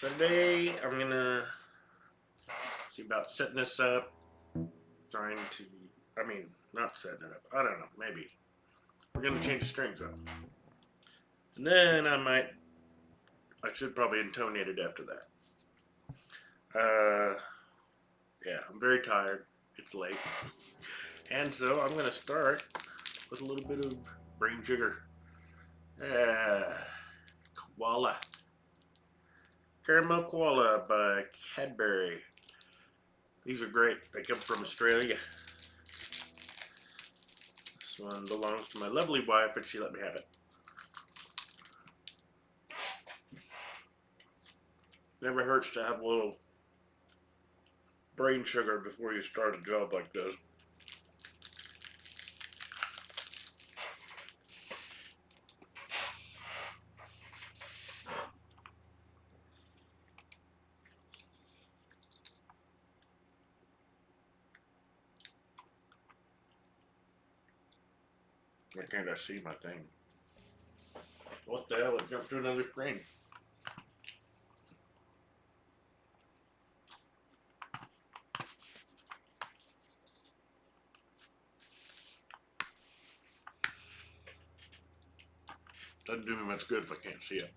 So today I'm gonna see about setting this up, trying to, not setting it up, I don't know, maybe. We're gonna change the strings up. And then I should probably intonate it after that. Yeah, I'm very tired, it's late. And so I'm gonna start with a little bit of brain sugar. Koala. Caramel Koala by Cadbury. These are great, they come from Australia. This one belongs to my lovely wife, but she let me have it. Never hurts to have a little brain sugar before you start a job like this. Why can't I see my thing? What the hell? It jumped to another screen. Doesn't do me much good if I can't see it.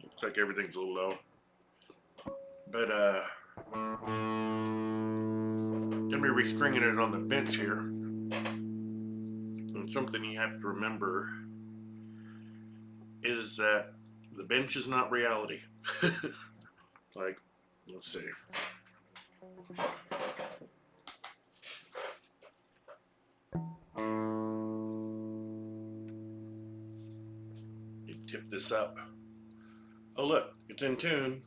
Looks like everything's a little low. But, gonna be restringing it on the bench here. And something you have to remember is that the bench is not reality. Like, let's see. You tip this up. Oh look, it's in tune.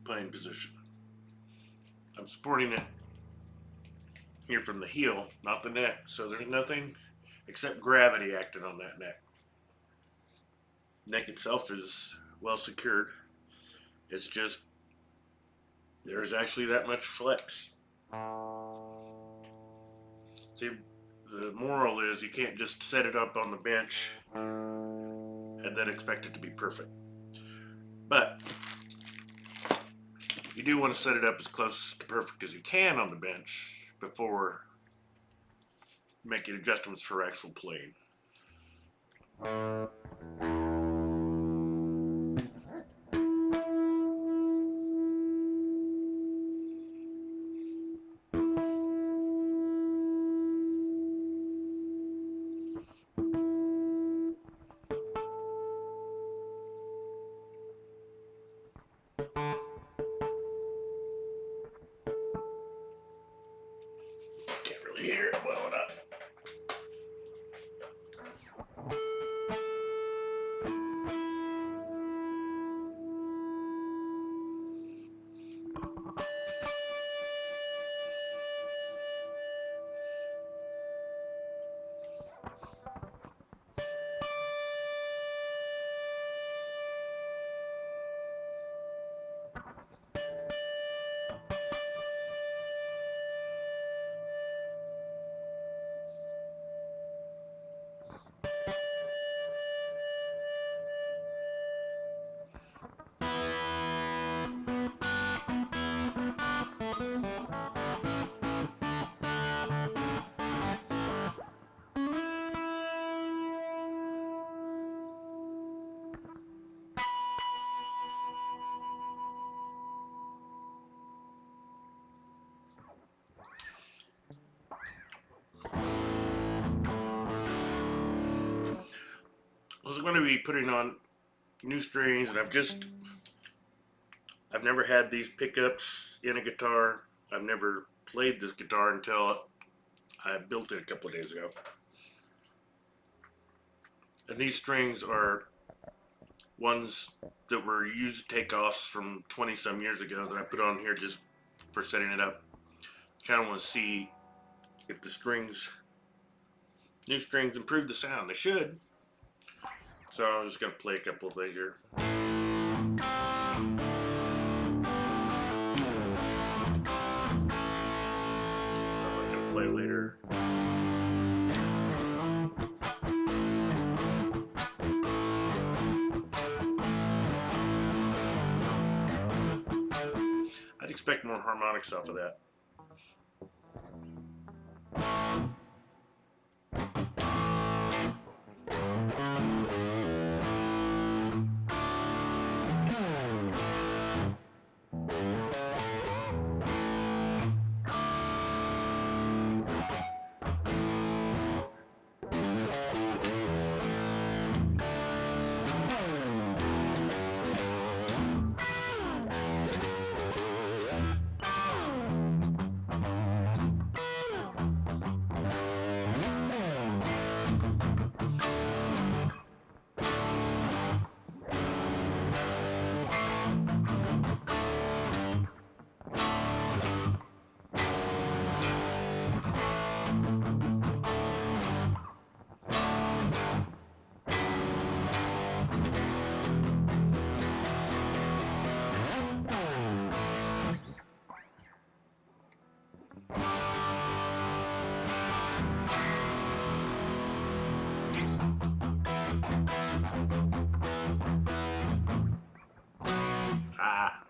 Playing position. I'm supporting it here from the heel, not the neck, so there's nothing except gravity acting on that neck. Neck itself is well secured. It's just there's actually that much flex. See, the moral is you can't just set it up on the bench and then expect it to be perfect. But you do want to set it up as close to perfect as you can on the bench before making adjustments for actual playing. Can't really hear it well enough. I was going to be putting on new strings, and I've never had these pickups in a guitar. I've never played this guitar until I built it a couple of days ago. And these strings are ones that were used takeoffs from 20 some years ago that I put on here just for setting it up. Kind of want to see if the new strings improve the sound. They should. So I'm just gonna play a couple of things here. Stuff I can play later. I'd expect more harmonics off of that. Ah.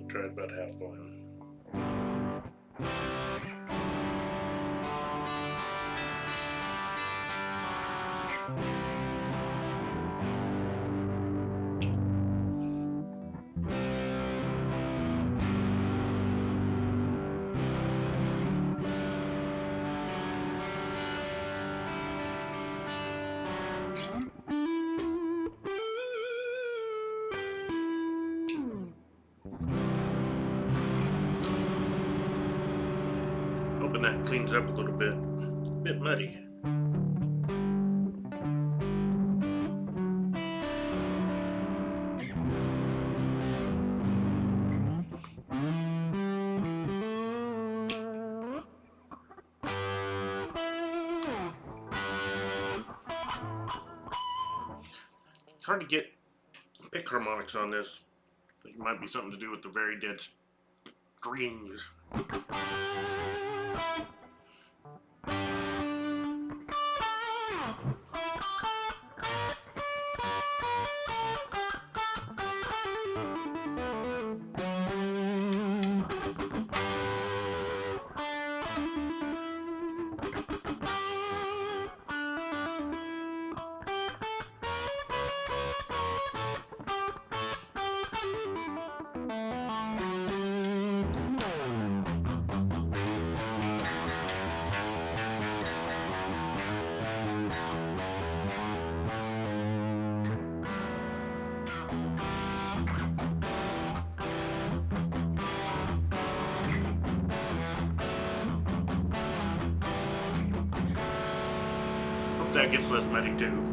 Tried about half volume. Hoping that cleans up a little bit. A bit muddy. It's hard to get pick harmonics on this. I think it might be something to do with the very dead strings. That gets less muddy too.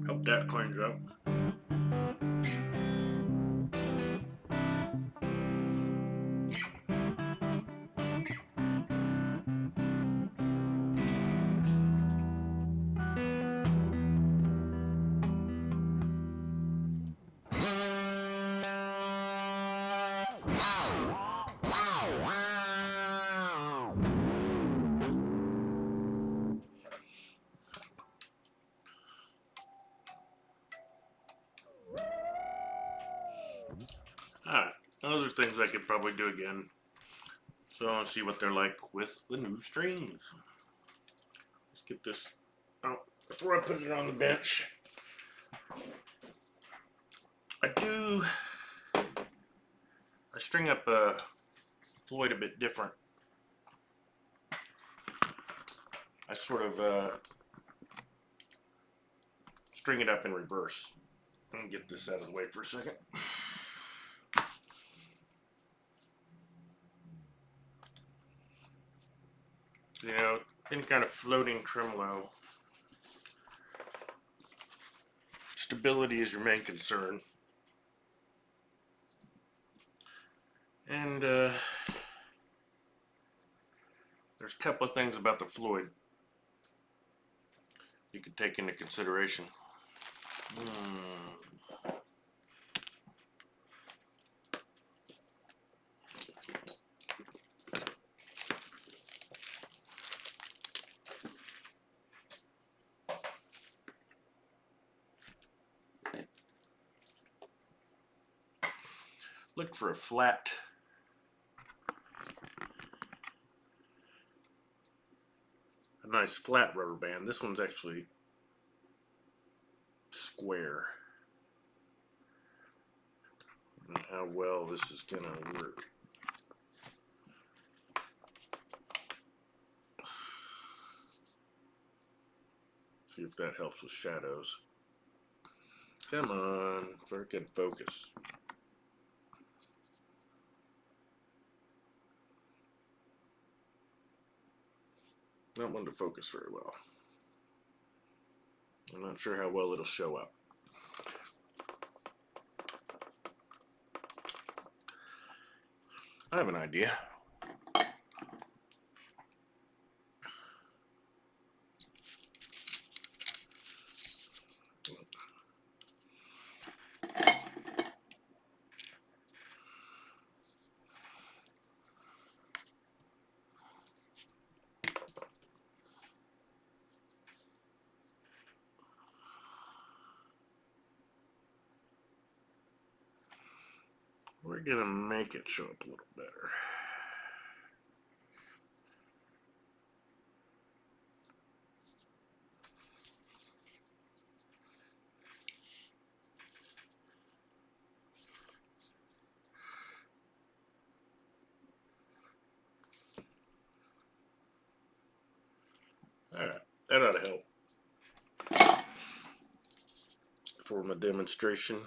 Hope that cleans up. Alright, those are things I could probably do again. So I'll see what they're like with the new strings. Let's get this out before I put it on the bench. I string up Floyd a bit different. I sort of string it up in reverse. Let me get this out of the way for a second. You know, any kind of floating tremolo, stability is your main concern. And there's a couple of things about the Floyd you could take into consideration. Look for a nice flat rubber band. This one's actually square. I don't know how well this is gonna work. See if that helps with shadows. Come on, freaking focus. Not one to focus very well. I'm not sure how well it'll show up. I have an idea. We're gonna make it show up a little better. Alright, that ought to help for my demonstration.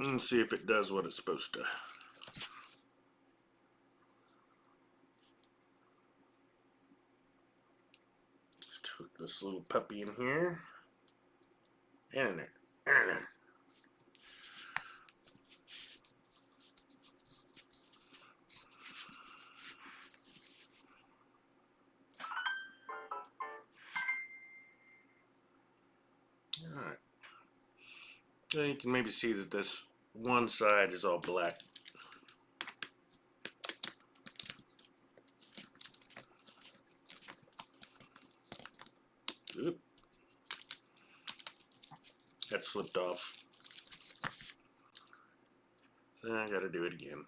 And see if it does what it's supposed to. Just hook this little puppy in here. And in there. And in there. Alright. So you can maybe see that this one side is all black. Oop. That slipped off. Then I gotta do it again.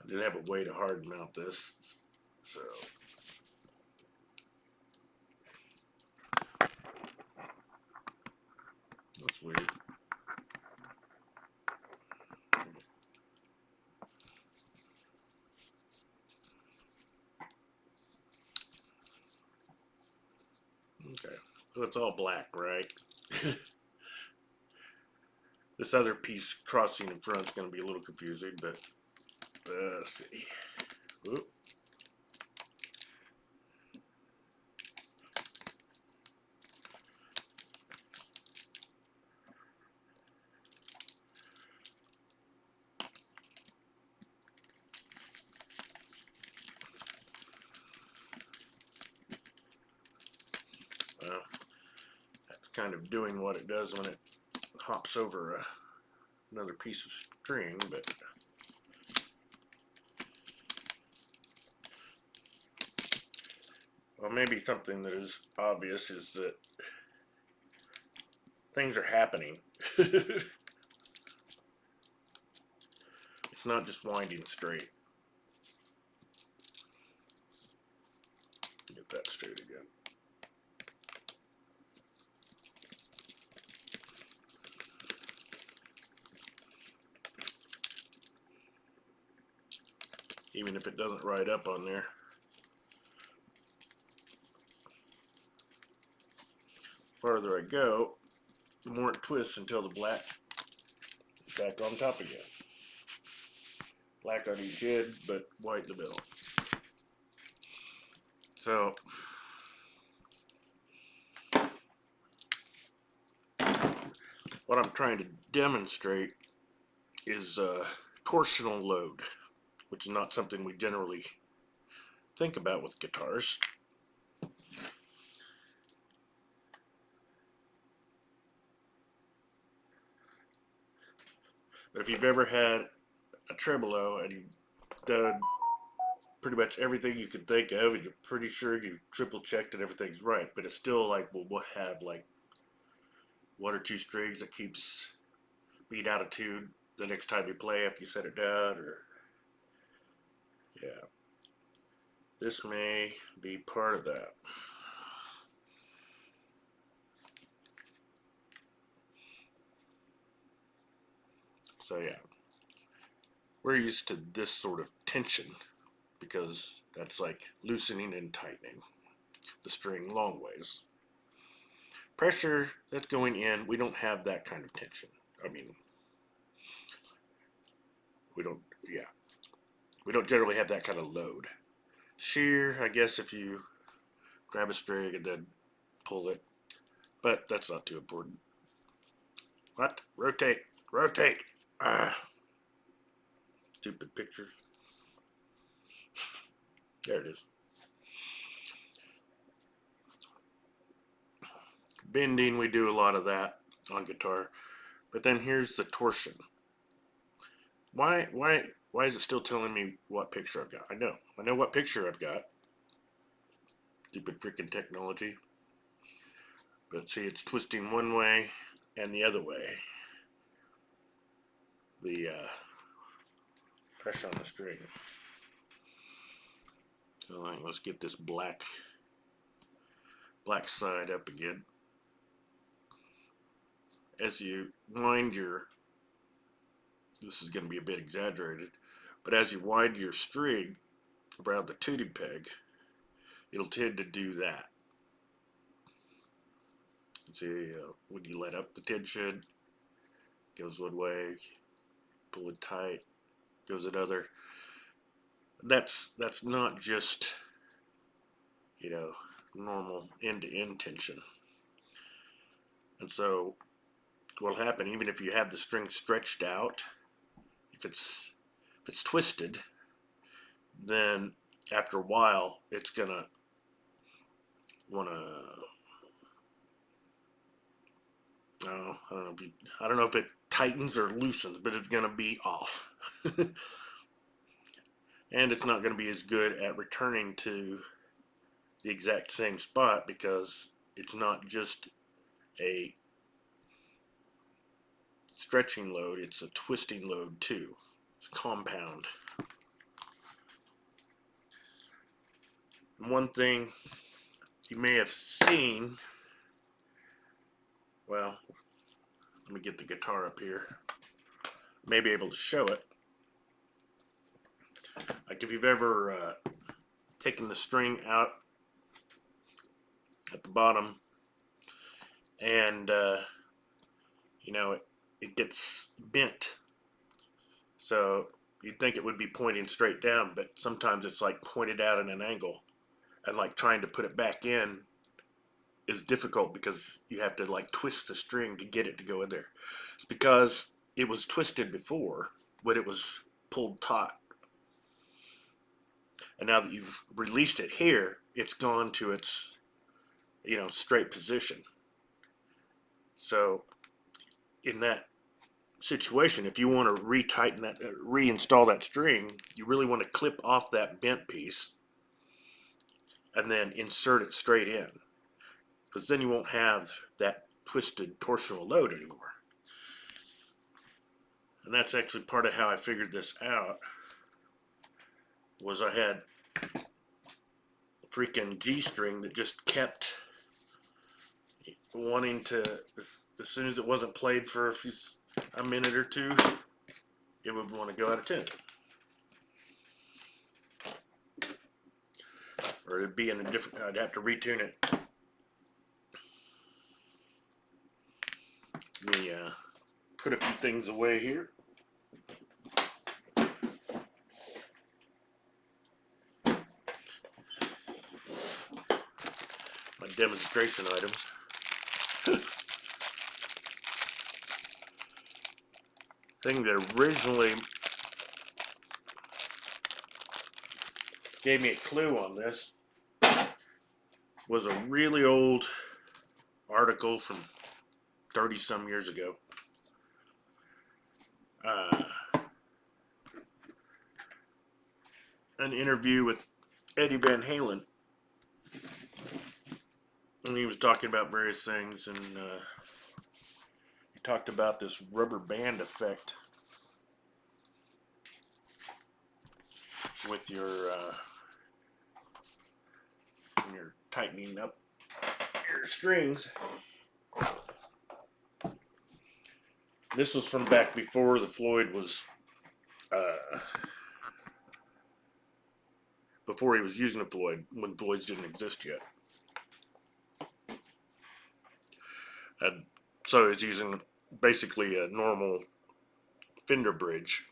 I didn't have a way to hard mount this, so that's weird. Okay, so it's all black, right? This other piece crossing in front is going to be a little confusing, but let's see. Oop. Well, that's kind of doing what it does when it hops over another piece of string, but well, maybe something that is obvious is that things are happening. It's not just winding straight. Get that straight again. Even if it doesn't ride up on there. The farther I go, the more it twists until the black is back on top again. Black on each edge, but white in the middle. So, what I'm trying to demonstrate is torsional load, which is not something we generally think about with guitars. But if you've ever had a tremolo and you've done pretty much everything you can think of and you're pretty sure you've triple checked and everything's right, but it's still like, well, we'll have like one or two strings that keeps being out of tune the next time you play after you set it down, or yeah, this may be part of that. So yeah, we're used to this sort of tension because that's like loosening and tightening the string long ways. Pressure that's going in, we don't have that kind of tension. I mean, we don't generally have that kind of load. Shear, I guess if you grab a string and then pull it, but that's not too important. What? Rotate, rotate. Ah, stupid picture. There it is. Bending, we do a lot of that on guitar. But then here's the torsion. Why is it still telling me what picture I've got? I know what picture I've got. Stupid freaking technology. But see, it's twisting one way and the other way. The pressure on the string. So let's get this black side up again. as you wind your, this is going to be a bit exaggerated, but as you wind your string around the tuning peg, it'll tend to do that. See, when you let up the tension, goes one way, pull it tight, goes another. That's not just, you know, normal end-to-end tension. And so what'll happen, even if you have the string stretched out, if it's twisted, then after a while it's gonna wanna, I don't know if it tightens or loosens, but it's gonna be off. And it's not gonna be as good at returning to the exact same spot, because it's not just a stretching load, it's a twisting load too. It's compound. And one thing you may have seen, well, let me get the guitar up here, may be able to show it. Like if you've ever taken the string out at the bottom and you know, it gets bent, so you'd think it would be pointing straight down, but sometimes it's like pointed out at an angle, and like trying to put it back in is difficult because you have to like twist the string to get it to go in there. It's because it was twisted before when it was pulled taut, and now that you've released it here, it's gone to its, you know, straight position. So in that situation, if you want to retighten that, reinstall that string, you really want to clip off that bent piece and then insert it straight in, because then you won't have that twisted torsional load anymore. And that's actually part of how I figured this out, was I had a freaking G string that just kept wanting to, as soon as it wasn't played for a minute or two, it would want to go out of tune, or it'd be in a different, I'd have to retune it. Let me put a few things away here. My demonstration items. Thing that originally gave me a clue on this was a really old article from 30 some years ago. An interview with Eddie Van Halen, and he was talking about various things, and he talked about this rubber band effect with your when you're tightening up your strings. This was from back before the Floyd was before he was using a Floyd, when Floyds didn't exist yet. And so he's using basically a normal Fender bridge,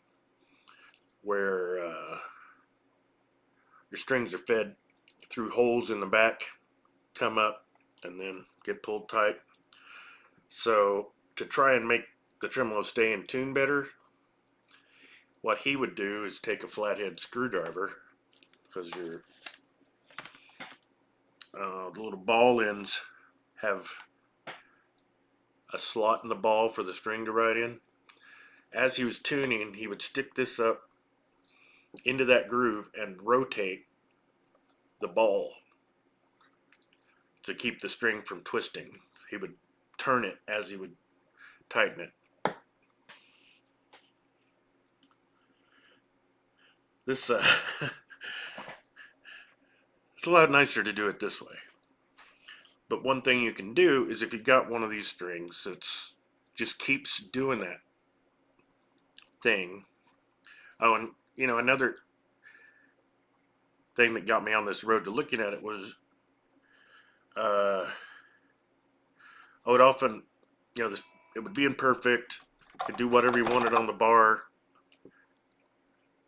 where your strings are fed through holes in the back, come up, and then get pulled tight. So to try and make the tremolo stay in tune better, what he would do is take a flathead screwdriver, because your the little ball ends have a slot in the ball for the string to ride in. As he was tuning, he would stick this up into that groove and rotate the ball to keep the string from twisting. He would turn it as he would tighten it. This it's a lot nicer to do it this way. But one thing you can do is, if you've got one of these strings that's just keeps doing that thing. Oh, and another thing that got me on this road to looking at it was I would often, it would be imperfect. Could do whatever you wanted on the bar,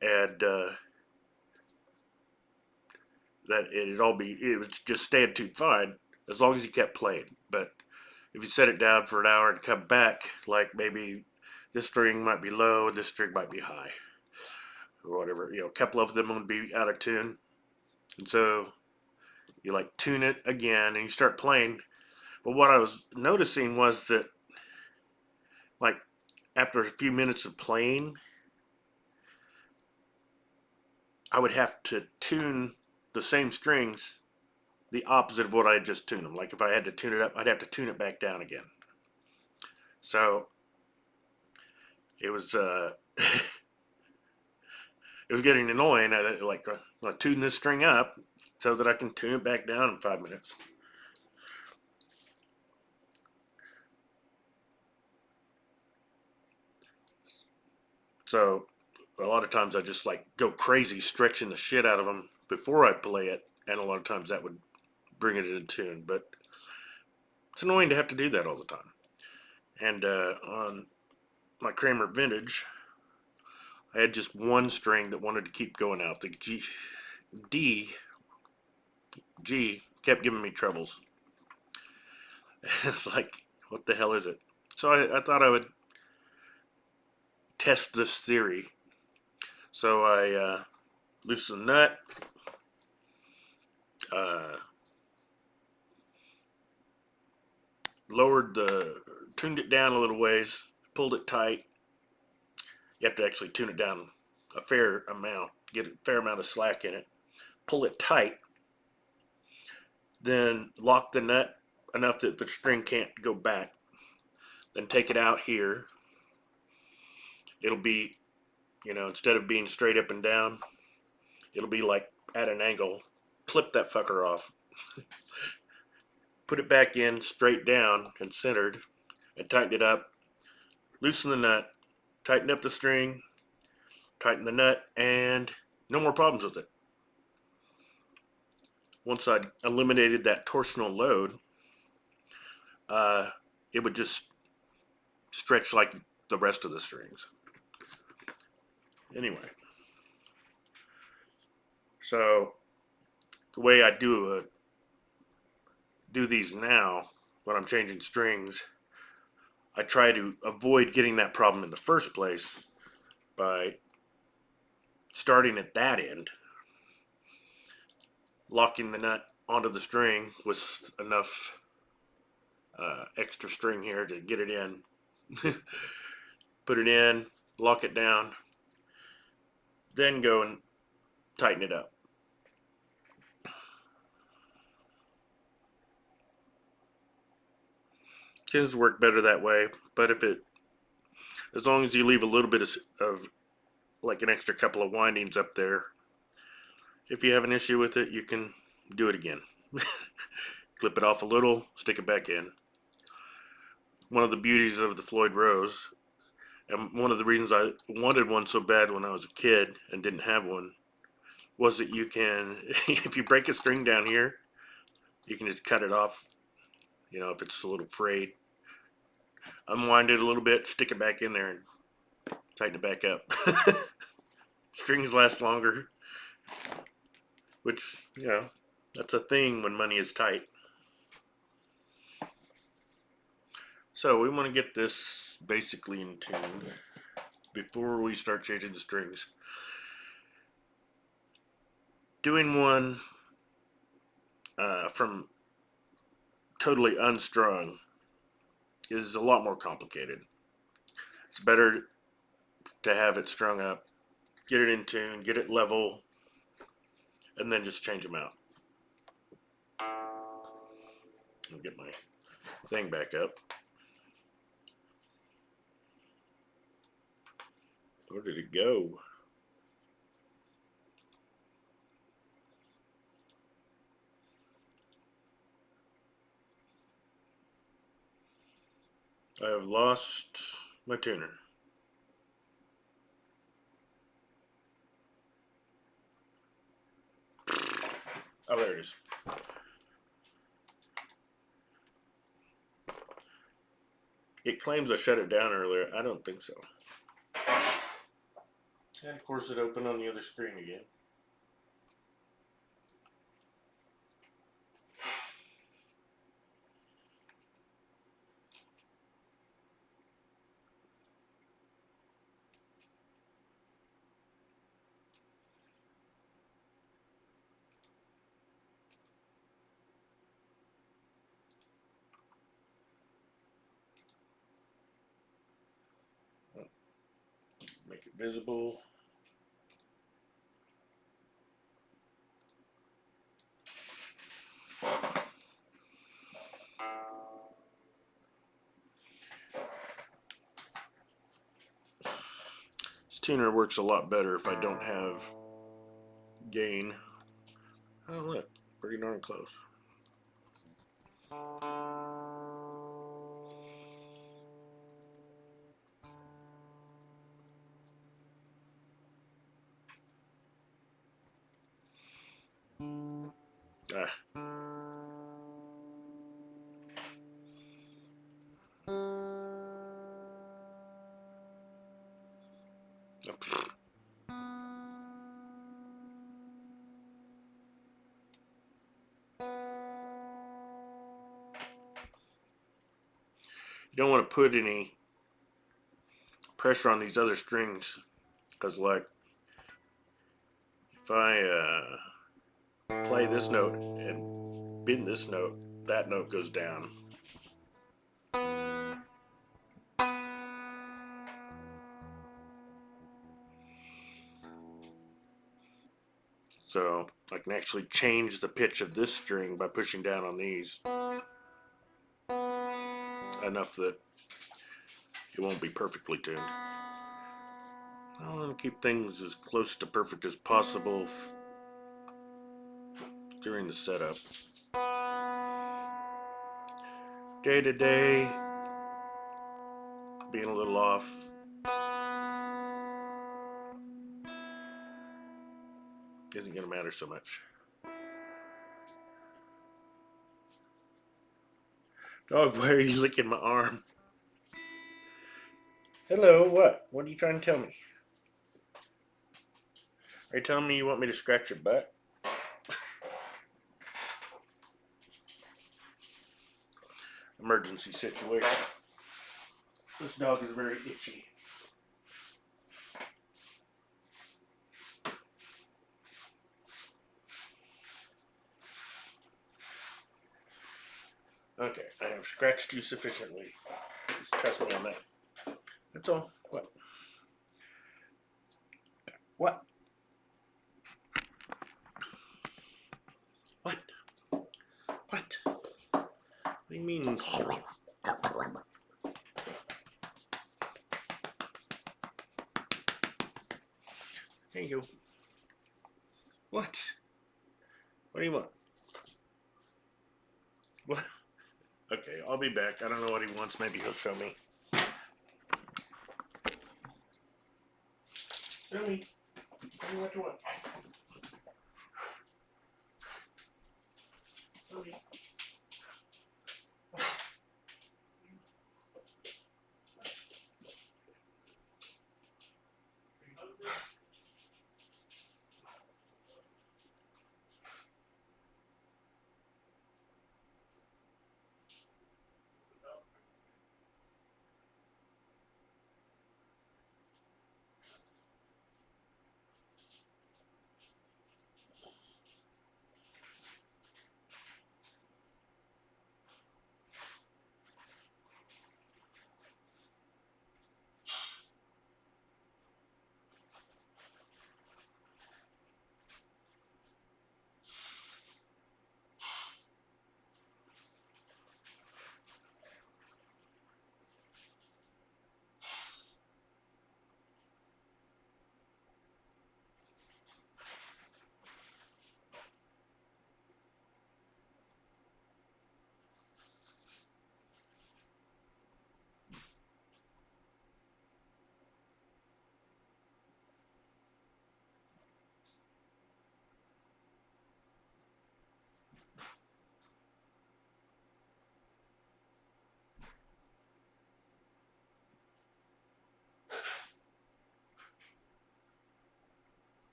and it would just stand too fine as long as you kept playing. But if you set it down for an hour and come back, like maybe this string might be low, this string might be high, or whatever, a couple of them would be out of tune, and so you like tune it again and you start playing. But what I was noticing was that, like, after a few minutes of playing, I would have to tune the same strings the opposite of what I had just tuned them. Like if I had to tune it up, I'd have to tune it back down again. So it was it was getting annoying. I tune this string up so that I can tune it back down in 5 minutes. So a lot of times I just like go crazy stretching the shit out of them before I play it, and a lot of times that would bring it in tune. But it's annoying to have to do that all the time. And on my Kramer Vintage, I had just one string that wanted to keep going out. The G kept giving me troubles. It's like, what the hell is it? So I thought I would test this theory. So I loosened the nut, tuned it down a little ways, pulled it tight. You have to actually tune it down a fair amount, get a fair amount of slack in it. Pull it tight, then lock the nut enough that the string can't go back. Then take it out here. It'll be, instead of being straight up and down, it'll be like at an angle. Clip that fucker off. Put it back in straight down and centered, and tighten it up. Loosen the nut, tighten up the string, tighten the nut, and no more problems with it. Once I eliminated that torsional load, it would just stretch like the rest of the strings. Anyway, so the way I do these now when I'm changing strings, I try to avoid getting that problem in the first place by starting at that end, locking the nut onto the string with enough extra string here to get it in. Put it in, lock it down, then go and tighten it up. Tends to work better that way, but as long as you leave a little bit of like an extra couple of windings up there, if you have an issue with it, you can do it again. Clip it off a little, stick it back in. One of the beauties of the Floyd Rose, and one of the reasons I wanted one so bad when I was a kid and didn't have one, was that you can, if you break a string down here, you can just cut it off, if it's a little frayed. Unwind it a little bit, stick it back in there, and tighten it back up. Strings last longer, which, that's a thing when money is tight. So we want to get this basically in tune before we start changing the strings. Doing one from totally unstrung is a lot more complicated. It's better to have it strung up, get it in tune, get it level, and then just change them out. I'll get my thing back up. Where did it go? I have lost my tuner. Oh, there it is. It claims I shut it down earlier. I don't think so. And of course it opened on the other screen again. Make it visible. This tuner works a lot better if I don't have gain. Oh look, pretty darn close. Ah. You don't want to put any pressure on these other strings, because like if I play this note and bend this note, that note goes down. So I can actually change the pitch of this string by pushing down on these enough that it won't be perfectly tuned. I want to keep things as close to perfect as possible during the setup. Day to day, being a little off isn't going to matter so much. Dog, why are you licking my arm? Hello, what? What are you trying to tell me? Are you telling me you want me to scratch your butt? Emergency situation. This dog is very itchy. Okay, I have scratched you sufficiently. Just trust me on that. That's all. What? What? What? What? What do you mean? There you go. What? What do you want? What? Okay, I'll be back. I don't know what he wants. Maybe he'll show me. Show me. Tell me what you want. Show me.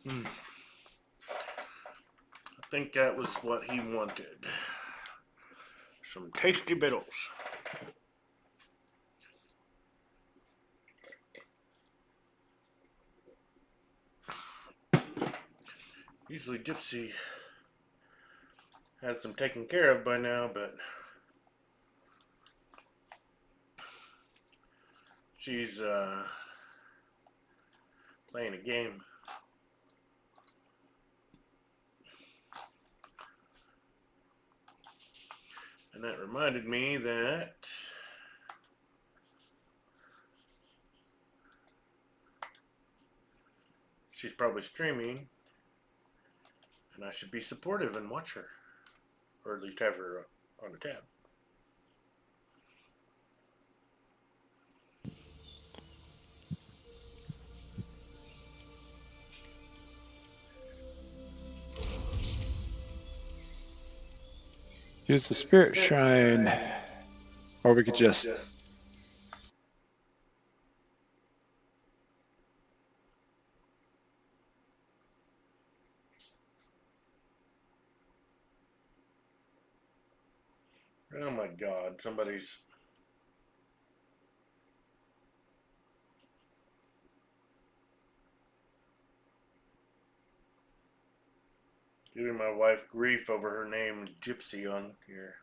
I think that was what he wanted. Some tasty bittles. Usually Gypsy has them taken care of by now, but she's playing a game. And that reminded me that she's probably streaming, and I should be supportive and watch her, or at least have her on the tab. Use the spirit shrine. Or we could just... Oh my God, somebody's... giving my wife grief over her name Gypsy on here.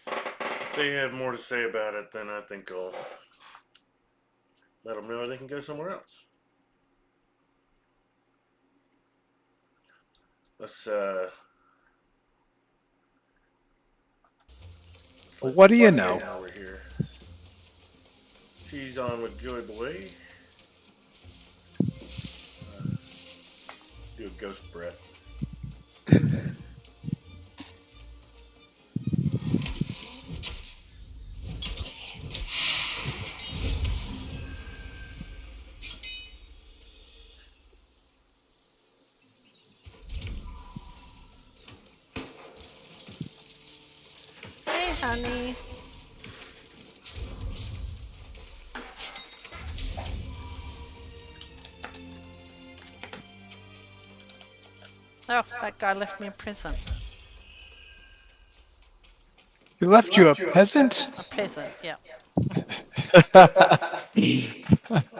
If they have more to say about it, then I think I'll let them know they can go somewhere else. Let's what do you know? Now we're here. She's on with Joy Boy. Do a ghost breath. Hey, honey. Oh, that guy left me a present. He left you a peasant? A peasant, yeah.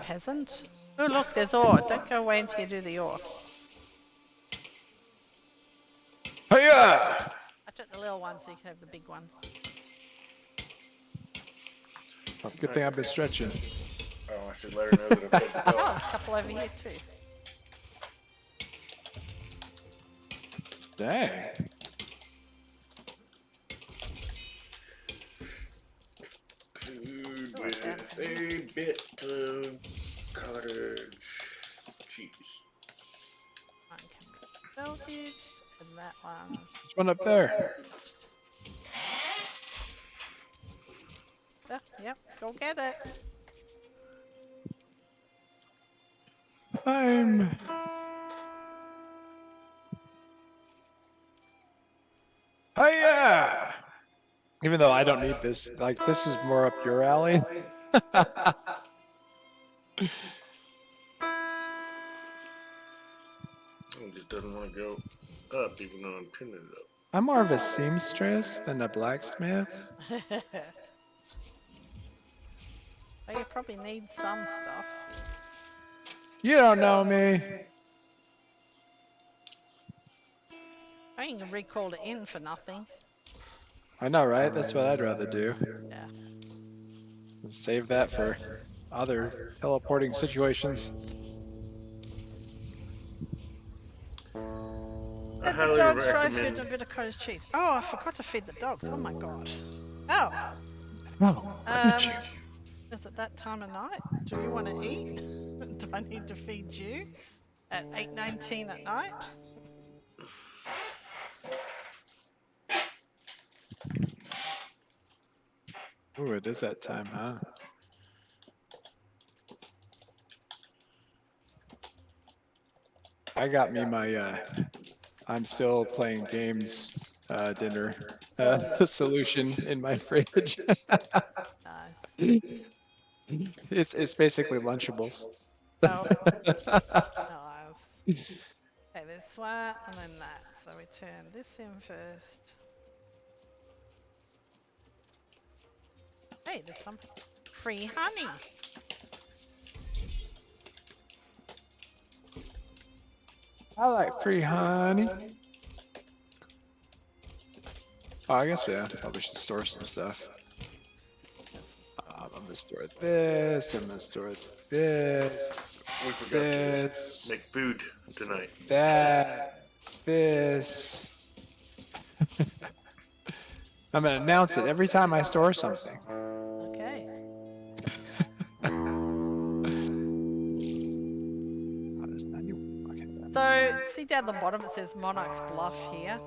Peasant? Oh, look, there's ore. Don't go away until you do the ore. Hiya! I took the little one so you can have the big one. Oh, good thing I've been stretching. Oh, I should let her know that I fed the Oh, dog. a couple over here too. Dang. Food with a bit of cottage cheese. One can be salvaged, and that one. There's one up there. Oh, yep, go get it. I'm... Hiya! Even though I don't need this, like, this is more up your alley. It just doesn't want to go up, even though I'm pinning it up. I'm more of a seamstress than a blacksmith. Oh, you probably need some stuff. You don't know me. Oh, you can recall it in for nothing. I know, right? That's what I'd rather do. Yeah. Save that for other teleporting situations. I Let the highly dogs try food recommend. and a bit of cottage cheese. Oh, I forgot to feed the dogs. Oh my god. Oh, Oh, look at you. is it that time of night? Do you want to eat? Do I need to feed you at 8:19 at night? Ooh, it is that time, huh? I got me my I'm still playing games dinner solution in my fridge. Nice. It's basically Lunchables. Oh, nice. Okay, there's that and then that. So we turn this in first. Hey, there's some free honey. I like free honey. Oh, I guess yeah. Probably should store some stuff. That's I'm gonna store this. I'm gonna store this. We forgot This. to make food tonight. That. This. I'm gonna announce it every time I store something. okay. Oh, there's 90. Okay. So see down the bottom it says Monarch's Bluff here.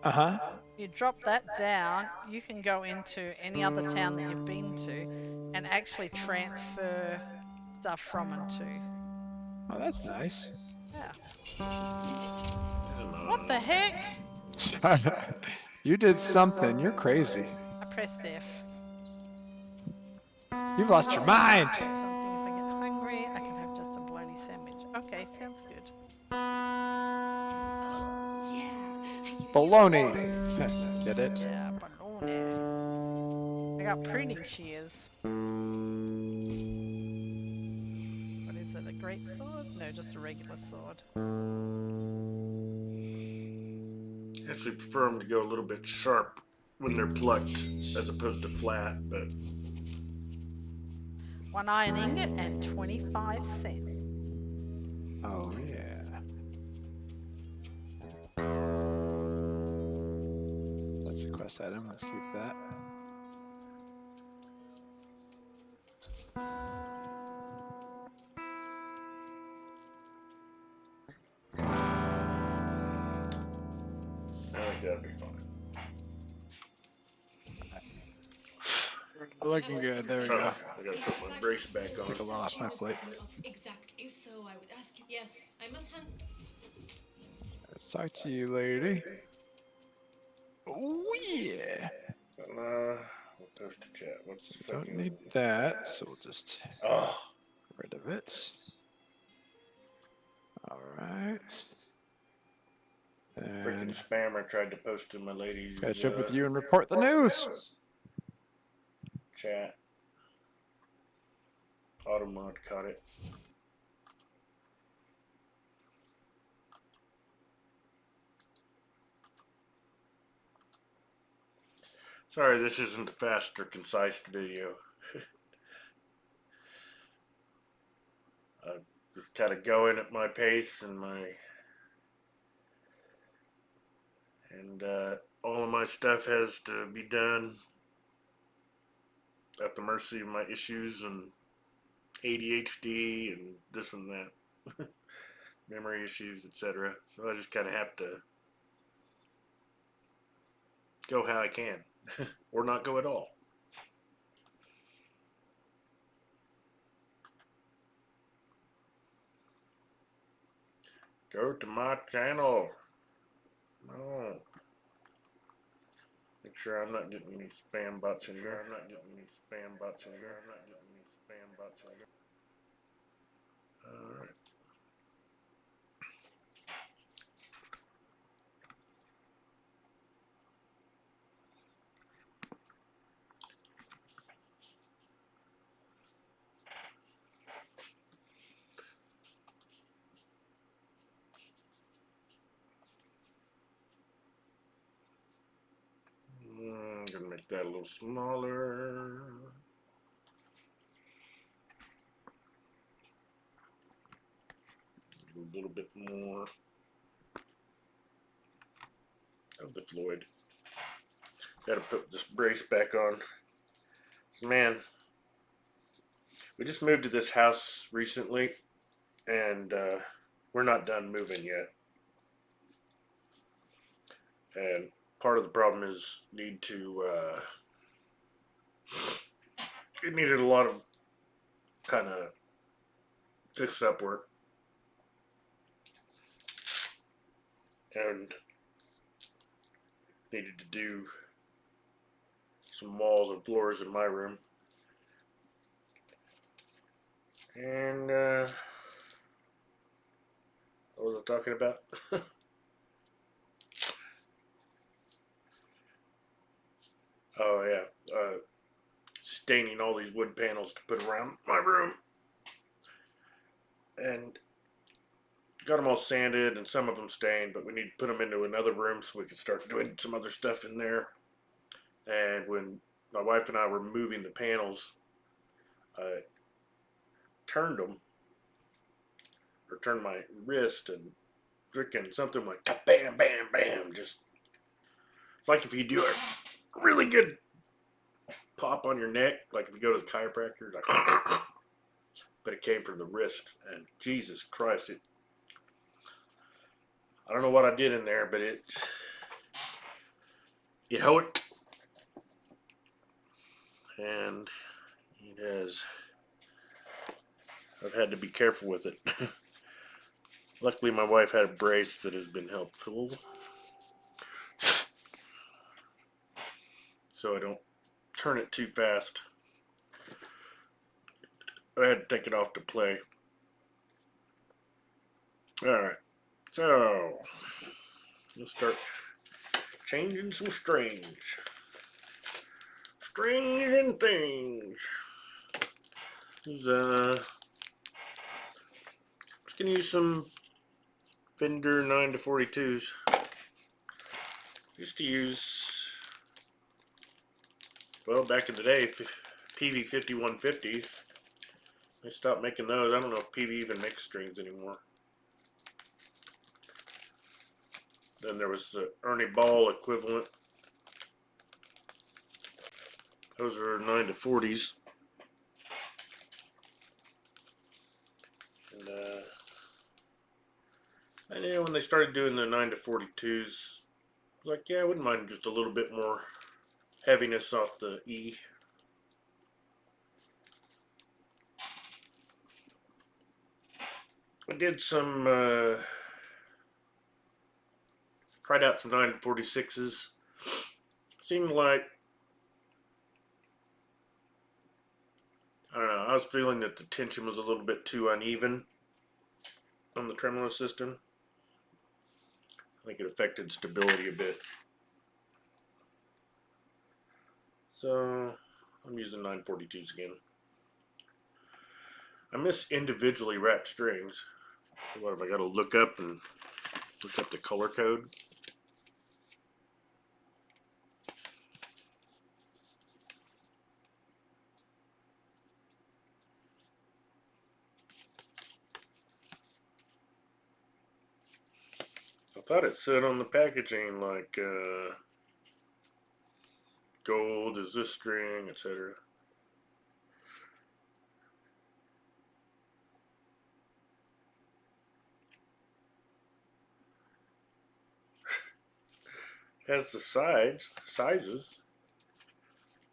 Uh-huh. You drop that down, you can go into any other town that you've been to and actually transfer stuff from and to. Oh, that's nice. Yeah. Come on. What the heck? You did something. You're crazy. I pressed F. You've lost your mind. Okay, something if I get hungry, I can have just a bologna sandwich. Okay, sounds good. Baloney. Get it? Yeah, bologna. I got pruning shears. What is it, a great sword? No, just a regular sword. I actually prefer them to go a little bit sharp when they're plucked as opposed to flat, but 1 iron ingot and 25 cents. Oh, yeah. That's a quest item. Let's keep that. I think that'd be fine. Looking good. There we Oh, go. I gotta put my brace back on. Took a lot off my plate. Exactly. So I would ask you. Yes, I must hand. Let's talk to you, lady. Oh, yeah. We'll post to chat. What's the Don't fucking... need that, so we'll just Oh, get rid of it. All right. freaking And spammer tried to post to my lady's catch up with you and report the news. chat. Automod caught it. Sorry, this isn't a fast or concise video. I just kind of going at my pace and all of my stuff has to be done at the mercy of my issues and ADHD and this and that, memory issues, etc. So I just kind of have to go how I can, or not go at all. Go to my channel. No. Make sure I'm not getting any spam bots in here. I'm not getting any spam bots in here. I'm not getting any spam bots in here. Alright. I'm gonna make that a little smaller. A little bit more of the fluid. Gotta put this brace back on. So man, we just moved to this house recently, and we're not done moving yet. And part of the problem is it needed a lot of kind of fix up work. and needed to do some walls and floors in my room. And what was I talking about? Oh yeah, staining all these wood panels to put around my room, and got them all sanded and some of them stained, but we need to put them into another room so we can start doing some other stuff in there. And when my wife and I were moving the panels, I turned them, or turned my wrist, and freaking something like bam, bam, bam. Just, it's like if you do a really good pop on your neck, like if you go to the chiropractor, like, but it came from the wrist, and Jesus Christ, I don't know what I did in there, but it hurt, and it has. I've had to be careful with it. Luckily, my wife had a brace that has been helpful, so I don't turn it too fast. I had to take it off to play. Alright, so let's start changing some strings. Strings and things. Just gonna use some Fender 9-42s. Used to use, well, back in the day, PV 5150s. They stopped making those. I don't know if PV even makes strings anymore. Then there was the Ernie Ball equivalent. Those are 9-40s. And yeah, when they started doing the 9-42s, I was like, yeah, I wouldn't mind just a little bit more heaviness off the E. I did some, tried out some 9-46s. Seemed like, I don't know, I was feeling that the tension was a little bit too uneven on the tremolo system. I think it affected stability a bit. So I'm using 9-42s again. I miss individually wrapped strings. What if I gotta look up the color code? I thought it said on the packaging like gold is this string, etc. Has the sizes,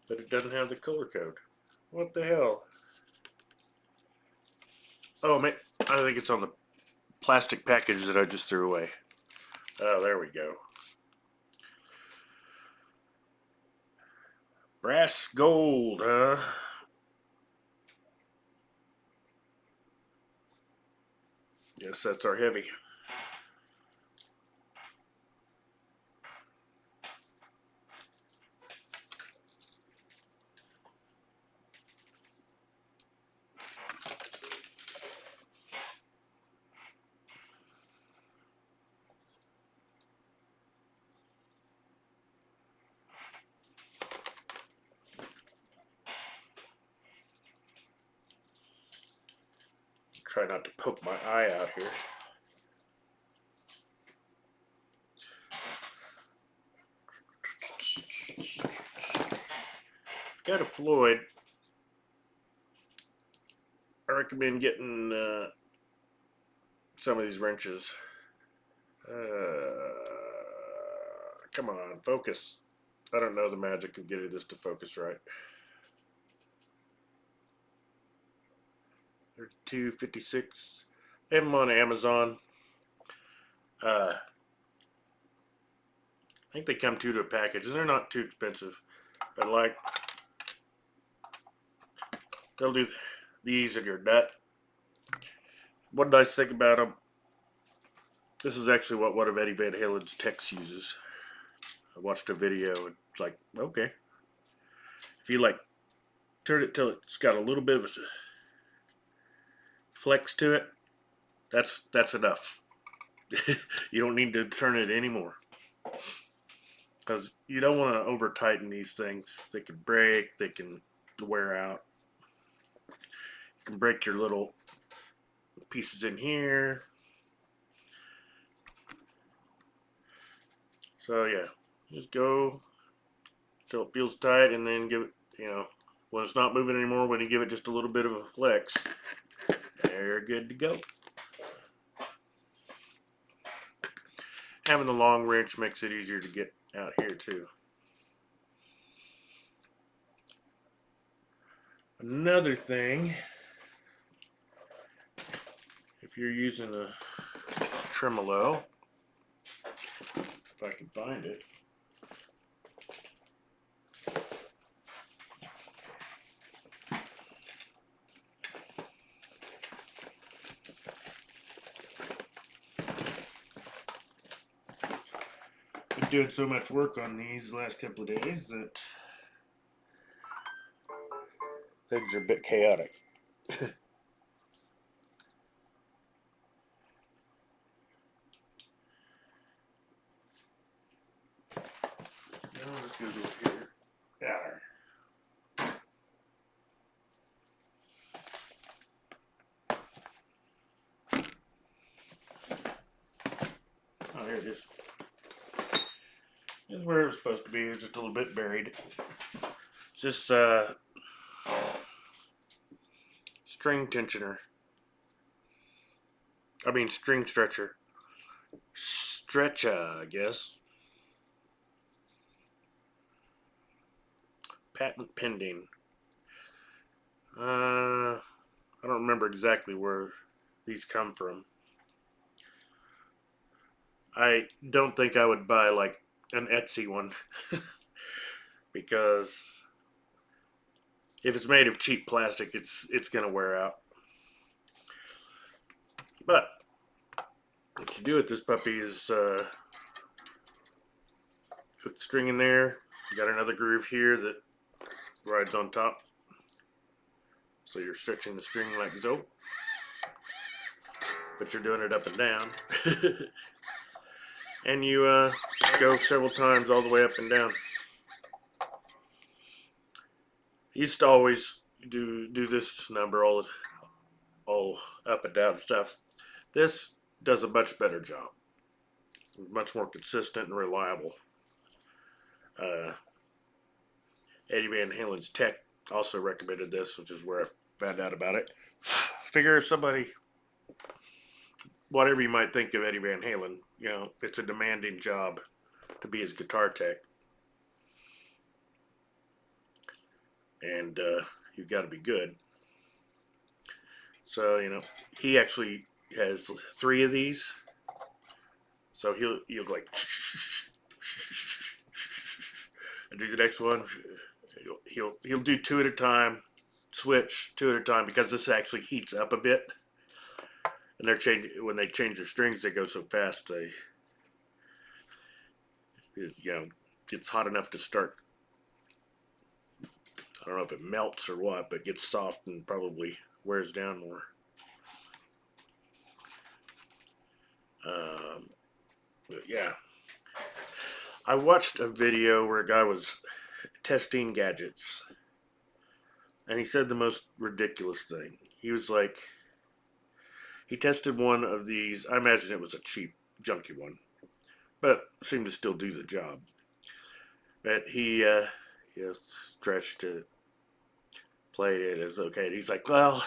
but it doesn't have the color code. What the hell? Oh, man, I think it's on the plastic package that I just threw away. Oh, there we go. Brass gold, huh? Yes, that's our heavy. Try not to poke my eye out here. Got a Floyd. I recommend getting some of these wrenches. Come on, focus. I don't know the magic of getting this to focus right. They're $2.56. They have them on Amazon. I think they come two to a package, and they're not too expensive. But like, they'll do these in your nut. One nice thing about them, this is actually what one of Eddie Van Halen's techs uses. I watched a video and it's like, okay. If you like turn it till it's got a little bit of a flex to it, that's enough. You don't need to turn it anymore. Because you don't want to over tighten these things. They can break, they can wear out. You can break your little pieces in here. So yeah, just go till it feels tight, and then give it, when it's not moving anymore, when you give it just a little bit of a flex, they're good to go. Having the long wrench makes it easier to get out here too. Another thing, if you're using a tremolo, if I can find it. Been doing so much work on these last couple of days that things are a bit chaotic. Now let's go over here. There. Oh, here it is. This is where it was supposed to be. It's just a little bit buried. It's just string tensioner. I mean string stretcher. Stretcher, I guess. Patent pending. I don't remember exactly where these come from. I don't think I would buy like an Etsy one because if it's made of cheap plastic, it's gonna wear out. But what you do with this puppy is put the string in there. You got another groove here that rides on top. So you're stretching the string like so. But you're doing it up and down. And you go several times all the way up and down. Used to always do this number all up and down stuff. This does a much better job. It's much more consistent and reliable. Eddie Van Halen's tech also recommended this, which is where I found out about it. Figure if somebody, whatever you might think of Eddie Van Halen, it's a demanding job to be his guitar tech. And you've got to be good. So, he actually has 3 of these. So he'll like and do the next one. He'll do 2 at a time, switch 2 at a time, because this actually heats up a bit. And when they change their strings, they go so fast gets hot enough to start. I don't know if it melts or what, but gets soft and probably wears down more. But yeah, I watched a video where a guy was testing gadgets, and he said the most ridiculous thing. He was like, he tested one of these. I imagine it was a cheap, junky one, but seemed to still do the job. But he stretched it, played it, it's okay. And he's like, well,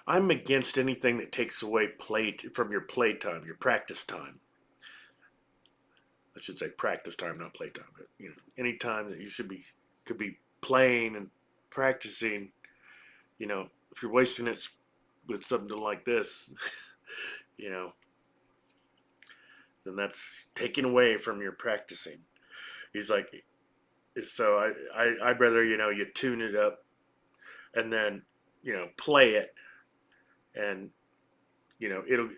I'm against anything that takes away from your play time, your practice time. I should say practice time, not play time. But any time that you could be playing and practicing. If you're wasting it with something like this, then that's taken away from your practicing. He's like, so I'd rather, you tune it up and then, play it, and, it'll,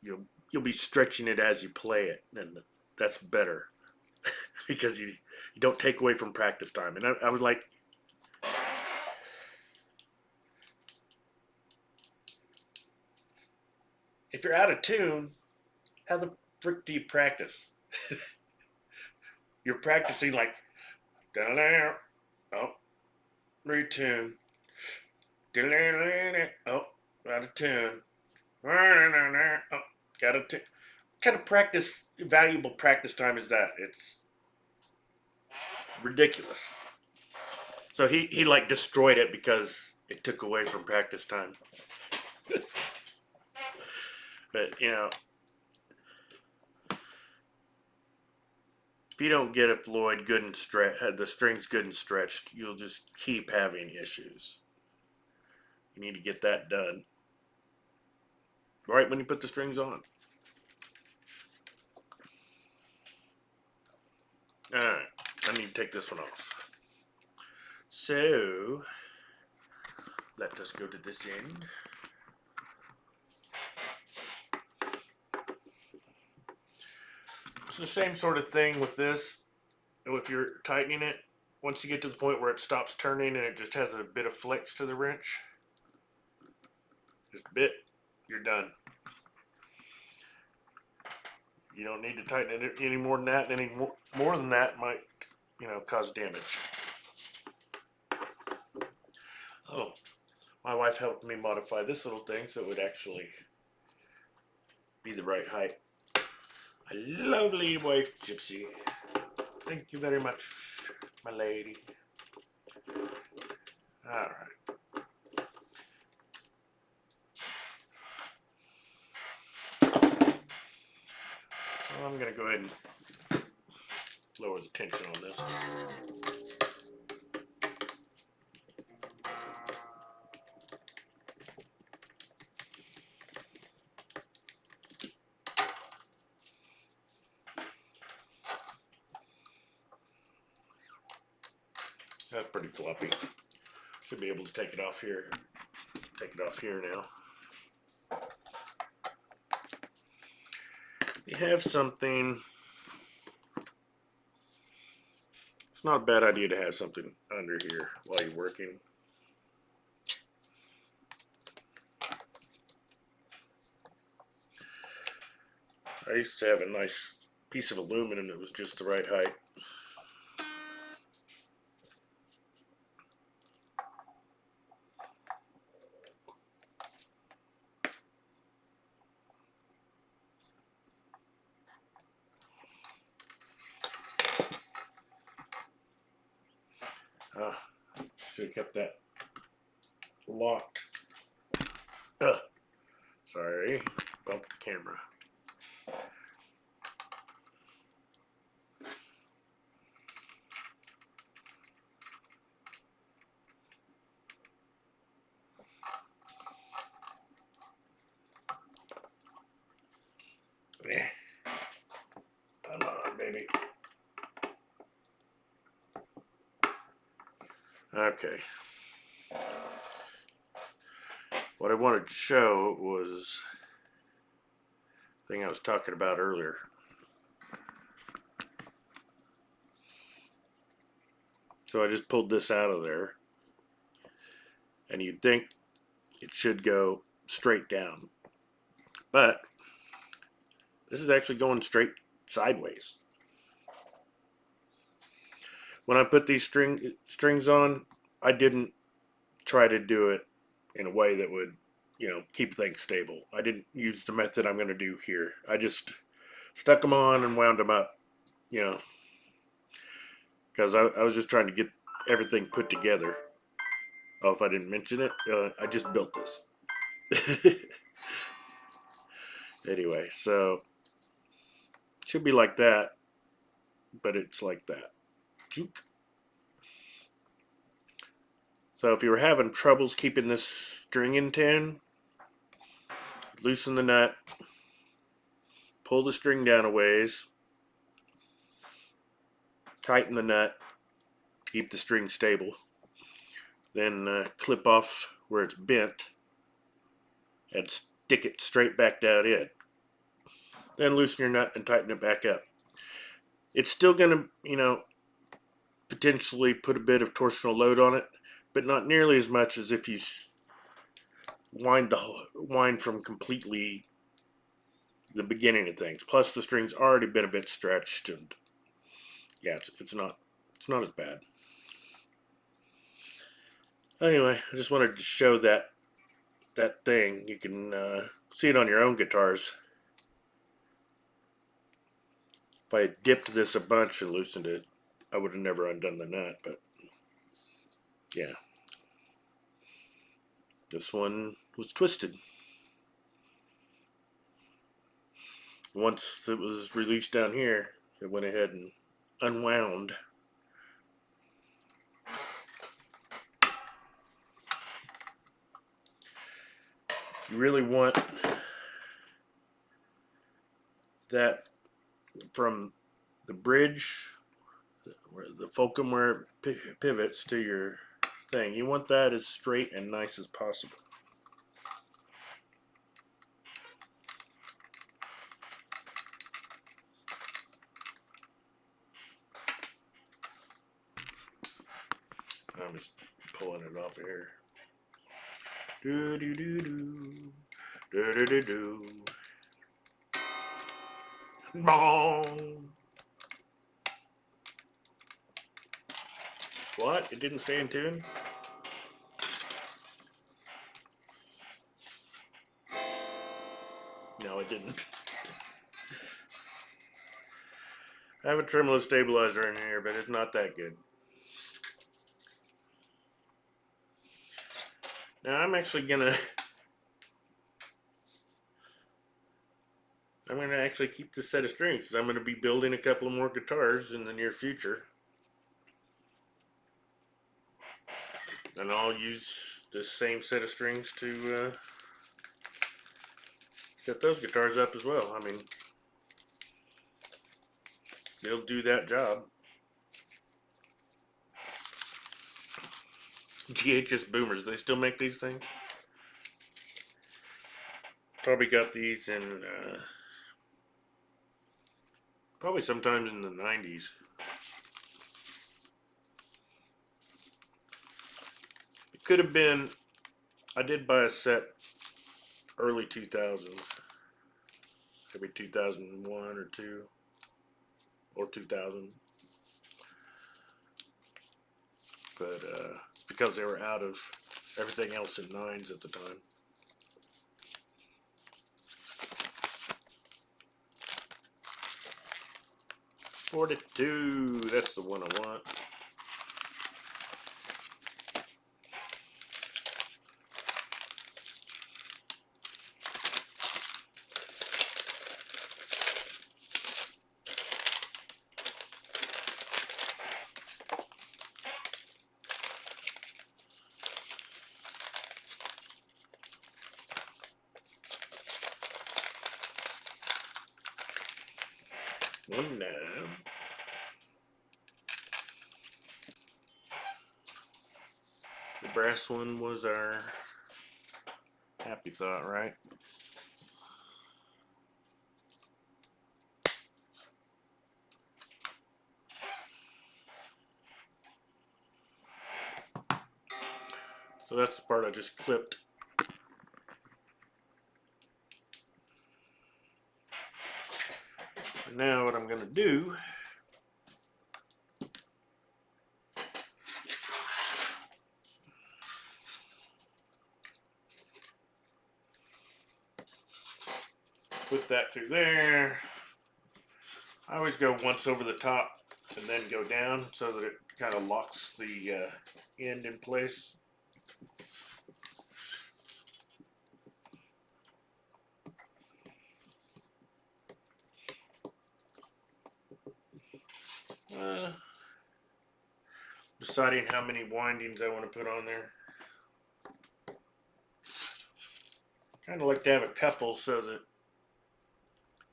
you'll be stretching it as you play it, and that's better because you don't take away from practice time. And I was like, if you're out of tune, how the frick do you practice? You're practicing like, oh, retune, oh, out of tune, oh, got a tune. What kind of valuable practice time is that? It's ridiculous. So he like destroyed it because it took away from practice time. But if you don't get it, Floyd, good and the strings good and stretched, you'll just keep having issues. You need to get that done right when you put the strings on. All right, I need to take this one off. So let us go to this end. It's the same sort of thing with this. If you're tightening it, once you get to the point where it stops turning and it just has a bit of flex to the wrench, just a bit, you're done. You don't need to tighten it any more than that. Any more than that might, cause damage. Oh, my wife helped me modify this little thing so it would actually be the right height. My lovely wife, Gypsy. Thank you very much, my lady. All right. Well, I'm going to go ahead and lower the tension on this. That's pretty floppy. Should be able to take it off here. Take it off here now. You have something. It's not a bad idea to have something under here while you're working. I used to have a nice piece of aluminum that was just the right height. Should have kept that locked. Sorry, bumped the camera. Yeah. Come on, baby. Okay. What I wanted to show was the thing I was talking about earlier. So I just pulled this out of there, and you'd think it should go straight down, but this is actually going straight sideways. When I put these strings on, I didn't try to do it in a way that would, keep things stable. I didn't use the method I'm going to do here. I just stuck them on and wound them up, because I was just trying to get everything put together. Oh, if I didn't mention it, I just built this. Anyway, so should be like that, but it's like that. So if you were having troubles keeping this string in tune, loosen the nut, pull the string down a ways, tighten the nut, keep the string stable, then clip off where it's bent and stick it straight back down in. Then loosen your nut and tighten it back up. It's still going to, potentially put a bit of torsional load on it, but not nearly as much as if you wind from completely the beginning of things. Plus, the string's already been a bit stretched, and yeah, it's not as bad. Anyway, I just wanted to show that thing. You can see it on your own guitars. If I had dipped this a bunch and loosened it, I would have never undone the nut, but yeah. This one was twisted. Once it was released down here, it went ahead and unwound. You really want that from the bridge, the fulcrum where it pivots to your thing. You want that as straight and nice as possible. I'm just pulling it off of here. Do do do do do do do do. Bong. What? It didn't stay in tune? No, it didn't. I have a tremolo stabilizer in here, but it's not that good. Now I'm actually gonna actually keep this set of strings because I'm gonna be building a couple of more guitars in the near future. And I'll use this same set of strings to set those guitars up as well. I mean, they'll do that job. GHS Boomers, they still make these things? Probably got these in, probably sometime in the 90s. It could have been, I did buy a set early 2000s. Maybe 2001 or 2 or 2000. But it's because they were out of everything else in 9s at the time. .42, that's the one I want. One knob. The brass one was our happy thought, right? So that's the part I just clipped. And now what I'm going to do put that through there. I always go once over the top and then go down so that it kind of locks the end in place. Deciding how many windings I want to put on there. Kind of like to have a couple so that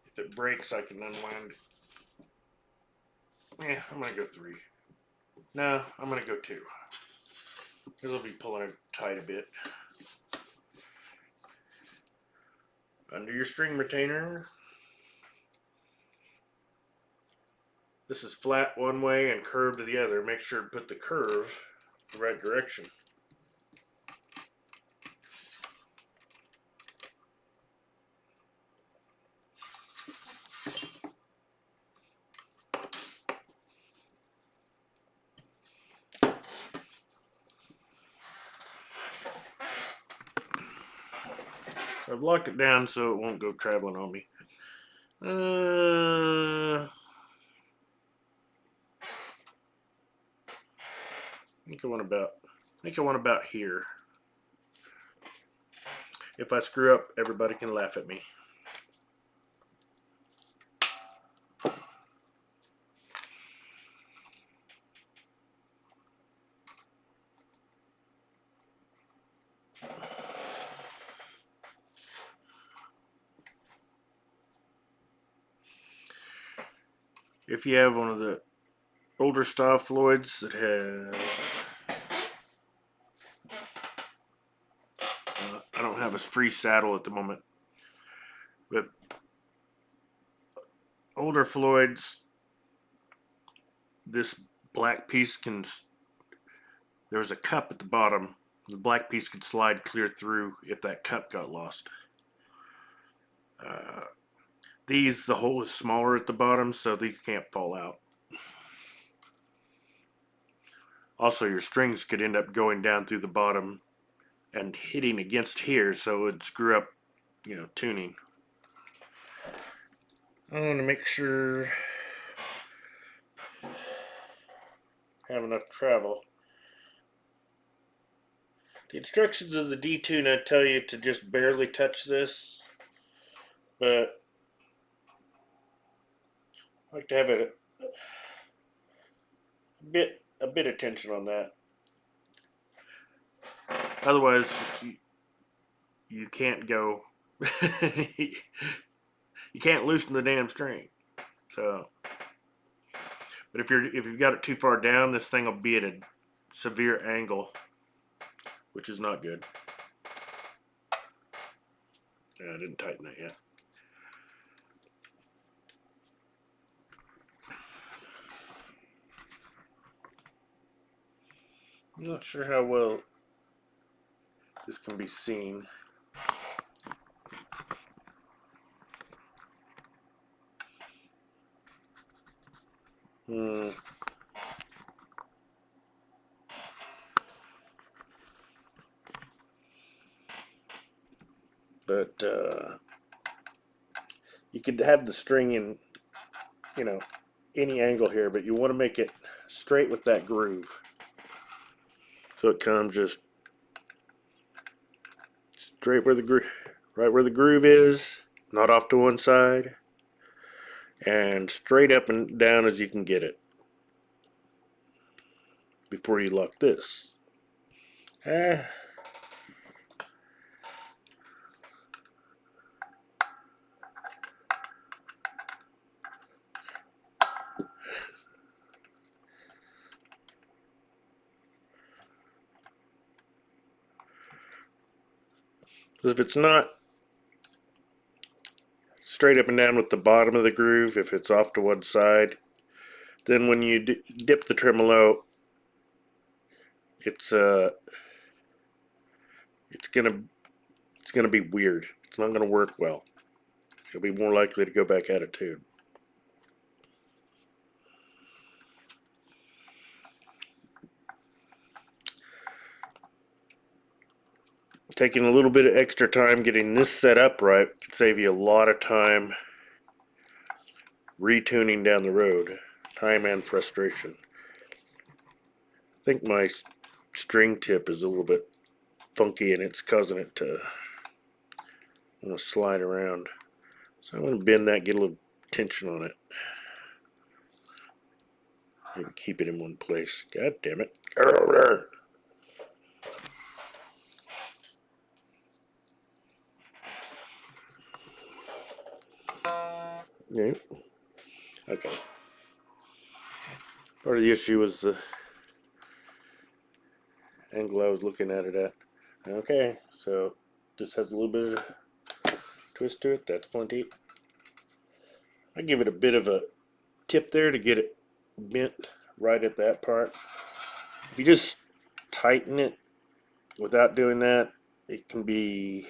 if it breaks, I can unwind it. Yeah, I'm gonna go 3. No, I'm gonna go 2. Because I'll be pulling it tight a bit. Under your string retainer. This is flat one way and curved the other. Make sure to put the curve the right direction. I've locked it down so it won't go traveling on me. I think I want about here. If I screw up, everybody can laugh at me. If you have one of the older style Floyds that have, I don't have a free saddle at the moment, but older Floyds, this black piece can, there's a cup at the bottom. The black piece could slide clear through if that cup got lost. These, the hole is smaller at the bottom, so these can't fall out. Also, your strings could end up going down through the bottom and hitting against here, so it would screw up, tuning. I want to make sure I have enough travel. The instructions of the detune tell you to just barely touch this, but I like to have a bit of tension on that. Otherwise, you can't go. You can't loosen the damn string. So, but if you've got it too far down, this thing will be at a severe angle, which is not good. Yeah, I didn't tighten that yet. I'm not sure how well this can be seen. But you could have the string in, any angle here, but you want to make it straight with that groove. So it comes just straight where the groove, right where the groove is, not off to one side, and straight up and down as you can get it before you lock this. If it's not straight up and down with the bottom of the groove, if it's off to one side, then when you dip the tremolo, it's gonna be weird. It's not gonna work well. It's gonna be more likely to go back out of tune. Taking a little bit of extra time getting this set up right could save you a lot of time retuning down the road. Time and frustration. I think my string tip is a little bit funky and it's causing it to want to slide around. So I'm going to bend that, get a little tension on it. Maybe keep it in one place. God damn it. Okay. Okay. Part of the issue was the angle I was looking at it at. Okay, so this has a little bit of twist to it. That's plenty. I give it a bit of a tip there to get it bent right at that part. If you just tighten it without doing that, it can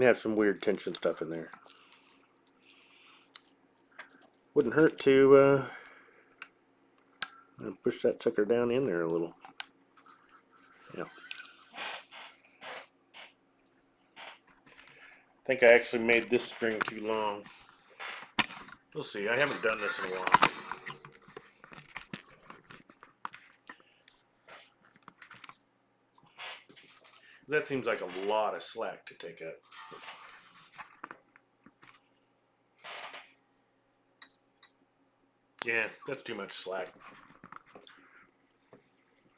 have some weird tension stuff in there. Wouldn't hurt to push that sucker down in there a little. Yeah. I think I actually made this string too long. We'll see. I haven't done this in a while. That seems like a lot of slack to take up. Yeah, that's too much slack.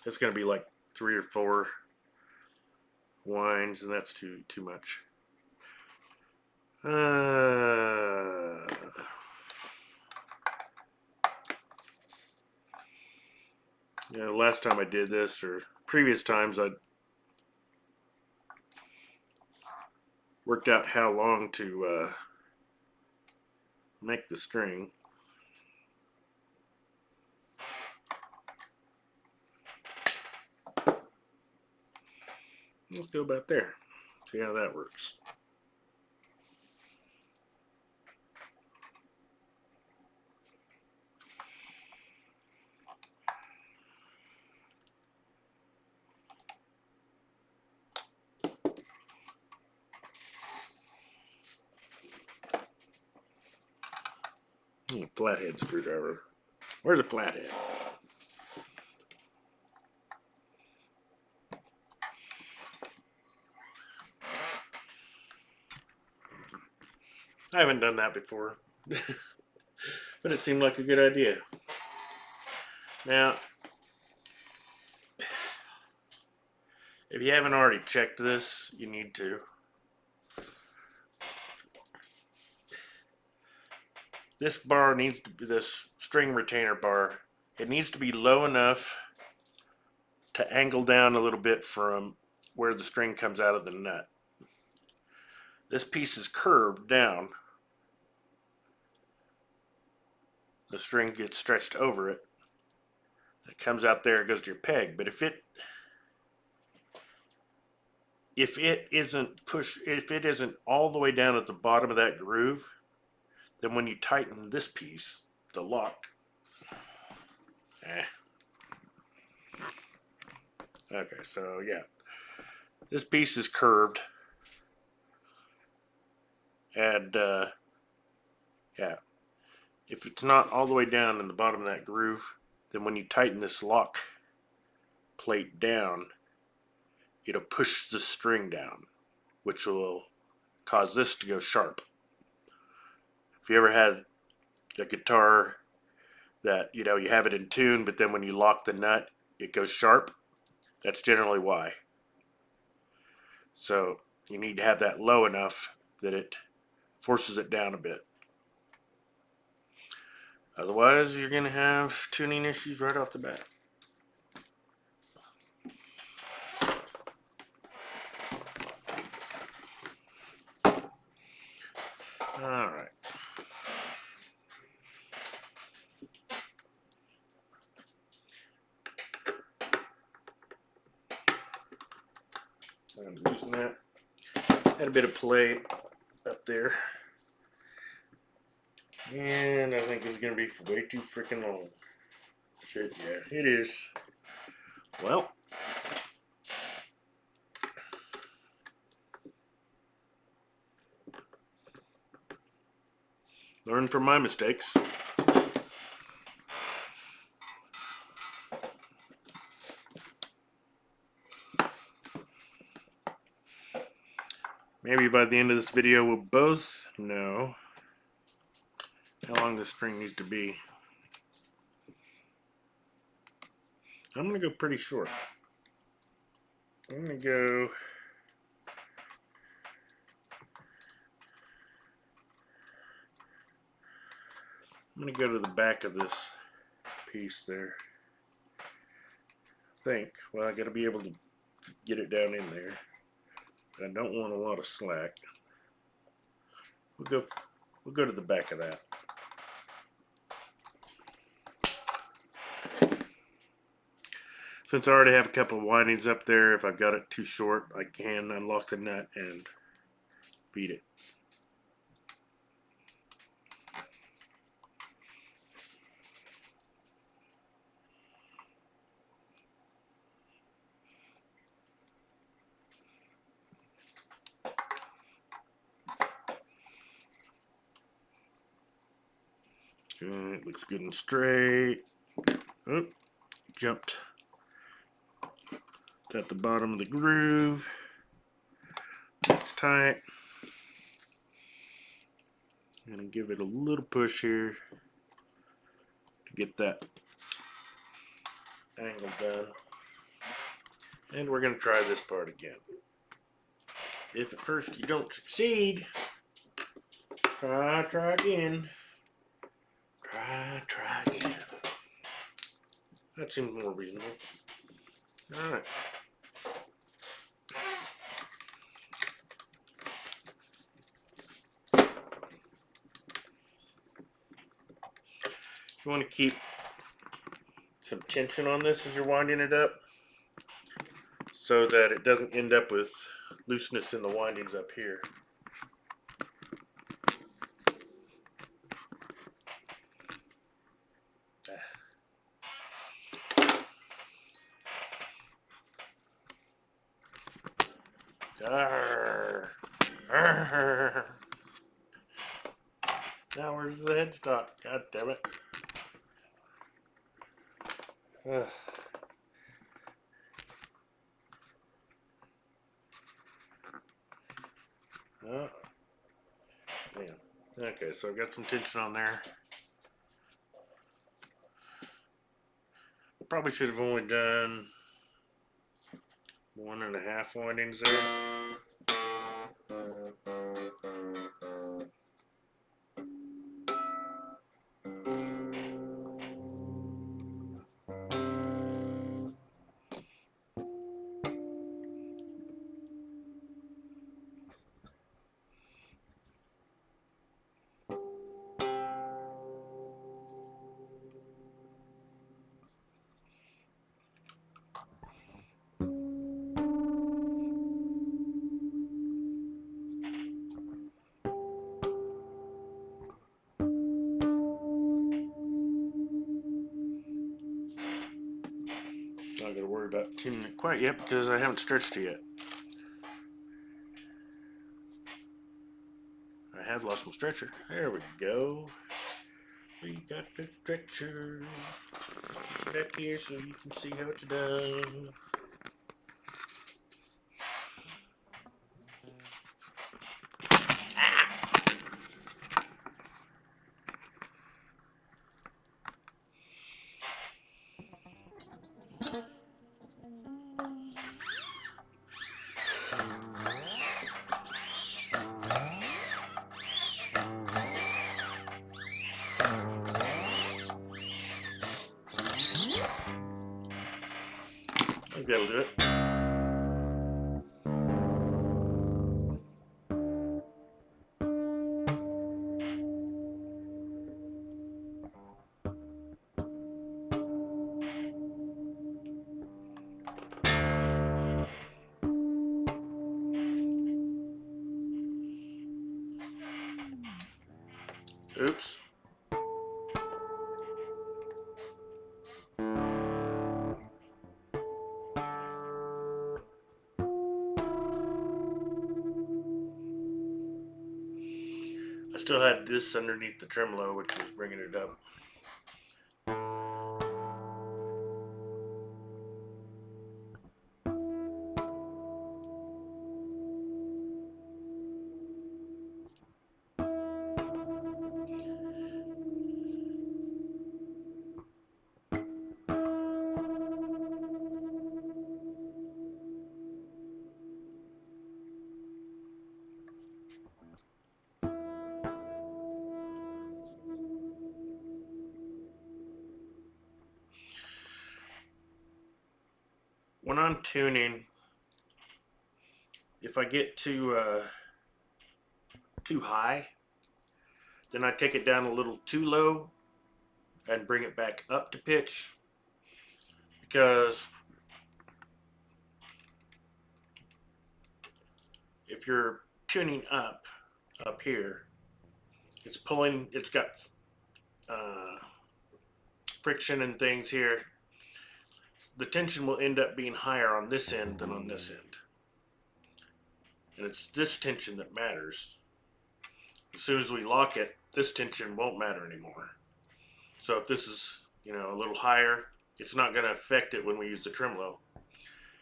It's gonna be like 3 or 4 winds, and that's too much. Yeah, last time I did this, or previous times, I worked out how long to make the string. Let's go about there. See how that works. Flathead screwdriver. Where's a flathead? I haven't done that before, but it seemed like a good idea. Now, if you haven't already checked this, you need to. This bar needs to be, this string retainer bar, it needs to be low enough to angle down a little bit from where the string comes out of the nut. This piece is curved down. The string gets stretched over it. It comes out there, it goes to your peg. But if it isn't all the way down at the bottom of that groove, then when you tighten this piece, the lock, okay, so yeah, this piece is curved, and yeah, if it's not all the way down in the bottom of that groove, then when you tighten this lock plate down, it'll push the string down, which will cause this to go sharp. If you ever had a guitar that, you have it in tune, but then when you lock the nut, it goes sharp, that's generally why. So you need to have that low enough that it forces it down a bit. Otherwise, you're going to have tuning issues right off the bat. Alright. I'm loosen that. Had a bit of play up there. And I think this is going to be way too freaking long. Shit, yeah, it is. Well. Learn from my mistakes. Maybe by the end of this video we'll both know how long this string needs to be. I'm going to go pretty short. I'm going to go I'm going to go to the back of this piece there. Well, I got to be able to get it down in there. I don't want a lot of slack. We'll go to the back of that. Since I already have a couple of windings up there, if I've got it too short, I can unlock the nut and feed it. It looks good and straight. Oh, jumped at the bottom of the groove. That's tight. I'm gonna give it a little push here to get that angle done. And we're gonna try this part again. If at first you don't succeed, try again. Try again. That seems more reasonable. Alright. You want to keep some tension on this as you're winding it up so that it doesn't end up with looseness in the windings up here. Arr, arr. Now where's the headstock? God damn it. Ugh. Oh. Man. Okay, so I've got some tension on there. Probably should have only done 1.5 windings there. Not gonna worry about tuning it quite yet because I haven't stretched it yet. I have lost my stretcher. There we go. We got the stretcher. Get up here so you can see how it's done. I think that'll do it. Oops. I still had this underneath the tremolo, which was bringing it up. when I'm tuning, if I get too high, then I take it down a little too low and bring it back up to pitch, because if you're tuning up here, it's got friction and things here. The tension will end up being higher on this end than on this end. And it's this tension that matters. As soon as we lock it, this tension won't matter anymore. So if this is, a little higher, it's not going to affect it when we use the tremolo.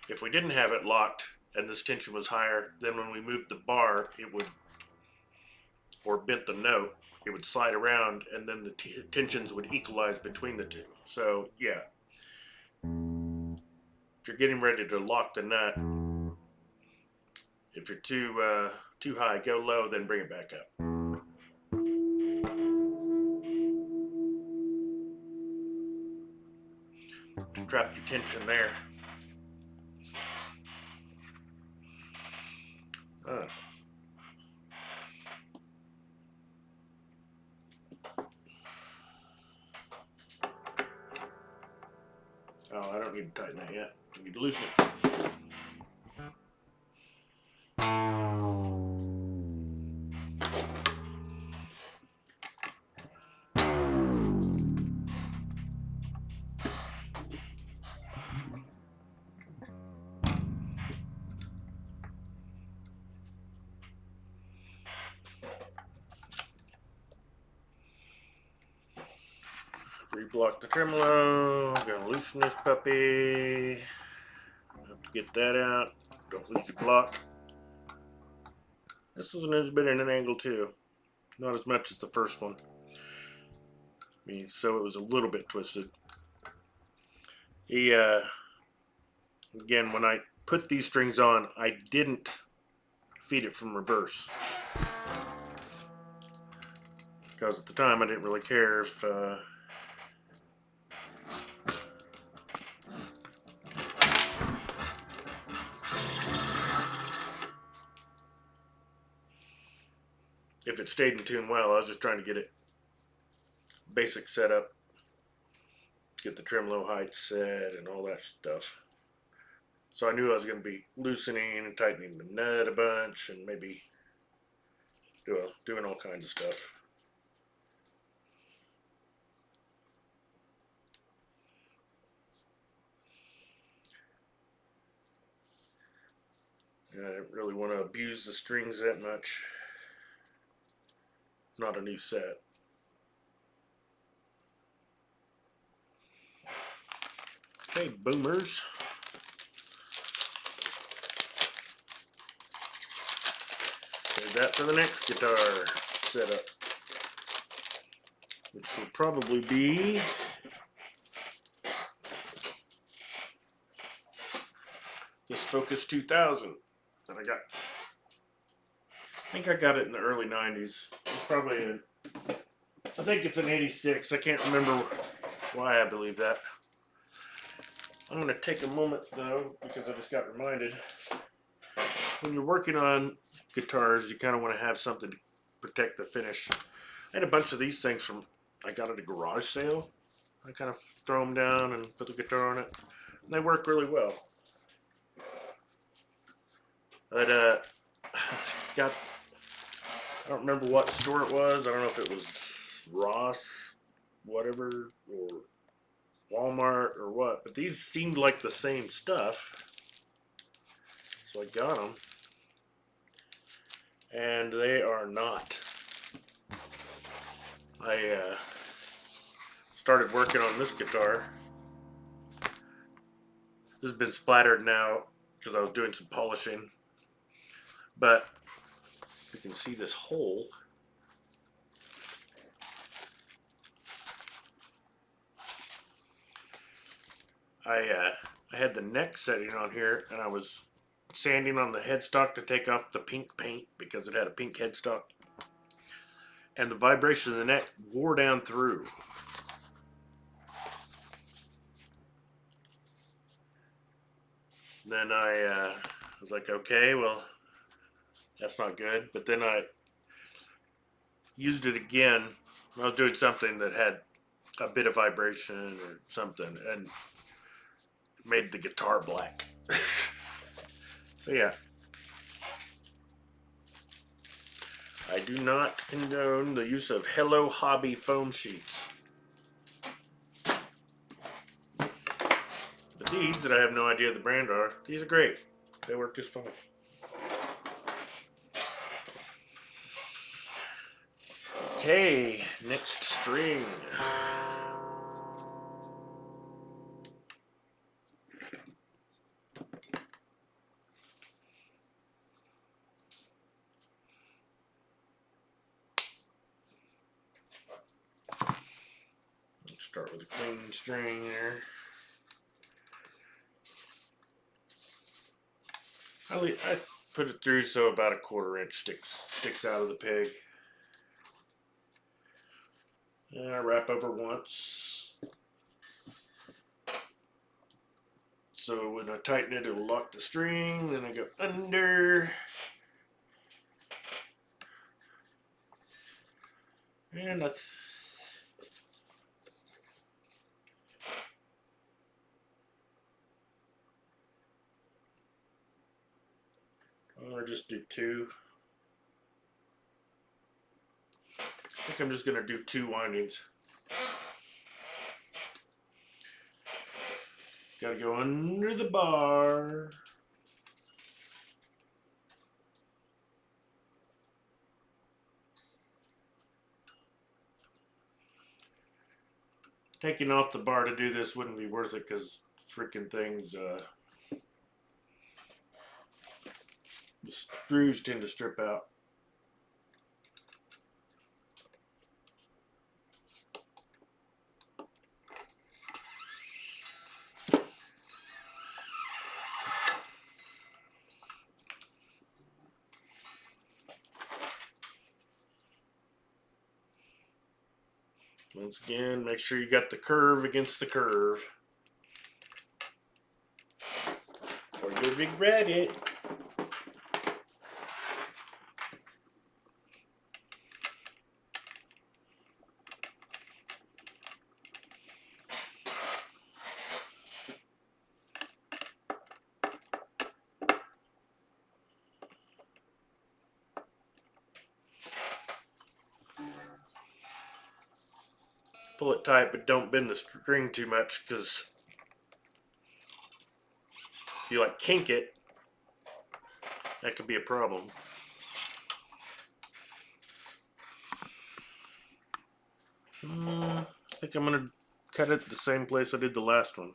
If we didn't have it locked and this tension was higher, then when we moved the bar, it would, or bent the note, it would slide around, and then the tensions would equalize between the two. So yeah, if you're getting ready to lock the nut, if you're too high, go low, then bring it back up. Drop your tension there. Oh, I don't need to tighten that yet. I need to loosen it. Reblock the tremolo. I'm gonna loosen this puppy. Have to get that out. Don't lose your block. This was a bit in an angle too. Not as much as the first one. So it was a little bit twisted. Again, when I put these strings on, I didn't feed it from reverse. Because at the time I didn't really care if it stayed in tune well. I was just trying to get it basic setup, get the tremolo height set and all that stuff. So I knew I was going to be loosening and tightening the nut a bunch and maybe doing all kinds of stuff. And I didn't really want to abuse the strings that much. Not a new set. Okay, boomers. Save that for the next guitar setup, which will probably be this Focus 2000 that I got. I think I got it in the early 90s. It's probably I think it's an 86. I can't remember why I believe that. I'm going to take a moment though, because I just got reminded. When you're working on guitars, you kind of want to have something to protect the finish. I had a bunch of these things I got at a garage sale. I kind of throw them down and put the guitar on it. And they work really well. But I don't remember what store it was. I don't know if it was Ross, whatever, or Walmart or what. But these seemed like the same stuff. So I got them. And they are not. I started working on this guitar. This has been splattered now because I was doing some polishing. But you can see this hole. I had the neck setting on here, and I was sanding on the headstock to take off the pink paint because it had a pink headstock. And the vibration of the neck wore down through. Then I was like, okay, well, that's not good. But then I used it again. I was doing something that had a bit of vibration or something, and made the guitar black. So yeah, I do not condone the use of Hello Hobby foam sheets. But these that I have no idea what the brand are, these are great. They work just fine. Okay, next string. Let's start with a clean string there. I put it through so about a 1/4 inch sticks out of the peg. And I wrap over once. So when I tighten it, it'll lock the string. Then I go under. And I'll just do 2. I think I'm just going to do 2 windings. Got to go under the bar. Taking off the bar to do this wouldn't be worth it because freaking things, the screws tend to strip out. Once again, make sure you got the curve against the curve, or you'll regret it. Pull it tight, but don't bend the string too much, because if you like kink it, that could be a problem. I think I'm gonna cut it the same place I did the last one.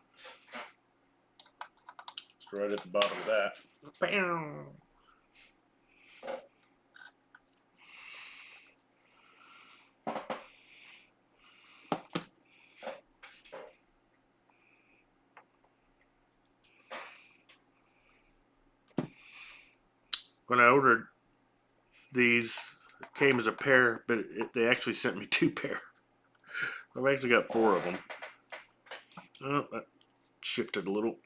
Just right at the bottom of that. Bam. When I ordered these, it came as a pair, but they actually sent me 2 pair. I've actually got 4 of them. Oh, that shifted a little.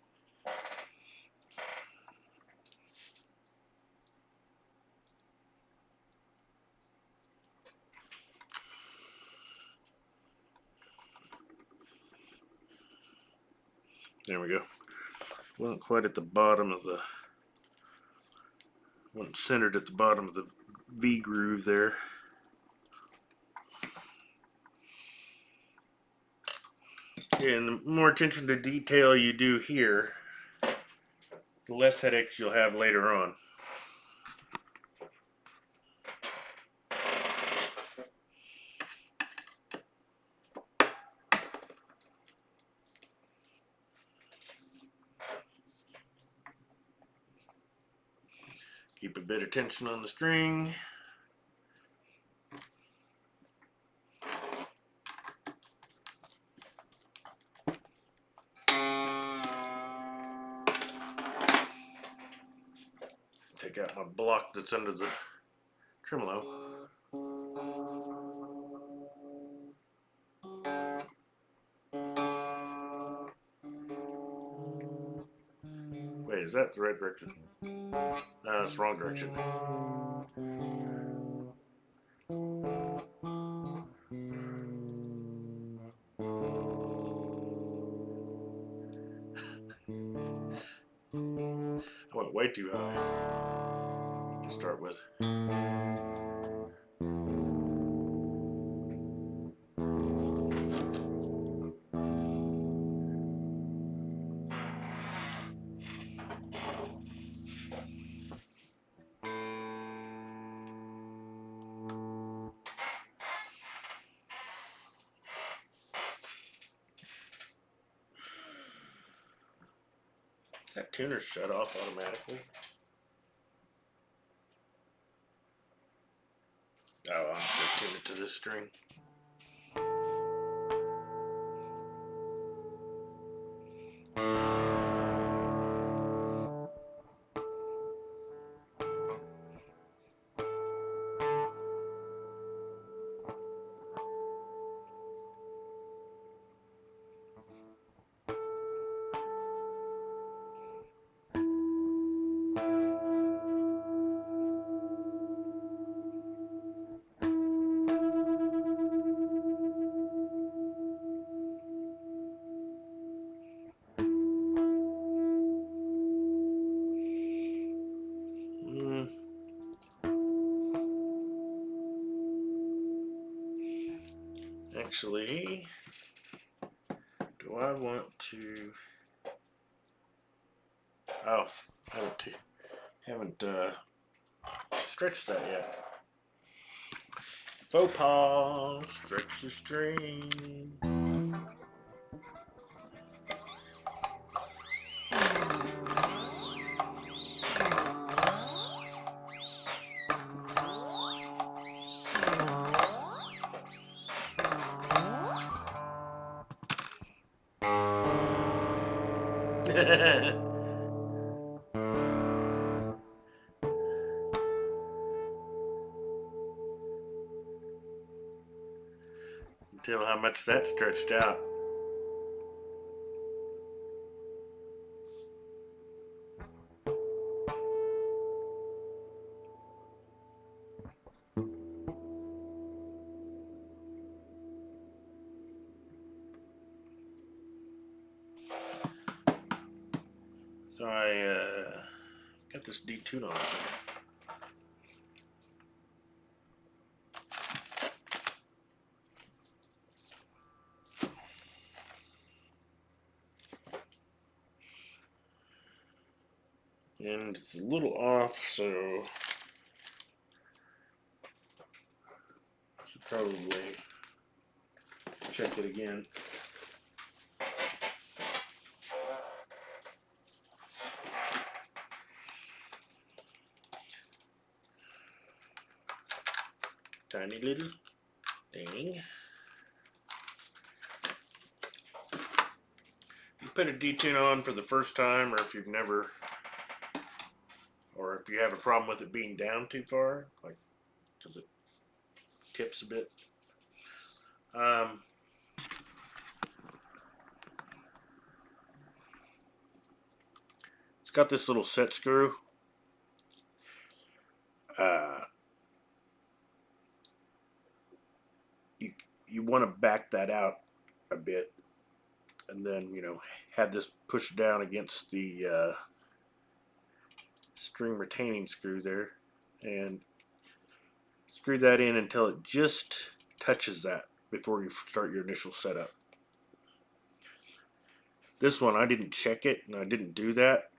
There we go. Wasn't quite at the bottom of the, wasn't centered at the bottom of the V groove there. And the more attention to detail you do here, the less headaches you'll have later on. Keep a bit of tension on the string. Take out my block that's under the tremolo. Wait a is that the right direction? No, it's the wrong direction. I went way too high to start with. That tuner shut off automatically. Oh, I'm just gonna tune it to this string. Actually, do I want to? Oh, I haven't stretched that yet. Faux pas, stretch the string. Tell how much that stretched out. So I got this detune on it. And it's a little off, so I should probably check it again. Tiny little thing. If you put a detune on for the first time, or if you've never, or if you have a problem with it being down too far, like because it tips a bit, it's got this little set screw. You want to back that out a bit, and then have this pushed down against the string retaining screw there, and screw that in until it just touches that before you start your initial setup. This one I didn't check it, and I didn't do that,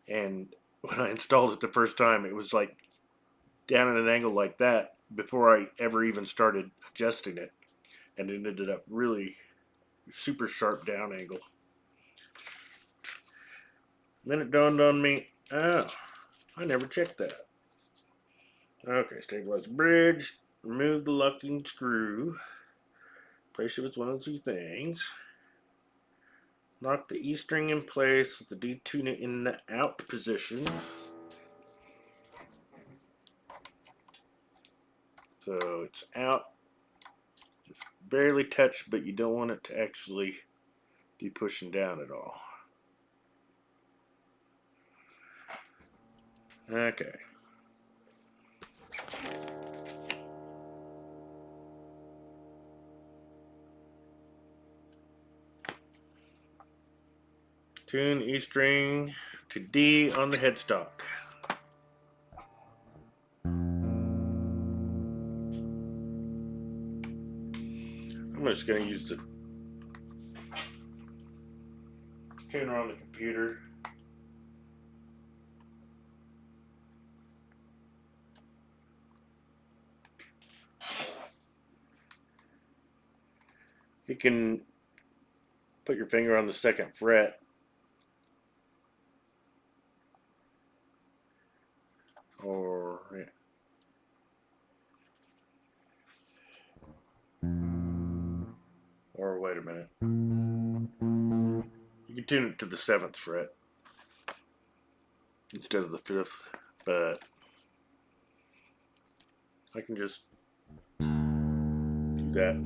and when I installed it the first time, it was like down at an angle like that before I ever even started adjusting it, and it ended up really super sharp down angle. Then it dawned on me, oh, I never checked that. Okay, stabilize the bridge, remove the locking screw, place it with one of the two things, lock the E string in place with the detune in the out position. So it's out, it's barely touched, but you don't want it to actually be pushing down at all. Okay. Tune E string to D on the headstock. I'm just going to use the tuner on the computer. You can put your finger on the 2nd fret. Or, yeah. Or wait a minute. You can tune it to the 7th fret instead of the 5th, but I can just do that.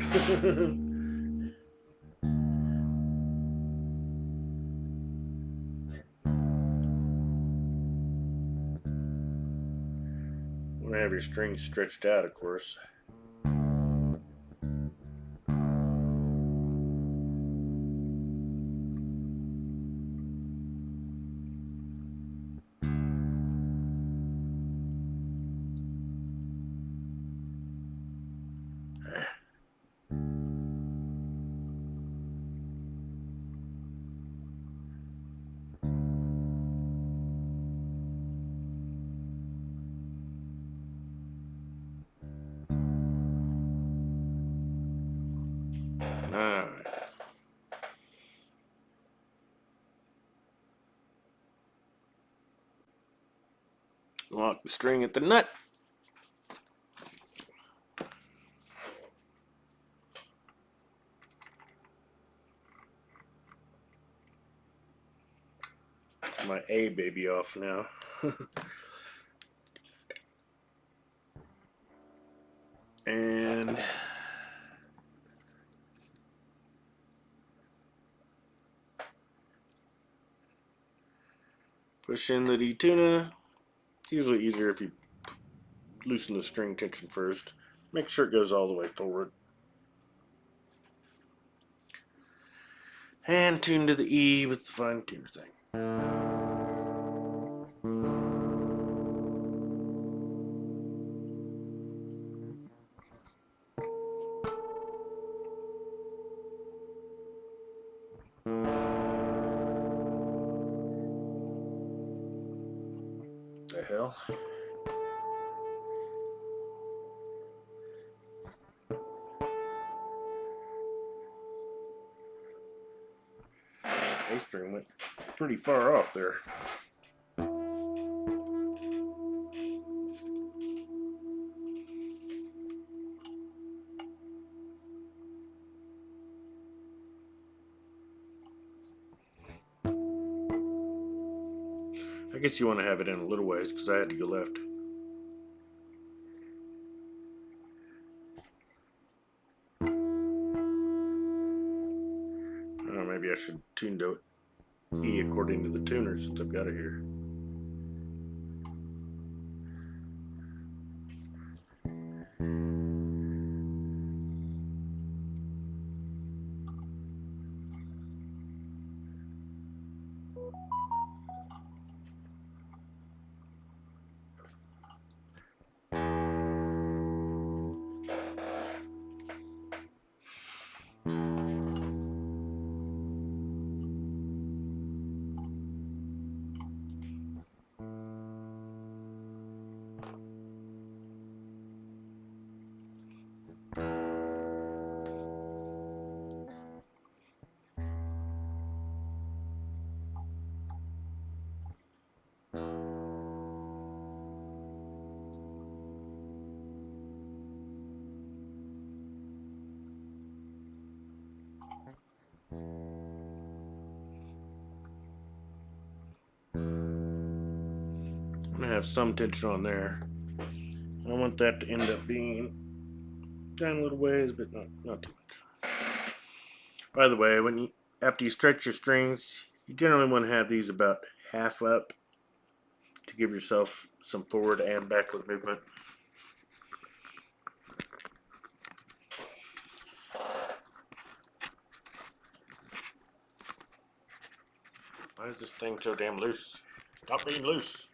Want to have your strings stretched out, of course. Alright. Lock the string at the nut. My A baby off now. And push in the D tuner. It's usually easier if you loosen the string tension first. Make sure it goes all the way forward. And tune to the E with the fine tuner thing. The hell? A string went pretty far off there. I guess you want to have it in a little ways because I had to go left. Maybe I should tune to E according to the tuner since I've got it here. I'm gonna have some tension on there. I want that to end up being down a little ways, but not too much. By the way, after you stretch your strings, you generally want to have these about half up to give yourself some forward and backward movement. Why is this thing so damn loose? Stop being loose.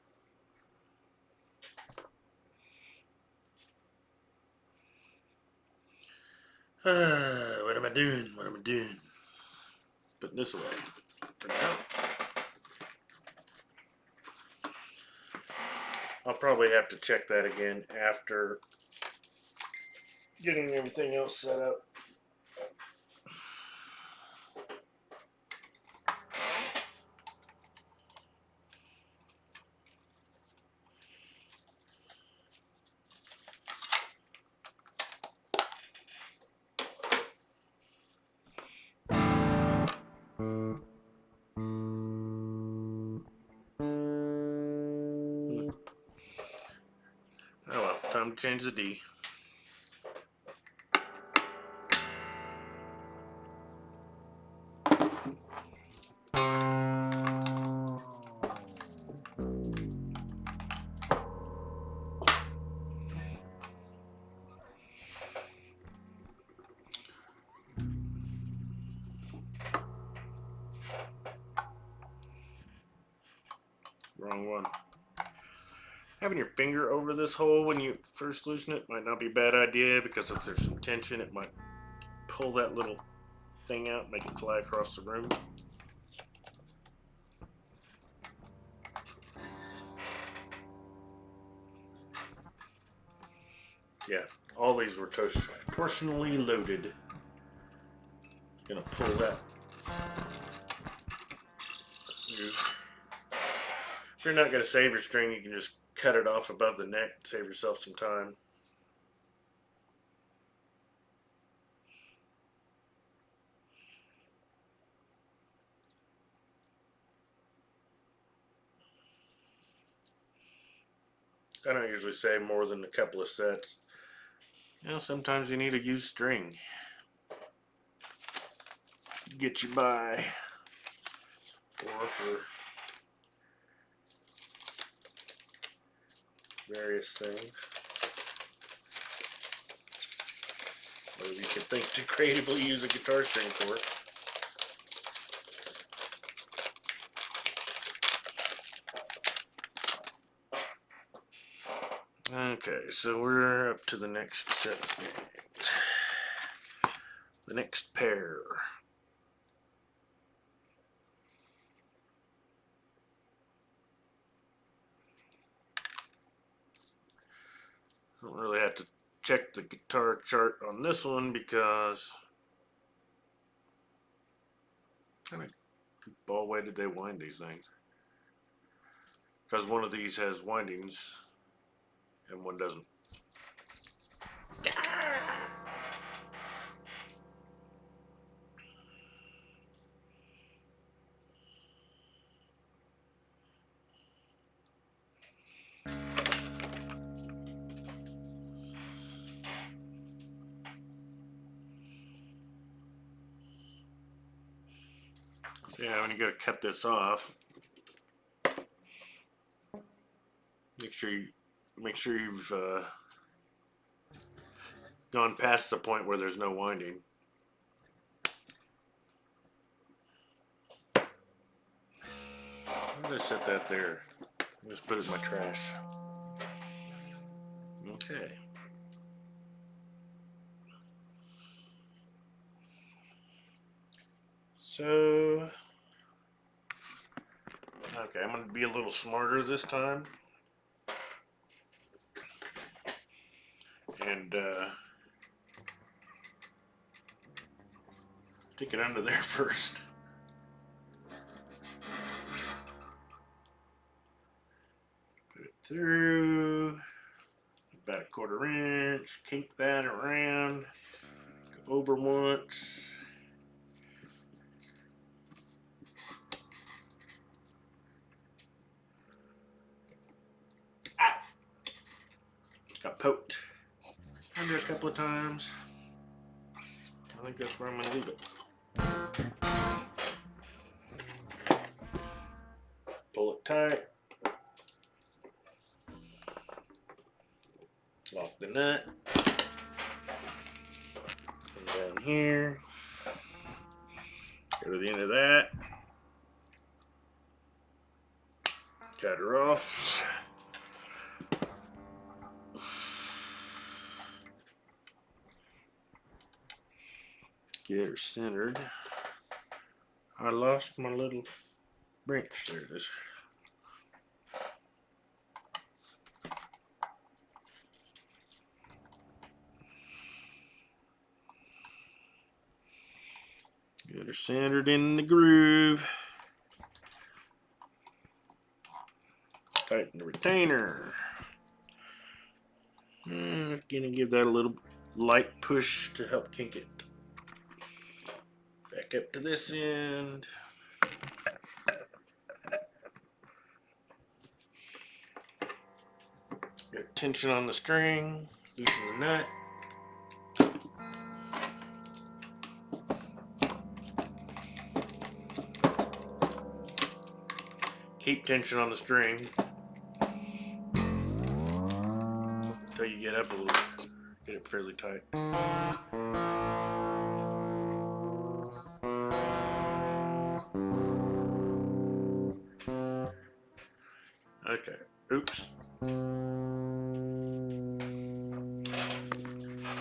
What am I doing? What am I doing? Putting this away for now. I'll probably have to check that again after getting everything else set up. Oh well, time to change the D. Wrong one. Having your finger over this hole when you first loosen it might not be a bad idea, because if there's some tension, it might pull that little thing out, make it fly across the room. Yeah, all these were torsionally loaded. Gonna pull that. If you're not gonna save your string, you can just cut it off above the neck, save yourself some time. I don't usually save more than a couple of sets. You know, sometimes you need a used string. Get you by. Or for various things. Or you can think to creatively use a guitar string for it. Okay, so we're up to the next set. The next pair. I don't really have to check the guitar chart on this one, because kind of ball way did they wind these things? Because one of these has windings and one doesn't. Yeah, when you go to cut this off, make sure you've gone past the point where there's no winding. I'm gonna set that there. Just put it in my trash. Okay. So, okay, I'm gonna be a little smarter this time. And stick it under there first. Put it through about 1/4 inch, kink that around, go over once. Got poked under a couple of times. I think that's where I'm gonna leave it. Pull it tight. Lock the nut. Come down here. Go to the end of that. Cut her off. Get her centered. I lost my little wrench. There it is. Get her centered in the groove. Tighten the retainer. Gonna give that a little light push to help kink it. Back up to this end. Get tension on the string. Loosen the nut. Keep tension on the string until you get up a little. Get it fairly tight. Okay. Oops.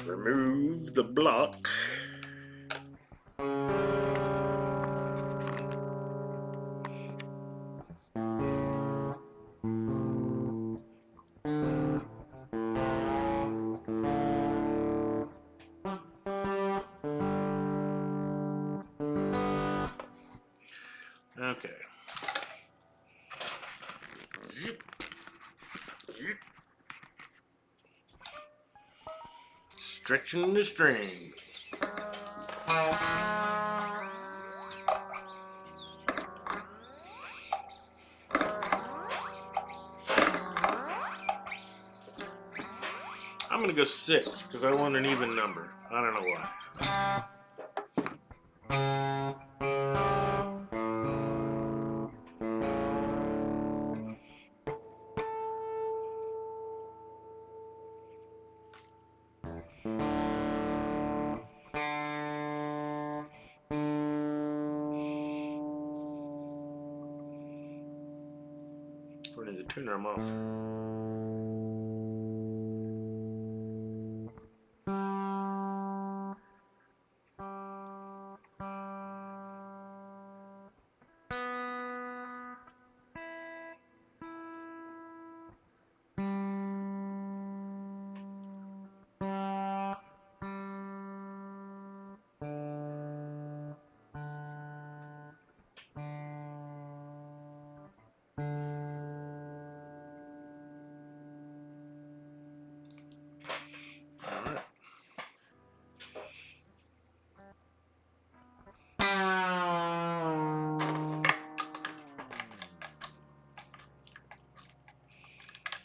Remove the block. Okay. Stretching the string. I'm gonna go 6 because I want an even number. I don't know why. I need to tune them off. Alright.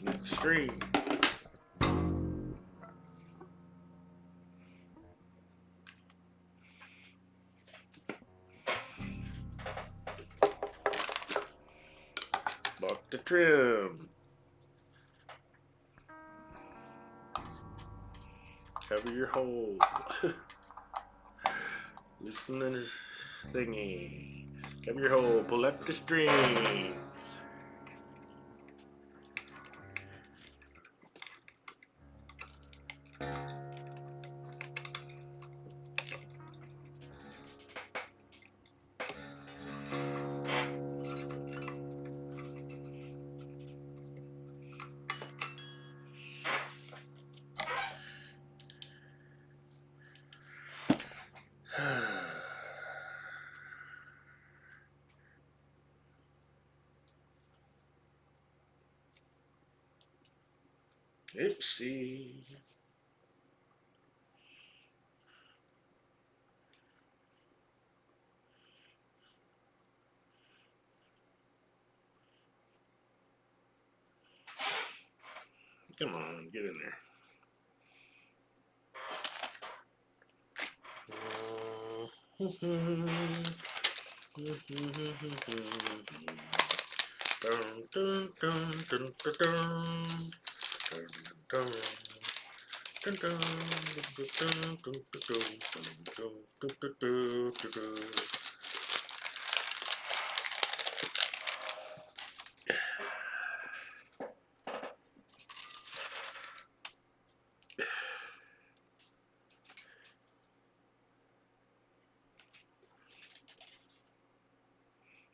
Next string. Lock the trim. Cover your hole. Loosen this thingy. Cover your hole. Pull up the string. Oopsie. Come on, get in there. Dun, dun, dun, dun, dun, dun. Dun, dun, dun. Dun, dun, dun, dun, dun, dun, dun, dun, dun, dun, dun, dun.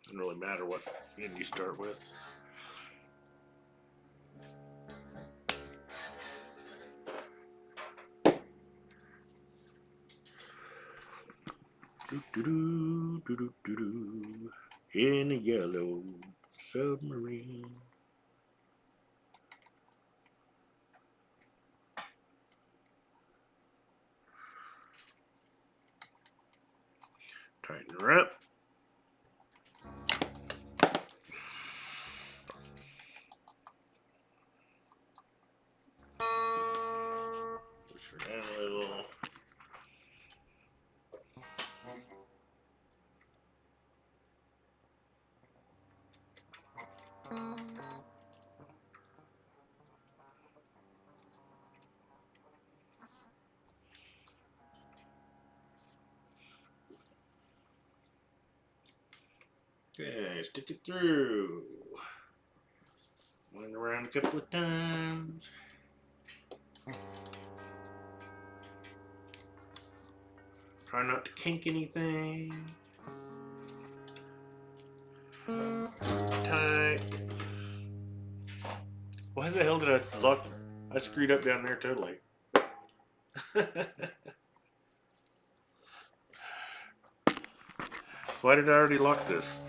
Doesn't really matter what end you start with. Do, do, do, do, do. In a yellow submarine. Tighten her up. Push her down a little. Okay, stick it through. Wind around a couple of times. Try not to kink anything. Tight. Why the hell did I lock? I screwed up down there totally. Why did I already lock this?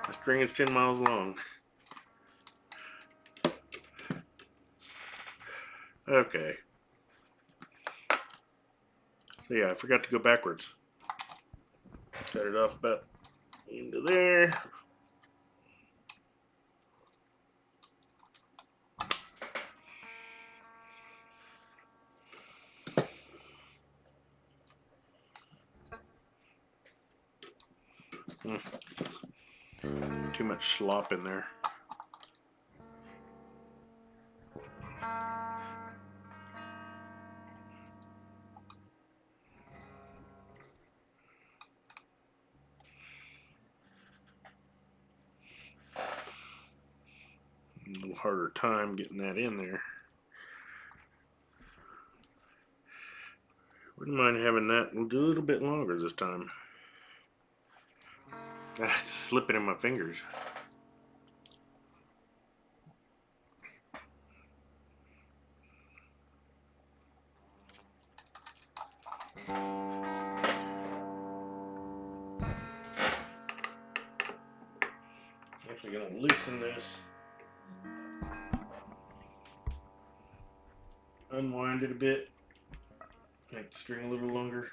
The string is 10 miles long. Okay. So yeah, I forgot to go backwards. Cut it off about into there. Too much slop in there. A little harder time getting that in there. Wouldn't mind having that a little bit longer this time. It's slipping in my fingers. Actually gonna loosen this. Unwind it a bit. Make the string a little longer.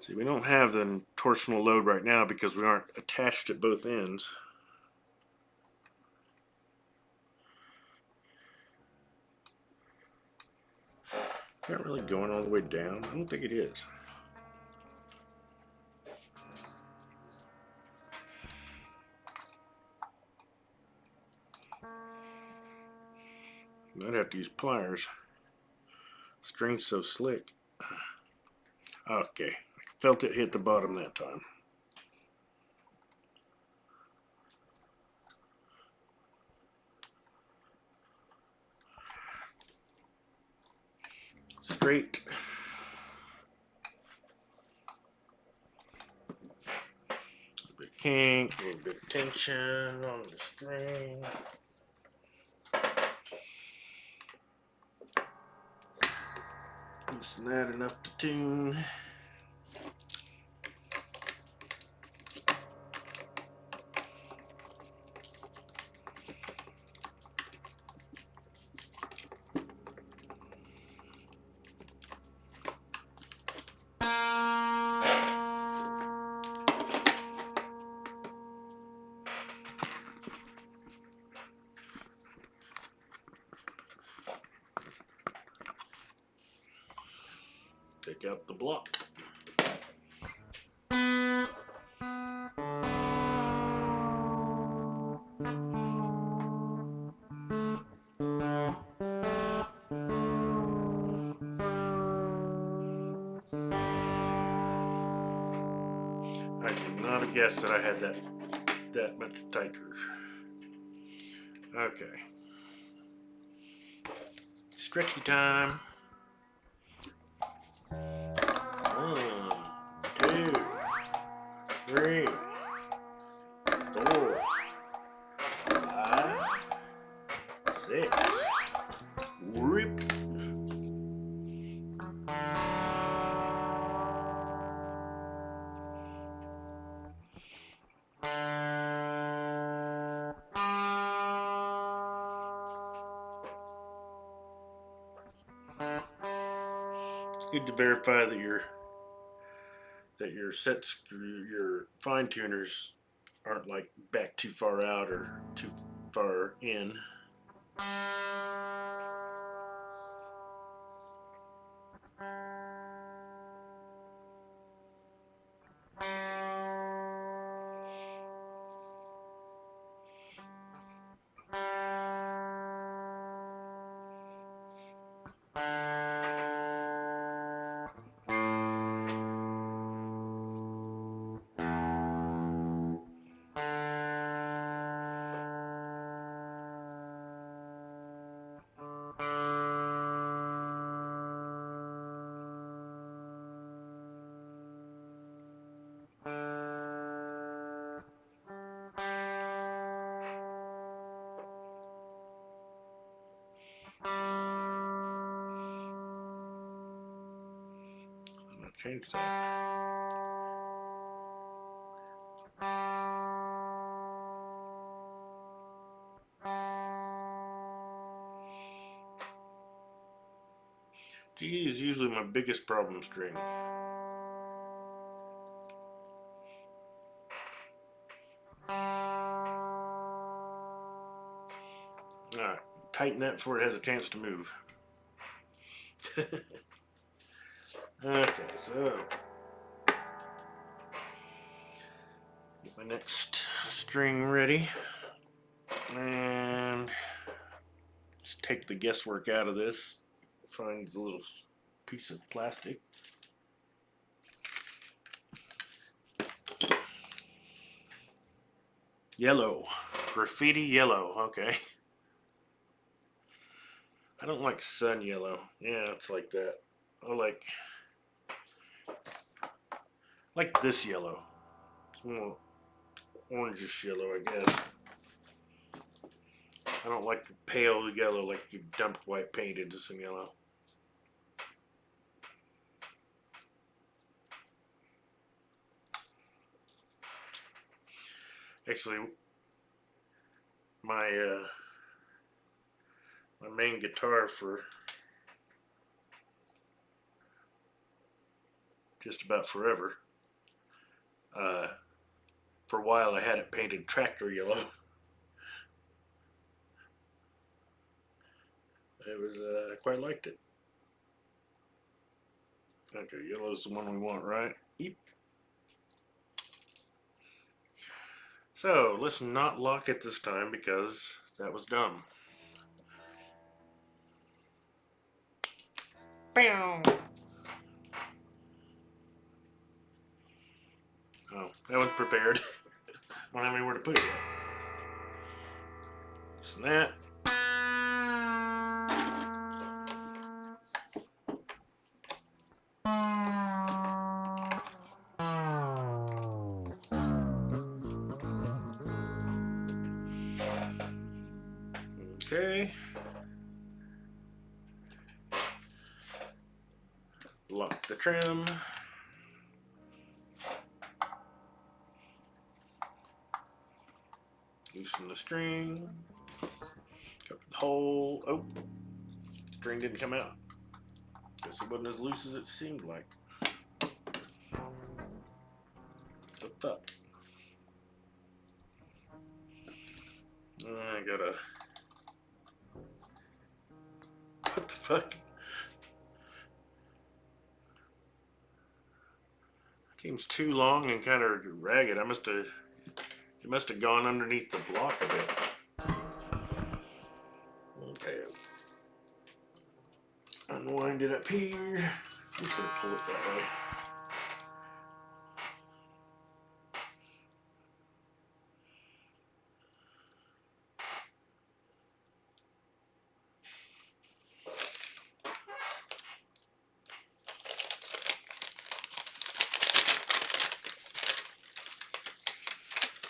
See, we don't have the torsional load right now because we aren't attached at both ends. Is that really going all the way down? I don't think it is. Might have to use pliers. String's so slick. Okay, I felt it hit the bottom that time. Straight. A bit of kink, a little bit of tension on the string. Loosen that enough to tune. Take out the block. I did not have guessed that I had that much tighter. Okay. Stretchy time. 1, 2, 3, 4, 5, 6. Rip. It's good to verify that your sets, your fine tuners aren't like back too far out or too far in. I'm gonna change that. G is usually my biggest problem string. Alright, tighten that before it has a chance to move. Okay, so get my next string ready and just take the guesswork out of this. Find the little piece of plastic. Yellow. Graffiti yellow. Okay. I don't like sun yellow. Yeah, it's like that. I like this yellow. It's more orangish yellow, I guess. I don't like the pale yellow like you dumped white paint into some yellow. Actually, my main guitar for just about forever. For a while, I had it painted tractor yellow. I quite liked it. Okay, yellow's the one we want, right? Yep. So let's not lock it this time because that was dumb. Bam. Oh, that one's prepared. I don't have anywhere to put it yet. Snap. Okay. Lock the trim. Loosen the string. Cover the hole. Oh, string didn't come out. Guess it wasn't as loose as it seemed like. The fuck? I gotta. What the fuck? Seems too long and kind of ragged. It must have gone underneath the block a bit. Okay. Unwind it up here. Just gonna pull it that way.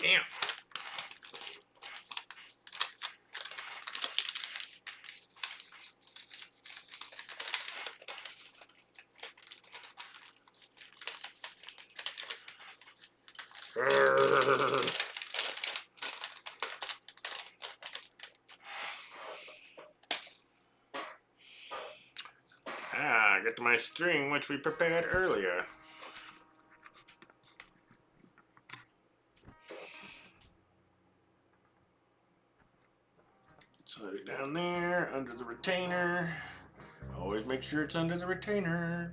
Damn. Get to my string, which we prepared earlier. Slide it down there, under the retainer. Always make sure it's under the retainer.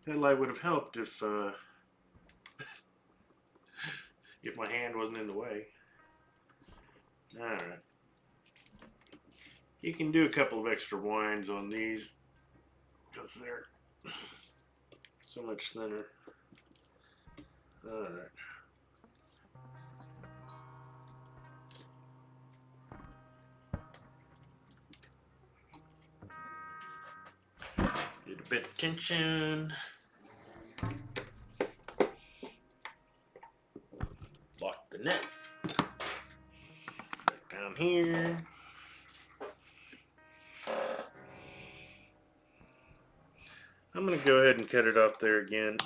That light would have helped if my hand wasn't in the way. Alright. You can do a couple of extra winds on these because they're so much thinner. Alright. Get a bit of tension. Lock the net. Back down here. I'm going to go ahead and cut it off there again.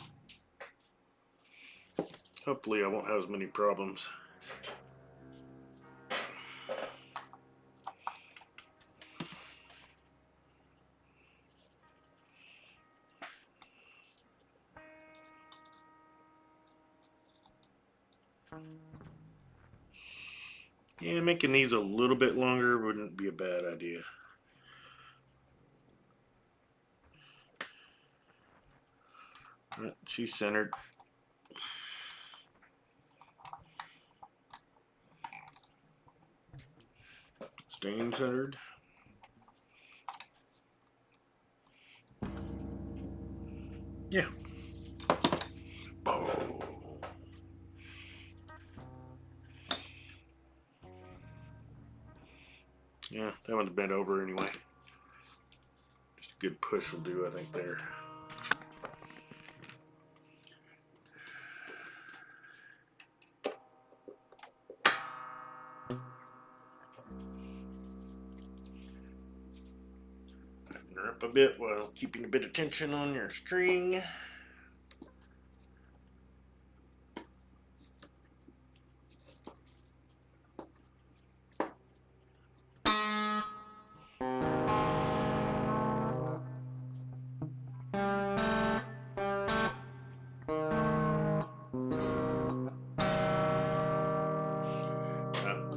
Hopefully I won't have as many problems. Yeah, making these a little bit longer wouldn't be a bad idea. Right, she's centered. Staying centered. Yeah. Oh. Yeah, that one's bent over anyway. Just a good push will do, I think, there. Tighten her up a bit while keeping a bit of tension on your string.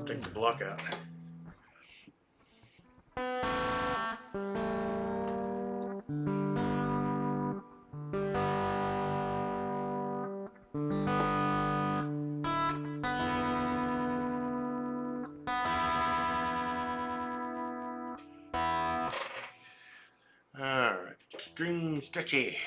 Take the block out. Alright, string stretchy.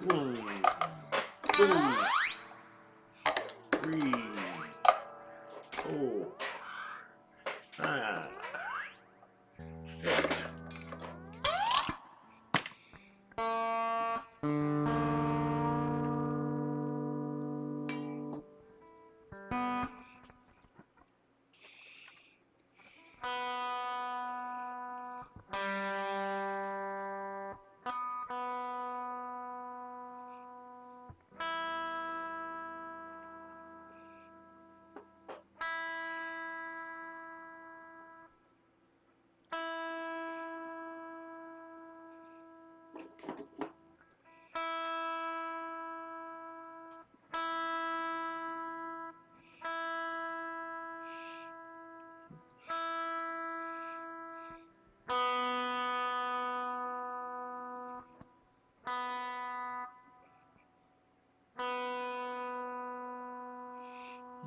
One, two, 3, 4, 5, 6.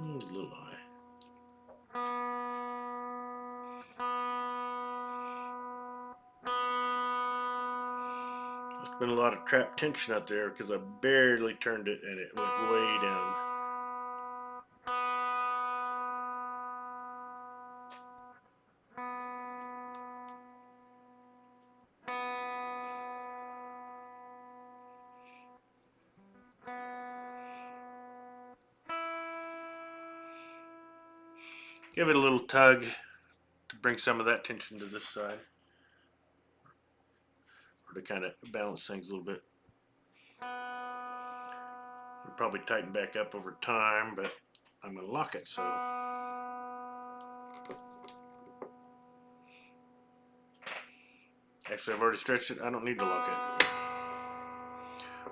A little high. There's been a lot of trapped tension out there because I barely turned it and it went way down. Give it a little tug to bring some of that tension to this side, or to kind of balance things a little bit. It'll probably tighten back up over time, but I'm going to lock it, so. Actually, I've already stretched it. I don't need to lock it.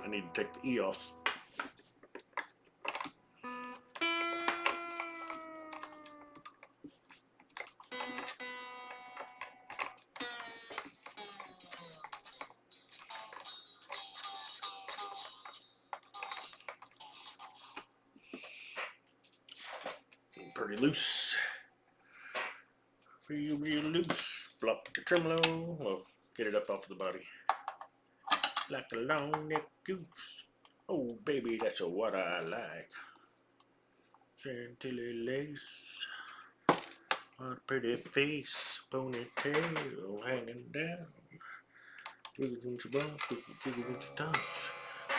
I need to take the E off. Pretty loose. Real loose. Block the tremolo. Well, get it up off the body. Like a long neck goose. Oh, baby, that's what I like. Chantilly lace. What a pretty face. Ponytail hanging down. Wiggle with your bum, wiggle with your tongue.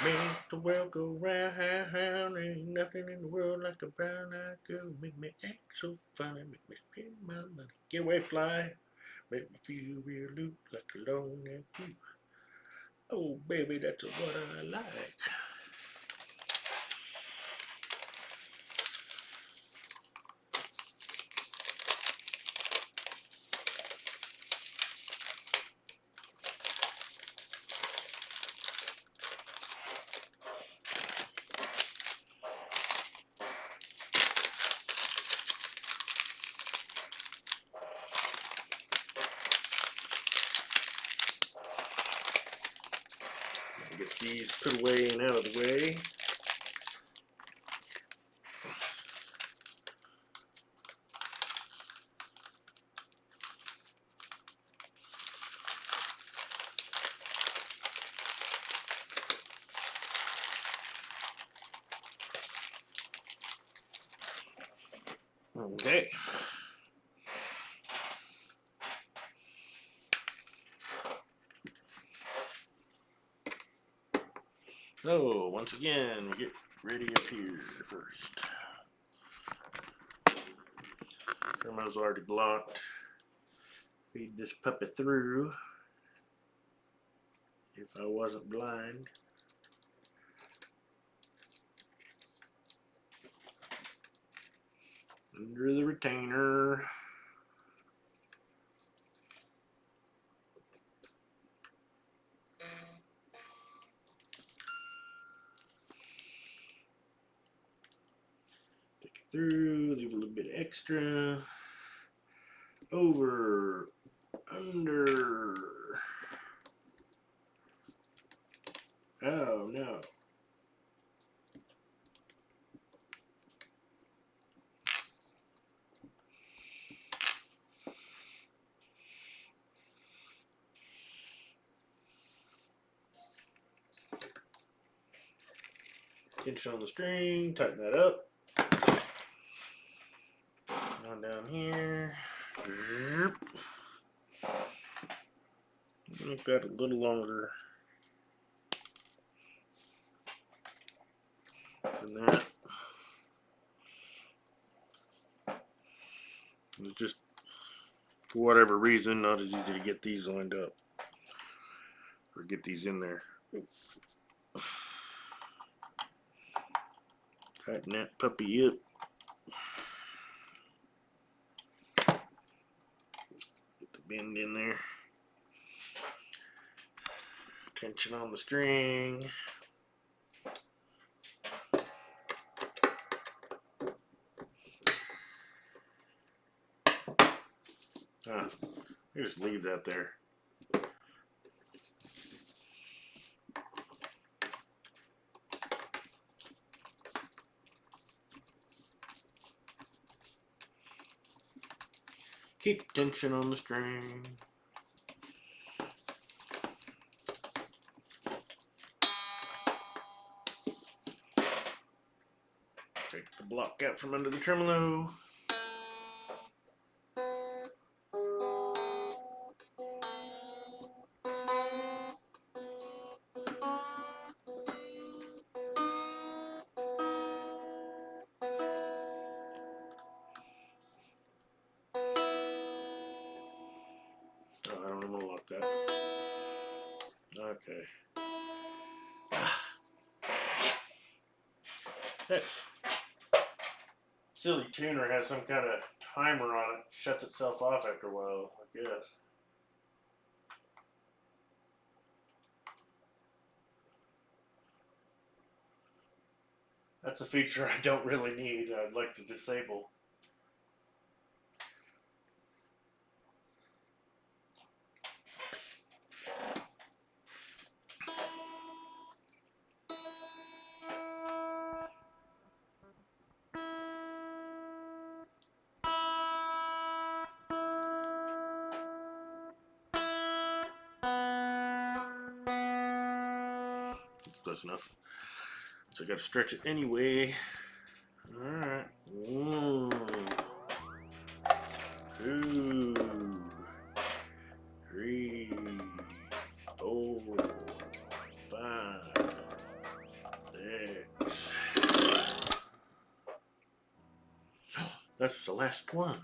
Make the world go round. Ain't nothing in the world like a brown-eyed girl. Make me act so funny. Make me spend my money. Get away, fly. Make me feel real loose like a long-neck goose. Oh, baby, that's what I like. Get these put away and out of the way. Okay. So, once again, we get ready up here first. Thermo's already blocked. Feed this puppy through. If I wasn't blind. Under the retainer. Take it through, leave a little bit extra. Over, under. Oh no. Tension on the string, tighten that up. On down here. Make that a little longer than that. It's just, for whatever reason, not as easy to get these lined up. Or get these in there. Tighten that puppy up. Get the bend in there. Tension on the string. Just leave that there. Keep tension on the string. Take the block out from under the tremolo. Oh, I don't want to lock that. Okay. That silly tuner has some kind of timer on it. Shuts itself off after a while, I guess. That's a feature I don't really need. I'd like to disable. That's close enough. So I gotta stretch it anyway. Alright. 1, 2, 3, 4, 5, 6. That's the last one.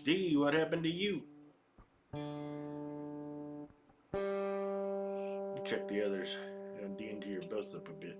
D, what happened to you? Check the others. D and G are both up a bit.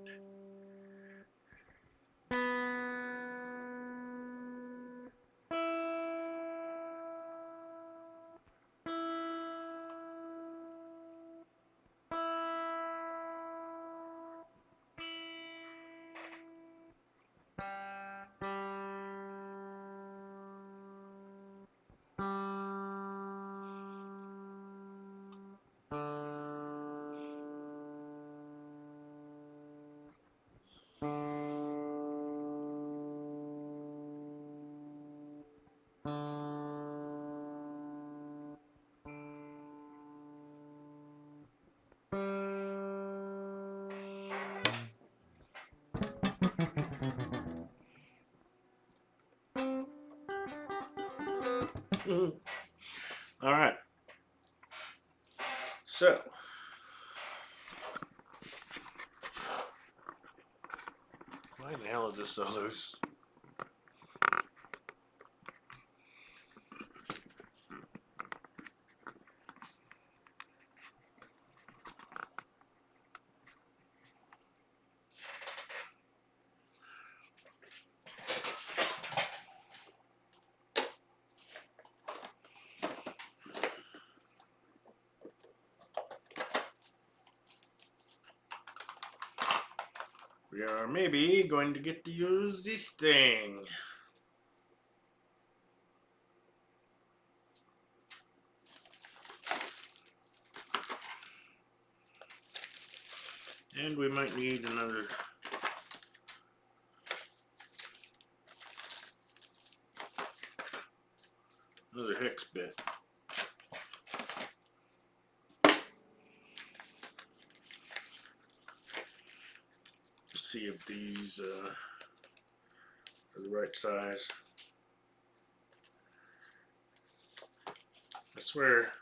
All right. So, why the hell is this so loose? We are maybe going to get to use this thing. And we might need another hex bit. Let's see if these are the right size. I swear,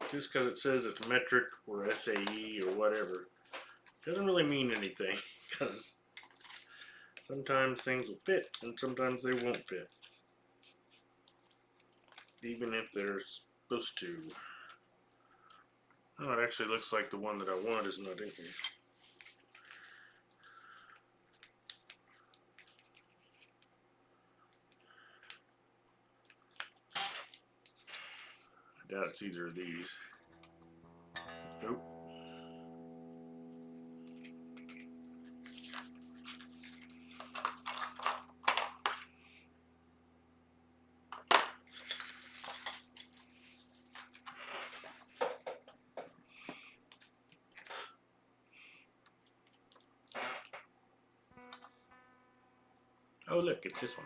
just because it says it's metric or SAE or whatever, doesn't really mean anything. Because sometimes things will fit and sometimes they won't fit, even if they're supposed to. Oh, it actually looks like the one that I want is not in here. I doubt it's either of these. Nope. Oh, look, it's this one.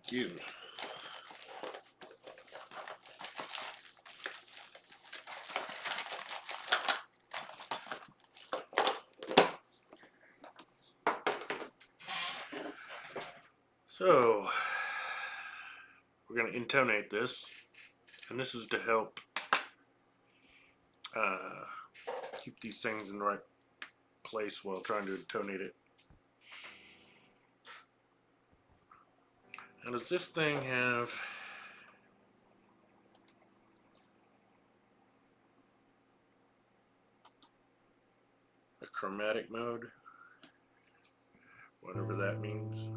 Excuse me. So, we're going to intonate this, and this is to help keep these things in the right place while trying to intonate it. And does this thing have a chromatic mode? Whatever that means.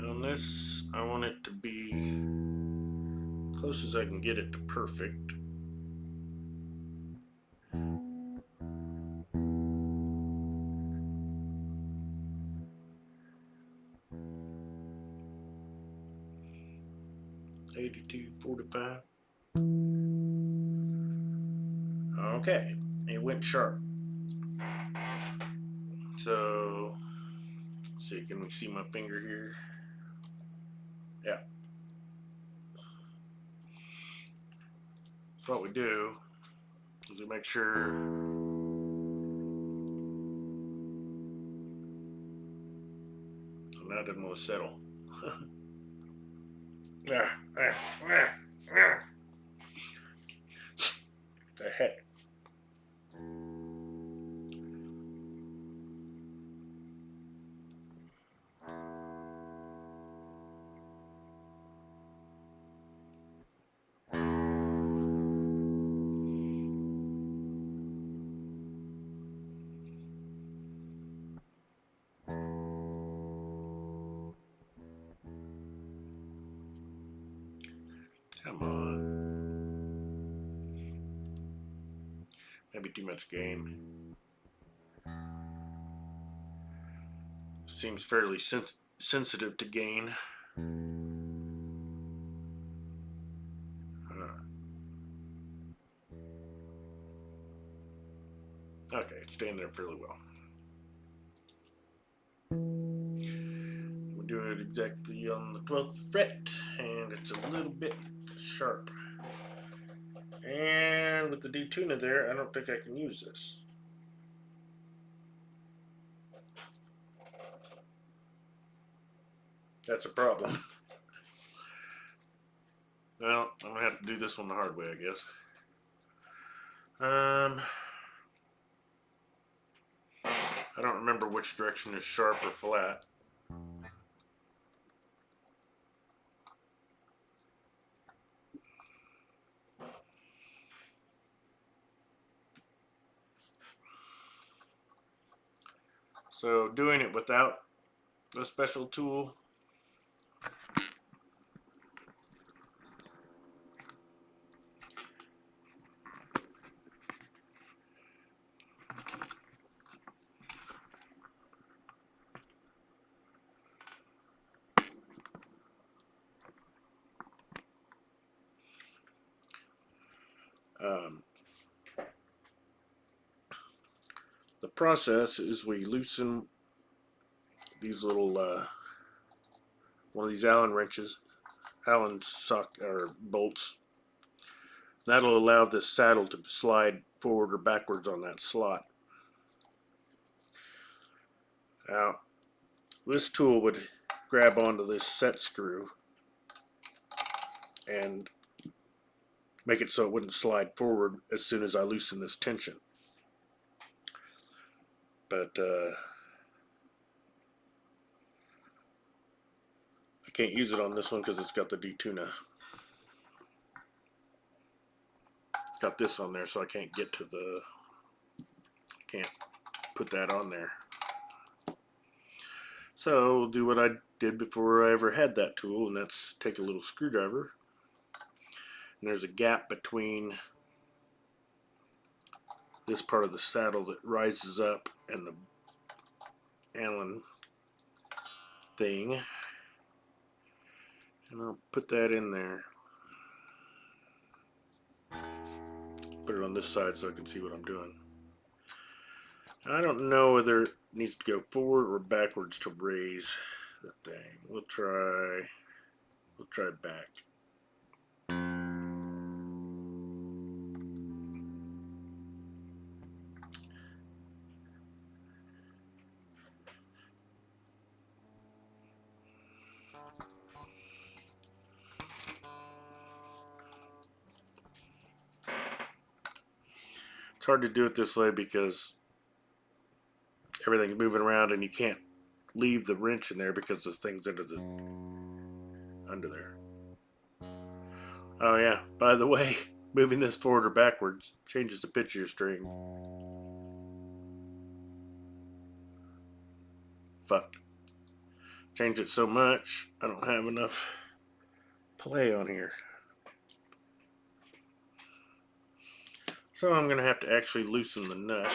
On this, I want it to be close as I can get it to perfect. $82.45. Okay, it went sharp. So, can we see my finger here? Yeah. So what we do is we make sure now it doesn't want to settle. The heck. Come on. Maybe too much gain. Seems fairly sensitive to gain. Okay, it's staying there fairly well. We're doing it exactly on the 12th fret, and it's a little bit sharp. And with the detuner there, I don't think I can use this. That's a problem. Well, I'm gonna have to do this one the hard way, I guess. I don't remember which direction is sharp or flat. So doing it without the special tool, Um, the process is we loosen these little one of these Allen wrenches, Allen sock or bolts. That'll allow this saddle to slide forward or backwards on that slot. Now, this tool would grab onto this set screw and make it so it wouldn't slide forward as soon as I loosen this tension. But I can't use it on this one because it's got the D-tuna. Got this on there, so I can't get to the, can't put that on there. So we'll do what I did before I ever had that tool, and that's take a little screwdriver. And there's a gap between this part of the saddle that rises up and the Allen thing. And I'll put that in there. Put it on this side so I can see what I'm doing. I don't know whether it needs to go forward or backwards to raise the thing. We'll try back. It's hard to do it this way because everything's moving around and you can't leave the wrench in there because this thing's under there. Oh yeah, by the way, moving this forward or backwards changes the pitch of your string. Fuck. Change it so much, I don't have enough play on here. So I'm gonna have to actually loosen the nut.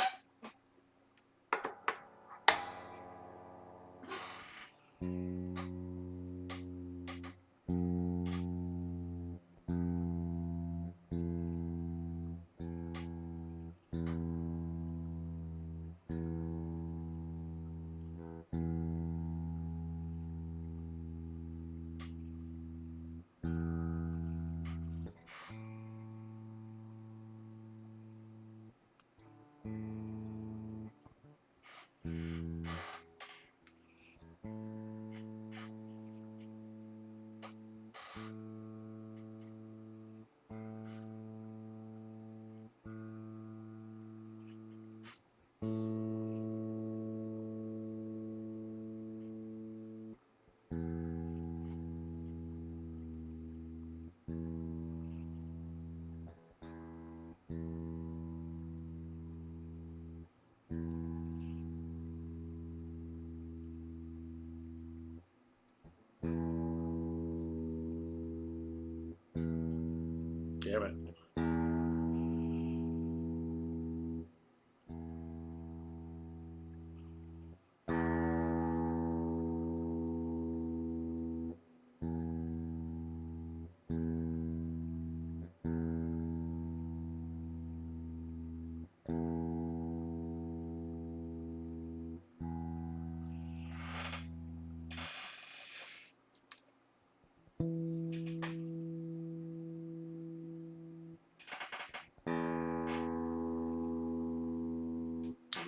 Damn it.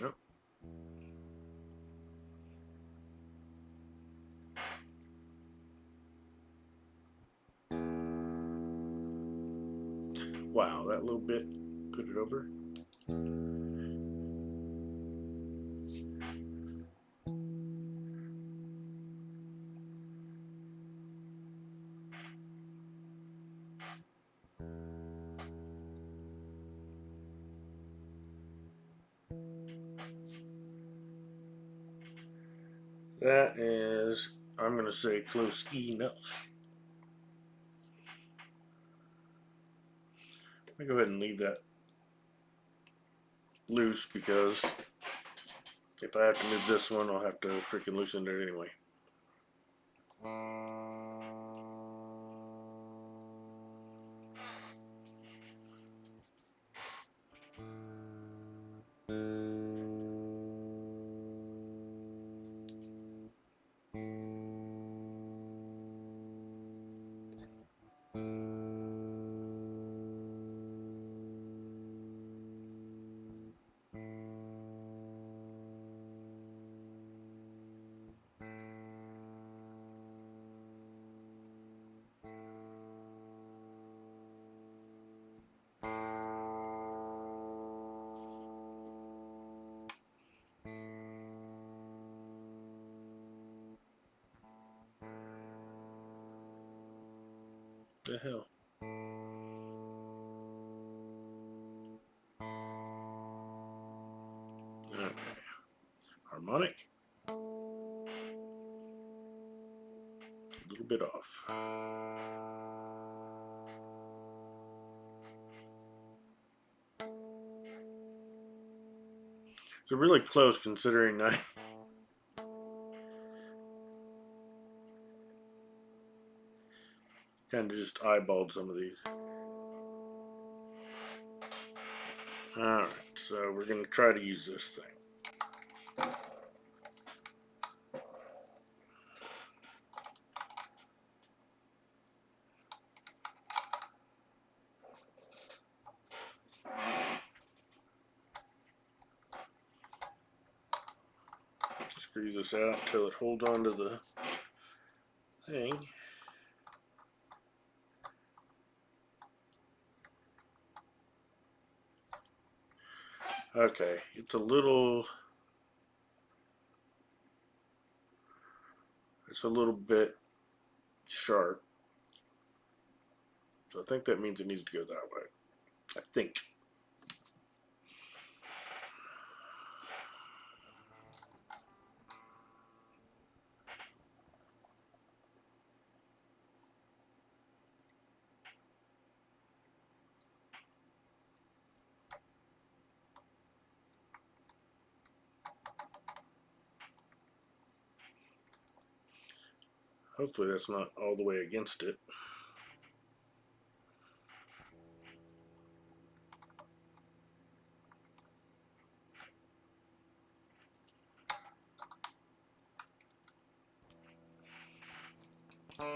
Yep. Wow, that little bit put it over. That is, I'm going to say close enough. Let me go ahead and leave that loose because if I have to move this one, I'll have to freaking loosen it anyway. The hell? Okay. Harmonic. A little bit off. It's really close considering I kind of just eyeballed some of these. Alright, so we're going to try to use this thing. Screw this out until it holds onto the thing. Okay, it's a little bit sharp. So I think that means it needs to go that way. I think. Hopefully that's not all the way against it.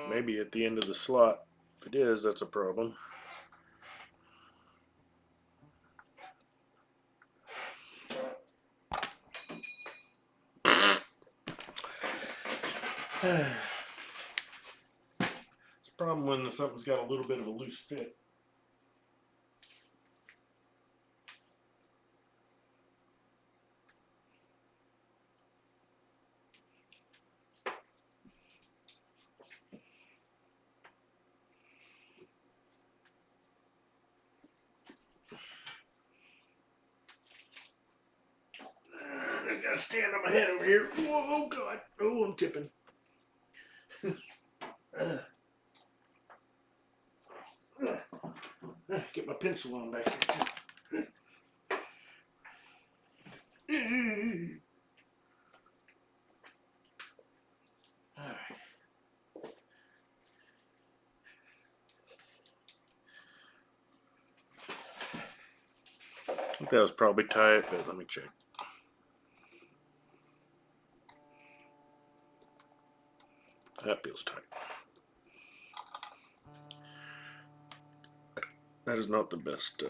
Maybe at the end of the slot. If it is, that's a problem. It's a problem when something's got a little bit of a loose fit. I gotta stand on my head over here. Whoa, oh God. Oh, I'm tipping. Get my pencil on back here. Alright. I think that was probably tight, but let me check. That feels tight. That is not the best.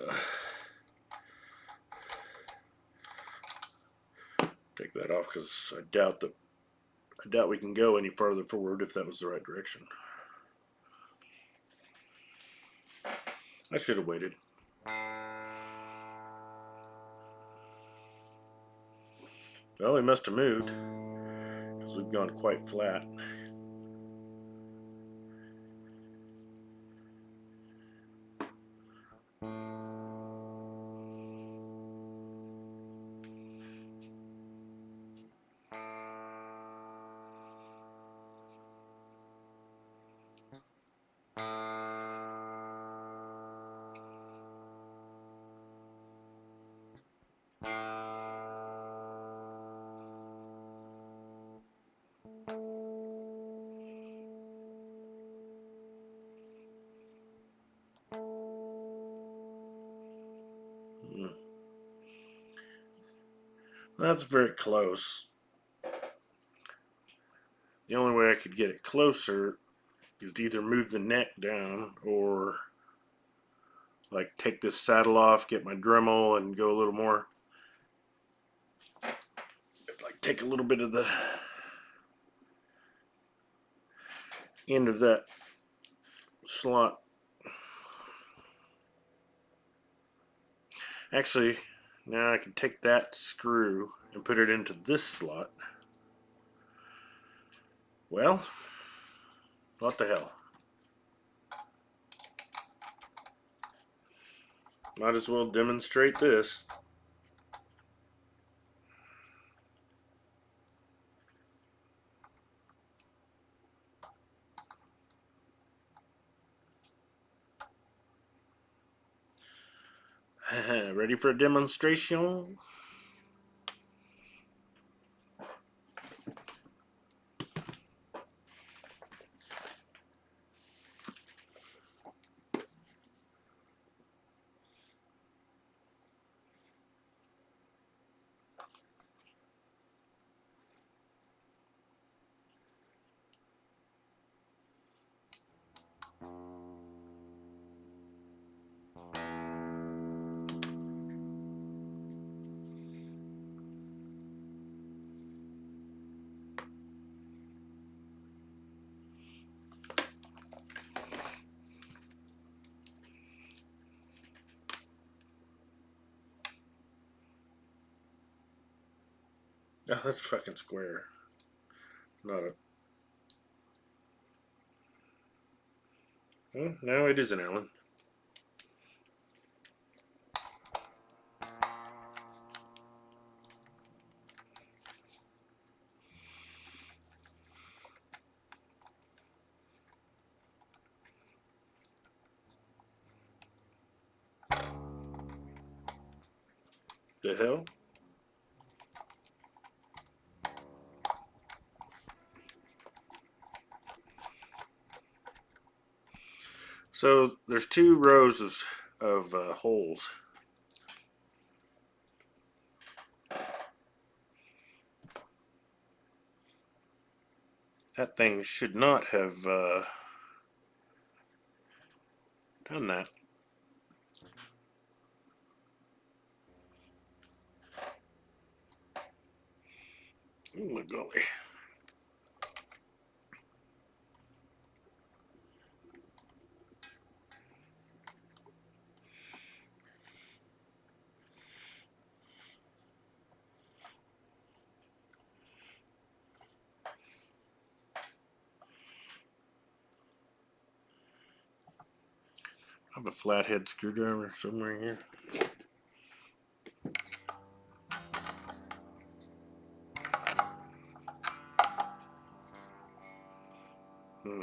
Take that off because I doubt we can go any farther forward if that was the right direction. I should have waited. Well, we must have moved because we've gone quite flat. That's very close. The only way I could get it closer is to either move the neck down or like take this saddle off, get my Dremel and go a little more. Like take a little bit of the end of that slot. Actually, now I can take that screw and put it into this slot. Well, what the hell? Might as well demonstrate this. Ready for a demonstration? Oh, that's fucking square. Not a. Oh, now it is an Allen. The hell? So there's two rows of holes. That thing should not have done that. Oh my golly. I have a flathead screwdriver somewhere here. Hmm.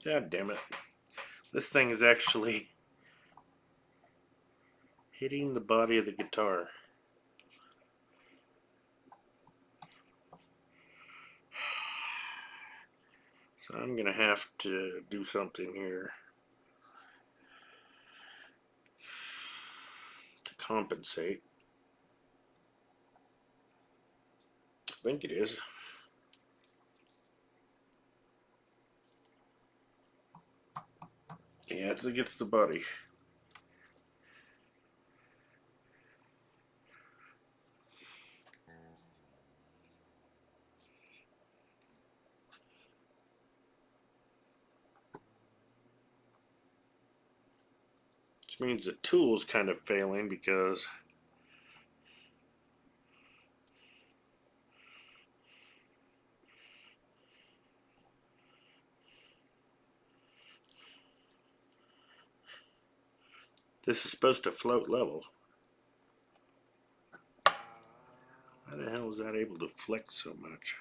God damn it. This thing is actually hitting the body of the guitar. So I'm gonna have to do something here to compensate. I think it is. Yeah, it gets the body. Which means the tool's kind of failing because this is supposed to float level. How the hell is that able to flex so much?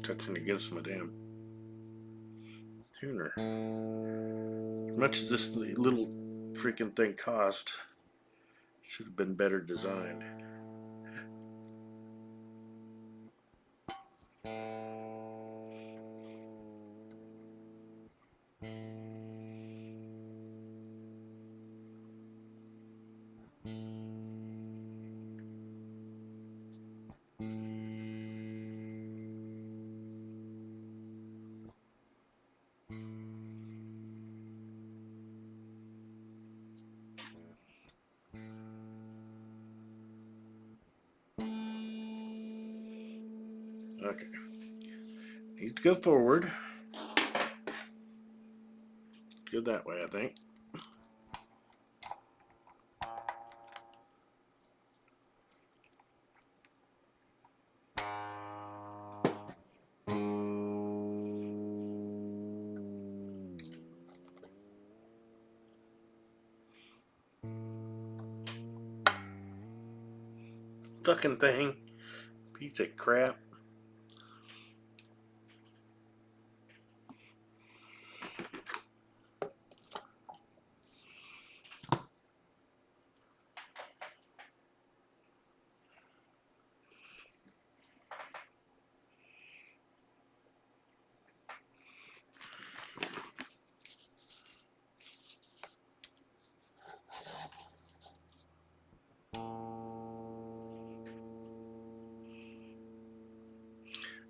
touching against my damn tuner. As much as this little freaking thing cost, should have been better designed. Okay. Needs to go forward. Go that way, I think. Fucking thing. Piece of crap.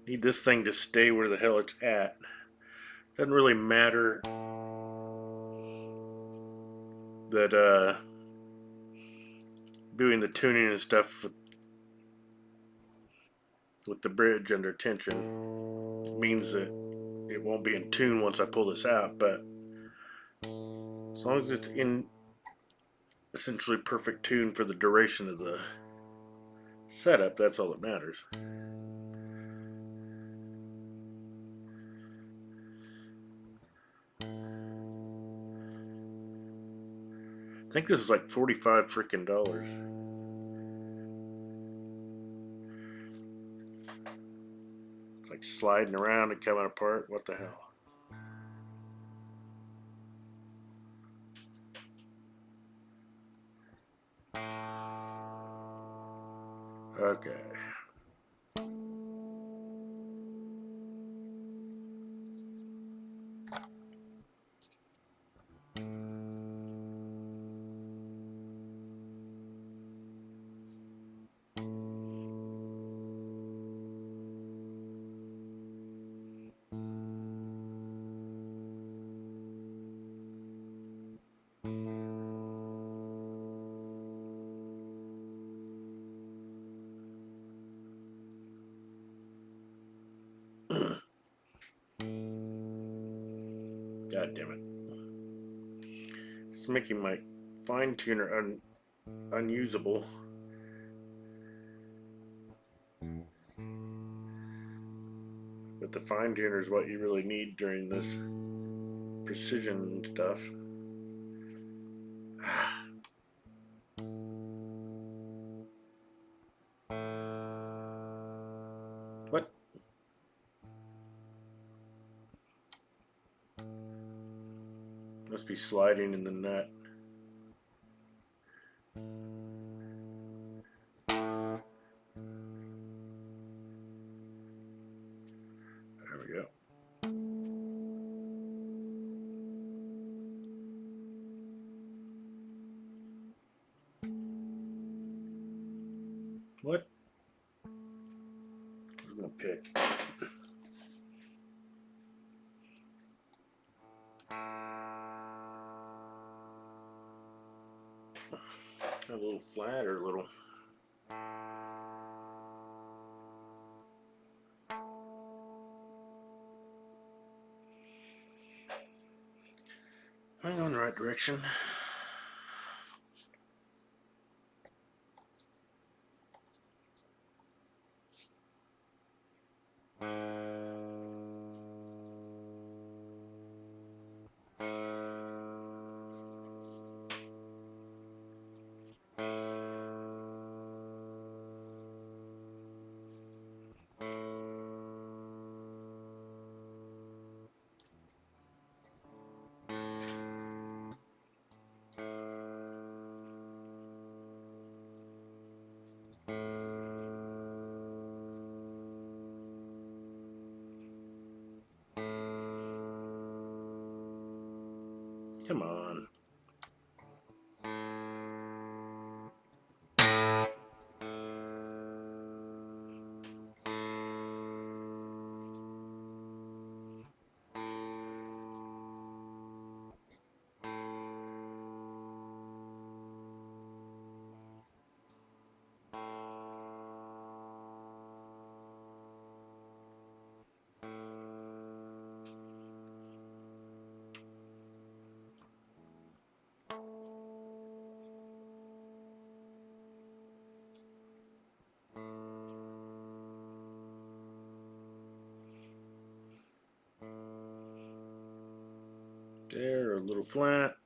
Need this thing to stay where the hell it's at. Doesn't really matter that doing the tuning and stuff with the bridge under tension means that it won't be in tune once I pull this out, but as long as it's in essentially perfect tune for the duration of the setup, that's all that matters. I think this is like $45 freaking dollars. It's like sliding around and coming apart. What the hell? Okay. God damn it. It's making my fine tuner unusable. But the fine tuner is what you really need during this precision stuff. What? Must be sliding in the nut. There we go. What? I'm gonna pick. A little flat or a little. I'm going the right direction. Come on. There, a little flat.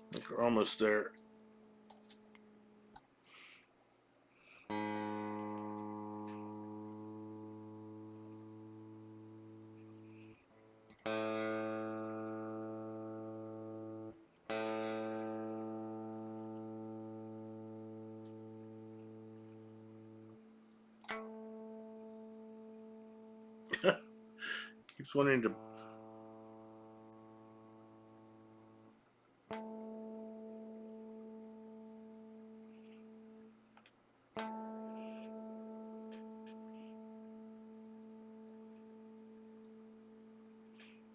I think we're almost there. Keeps wanting to.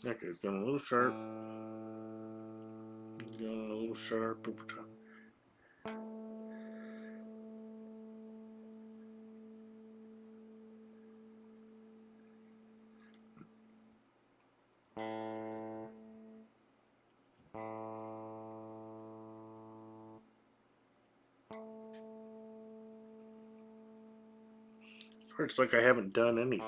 Okay, it's going a little sharp. It's going a little sharp over time. It's like I haven't done anything.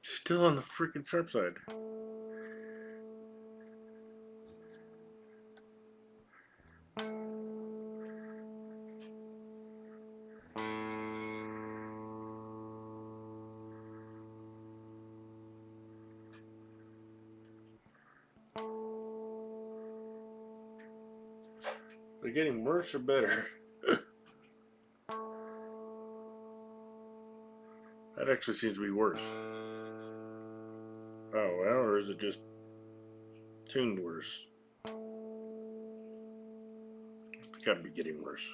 Still on the freaking sharp side. They're getting worse or better? That actually seems to be worse. Oh, well, or is it just tuned worse? It's gotta be getting worse.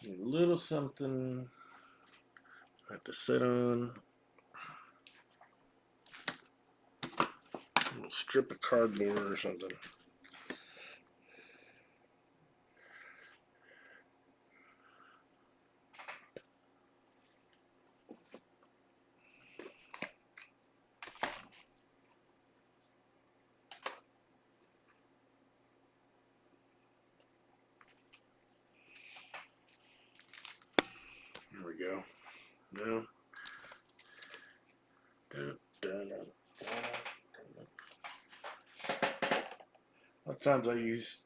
A little something I have to sit on. A little strip of cardboard or something. There we go. No. A lot of times I use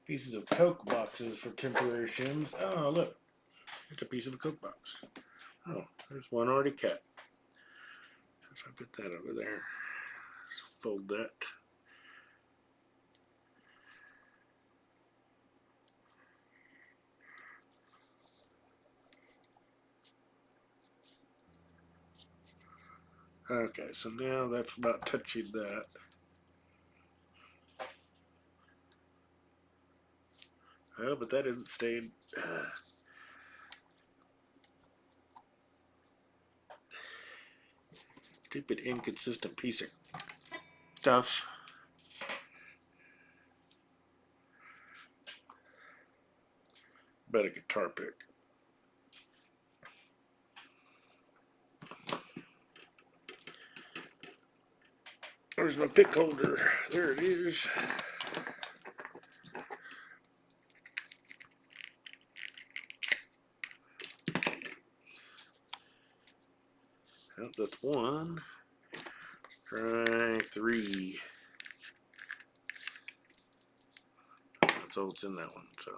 pieces of Coke boxes for temporary shims. Oh, look. It's a piece of a Coke box. Oh, there's one already cut. If I put that over there, just fold that. Okay, so now that's about touching that. Oh, but that isn't stayed. Stupid, inconsistent piece of stuff. Bet a guitar pick. Where's my pick holder? There it is. Oh, that's one. Try 3. That's all that's in that one, so.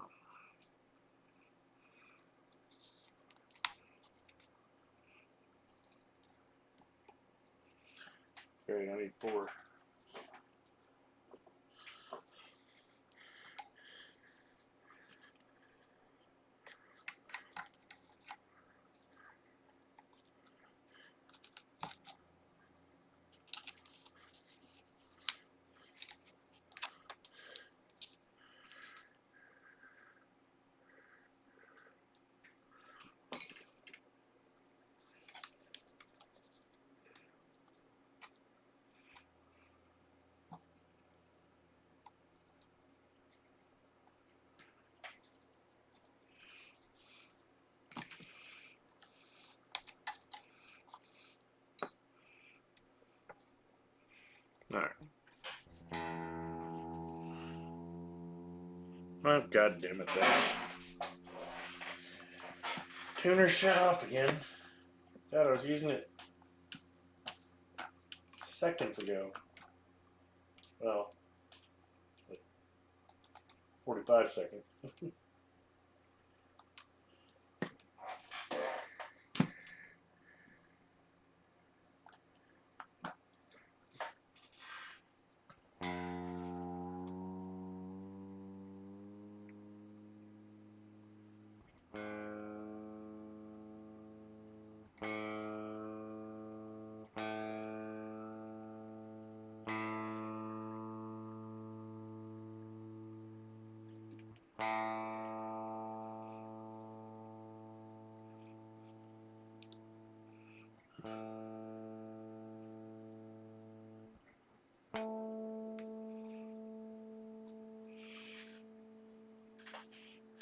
Okay, I need 4. Alright. Oh, god damn it, that tuner shut off again. God, I was using it seconds ago. Well, like 45 seconds.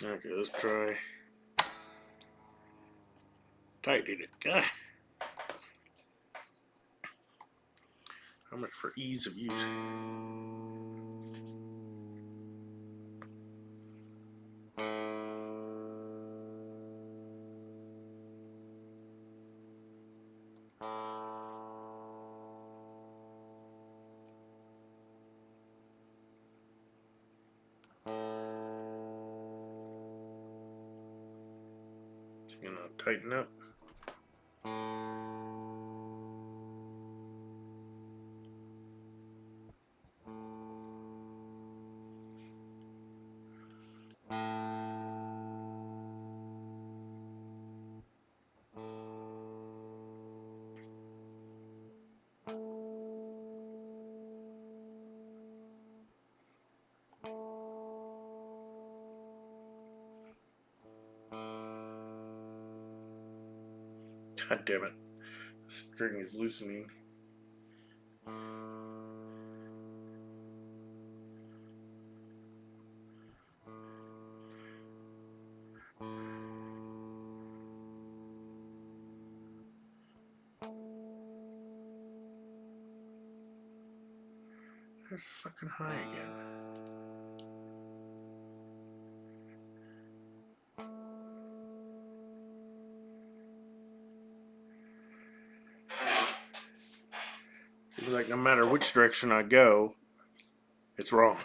Okay, let's try. Tighten it. God. How much for ease of use? It's gonna tighten up. God damn it. The string is loosening. It's fucking high again. Seems like no matter which direction I go, it's wrong.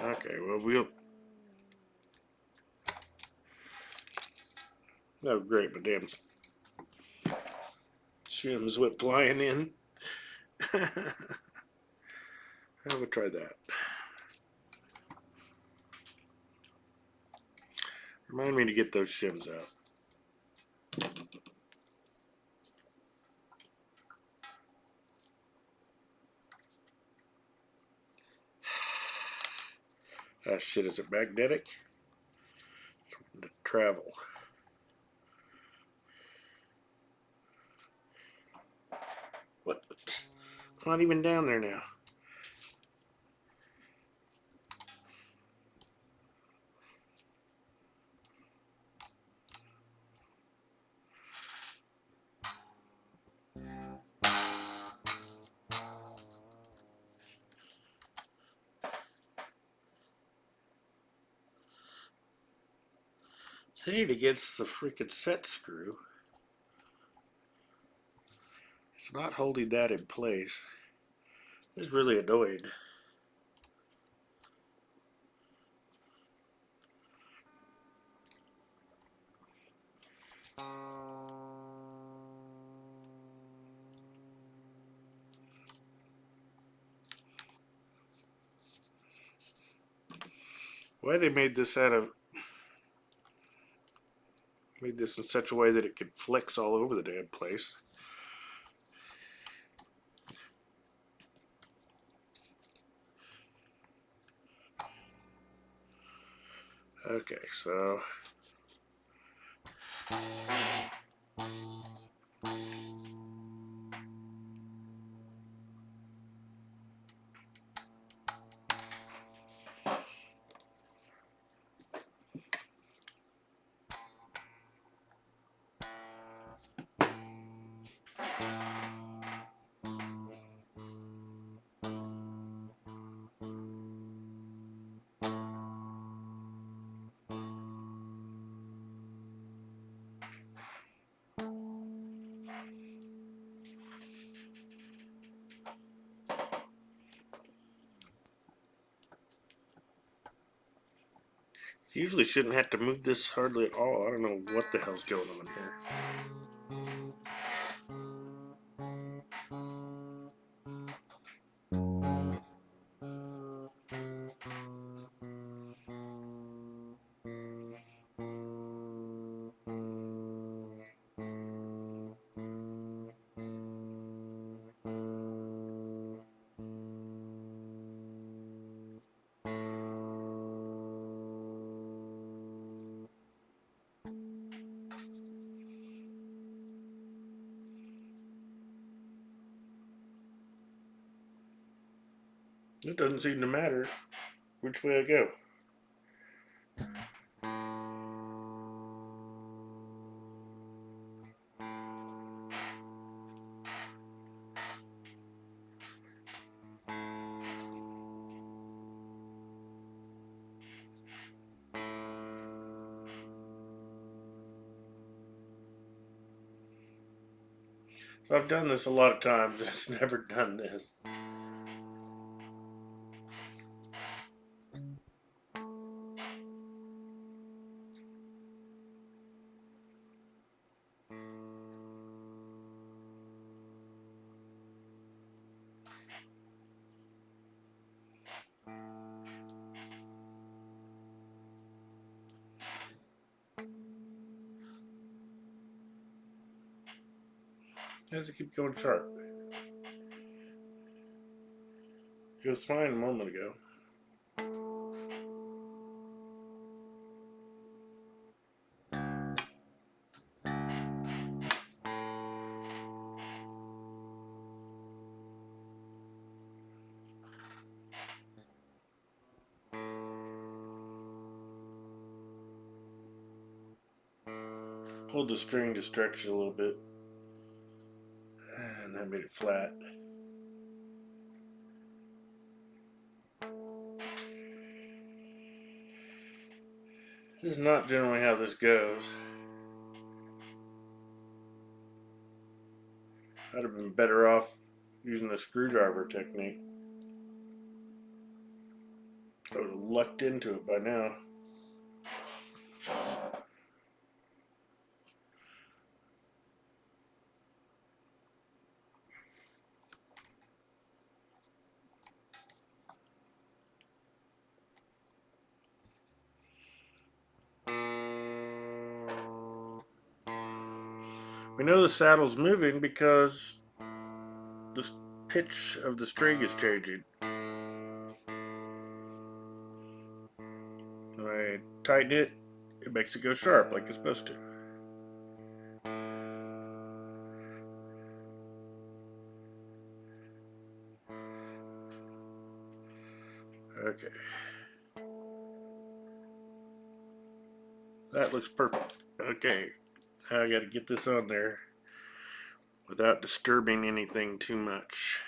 Okay, well, oh, great, my damn shims went flying in. I will try that. Remind me to get those shims out. Ah, shit, is it magnetic? To travel. What? It's not even down there now. I need to get the freaking set screw. It's not holding that in place. It's really annoyed. Why they made this in such a way that it could flex all over the damn place. Okay, so usually shouldn't have to move this hardly at all. I don't know what the hell's going on here. It doesn't seem to matter which way I go. So I've done this a lot of times. It's never done this. Has to keep going sharp. It was fine a moment ago. Pulled the string to stretch it a little bit, and that made it flat. This is not generally how this goes. I'd have been better off using the screwdriver technique. I would have lucked into it by now. We know the saddle's moving because the pitch of the string is changing. When I tighten it, it makes it go sharp like it's supposed to. Okay. That looks perfect. Okay. Now I gotta get this on there without disturbing anything too much.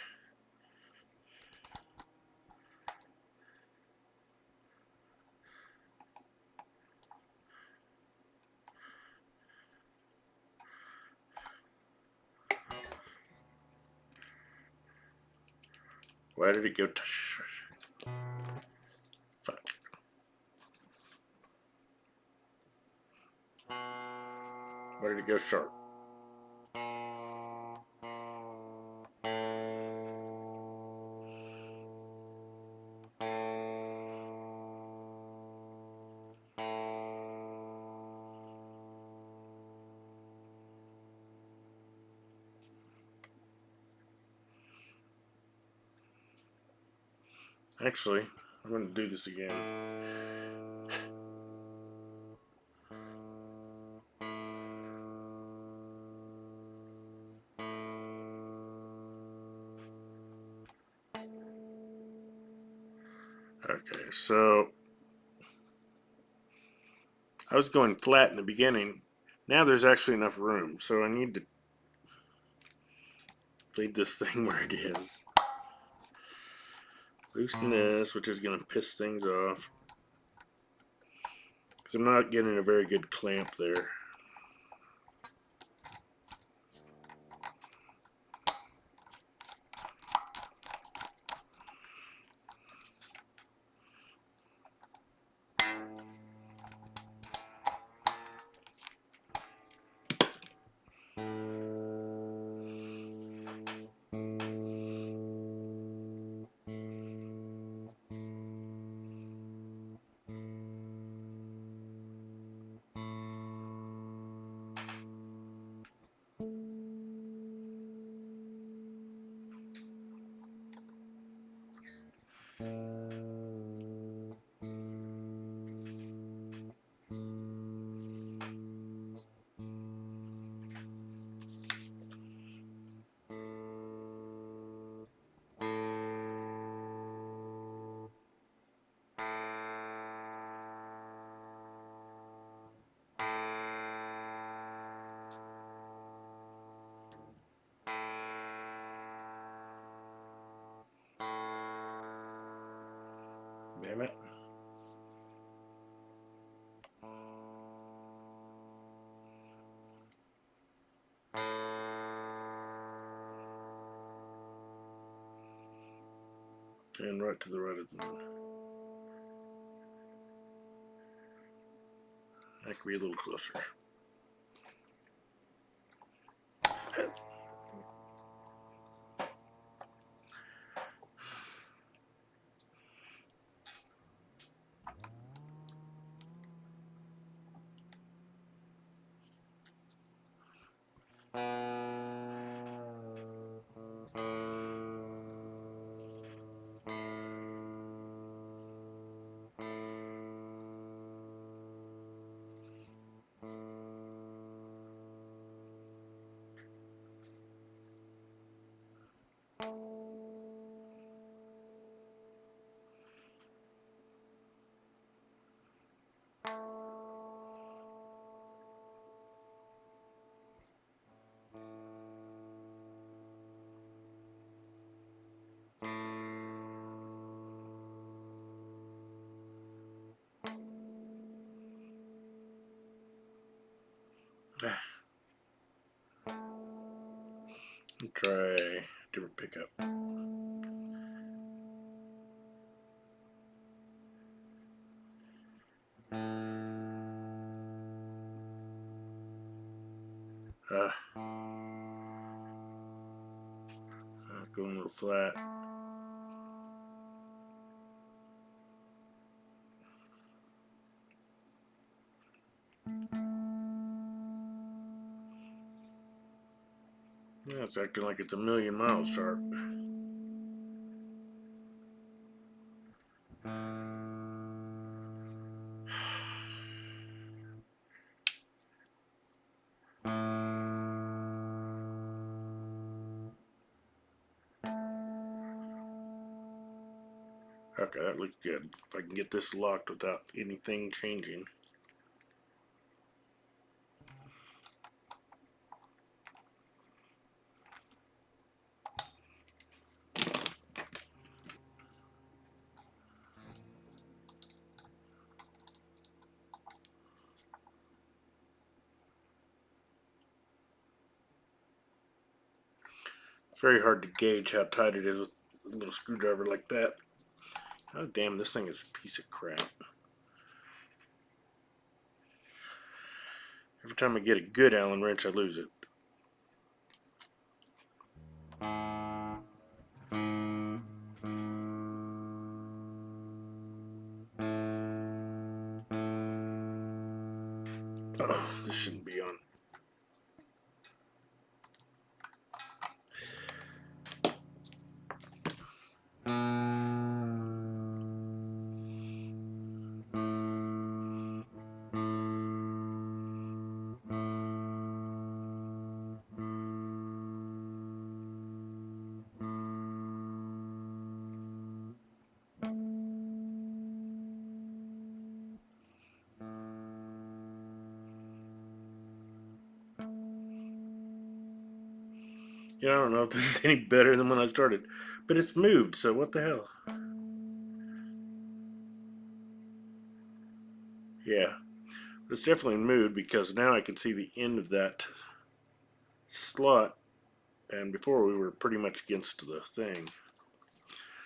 Why did it go fuck. Why did it go sharp? Actually, I'm going to do this again. Okay, so I was going flat in the beginning. Now there's actually enough room, so I need to leave this thing where it is. Loosen this, which is going to piss things off. Because I'm not getting a very good clamp there. Damn it. And right to the right of the moon. That could be a little closer. Try a different pickup. Going a little flat. Yeah, it's acting like it's a million miles sharp. Okay, that looks good. If I can get this locked without anything changing. It's very hard to gauge how tight it is with a little screwdriver like that. Oh damn, this thing is a piece of crap. Every time I get a good Allen wrench, I lose it. Oh, this shouldn't be on. Yeah, I don't know if this is any better than when I started, but it's moved, so what the hell? Yeah, it's definitely moved because now I can see the end of that slot, and before we were pretty much against the thing.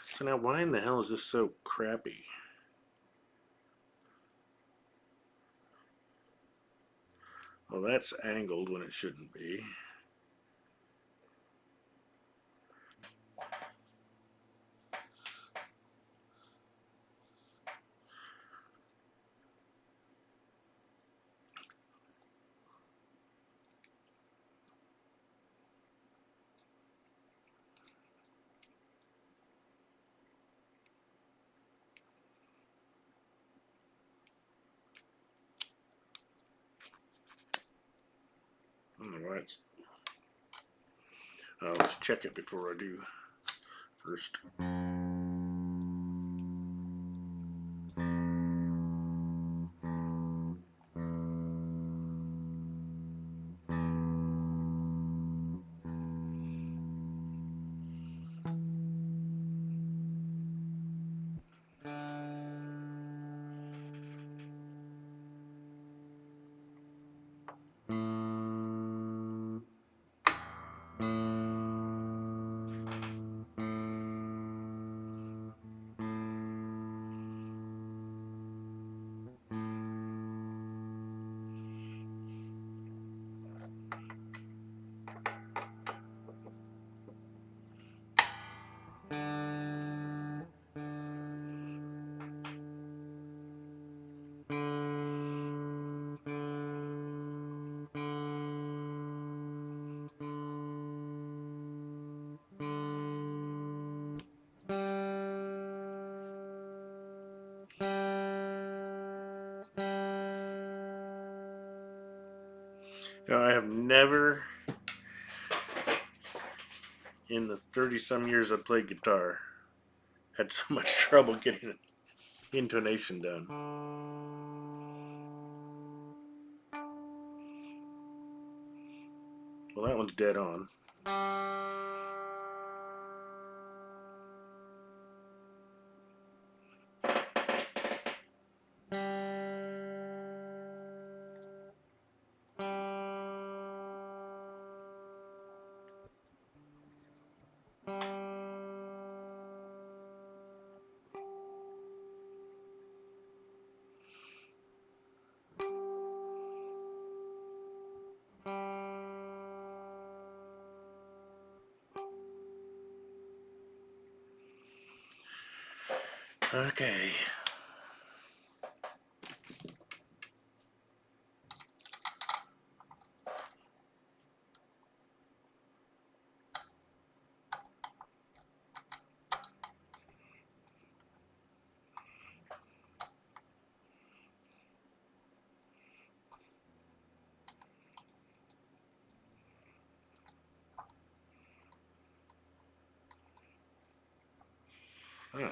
So now why in the hell is this so crappy? Well, that's angled when it shouldn't be. I don't know why it's... let's check it before I do first. Now, I have never, in the 30-some years I've played guitar, had so much trouble getting intonation done. Well, that one's dead on. Okay. Huh.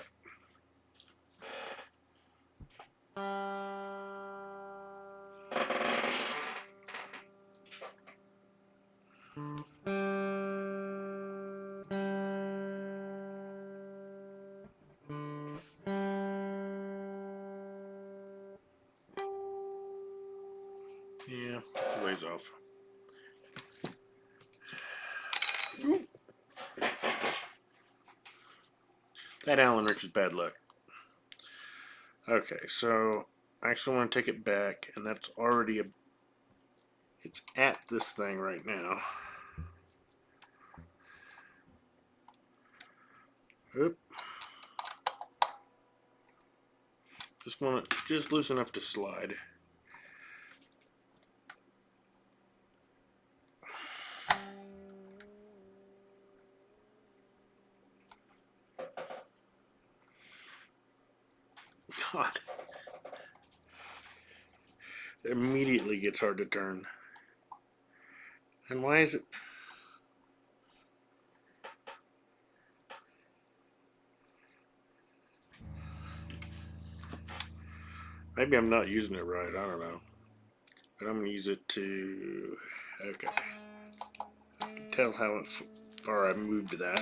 Yeah, it's a ways off. That Allen Rich is bad luck. Okay, so I actually want to take it back, and that's already a. It's at this thing right now. Oop. Just want it just loose enough to slide. God. It immediately gets hard to turn. And why is it? Maybe I'm not using it right. I don't know. But I'm going to use it to. Okay. I can tell how far I moved that.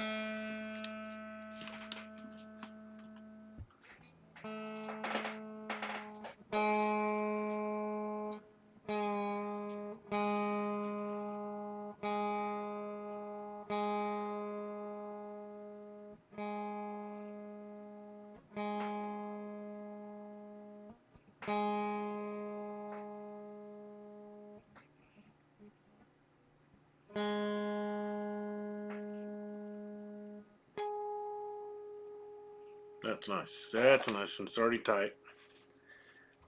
That's nice. That's nice. And it's already tight.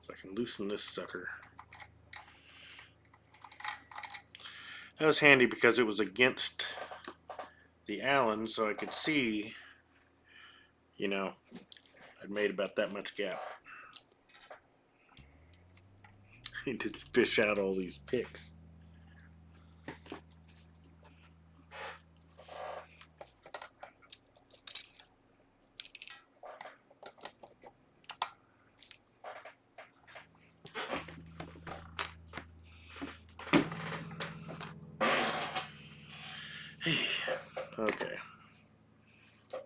So I can loosen this sucker. That was handy because it was against the Allen, so I could see, you know, I'd made about that much gap. I need to fish out all these picks. Okay. But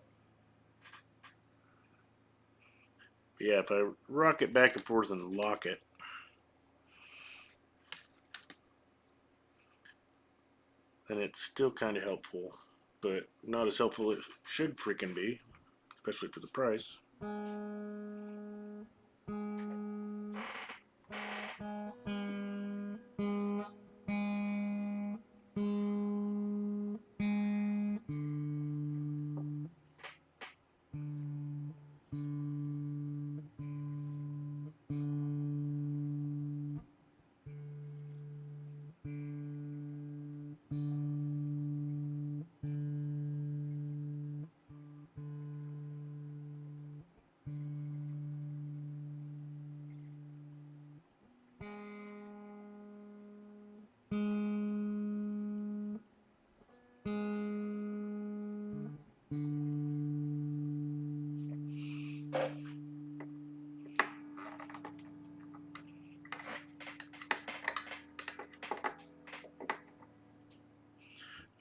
yeah, if I rock it back and forth and lock it, then it's still kind of helpful, but not as helpful as it should freaking be, especially for the price.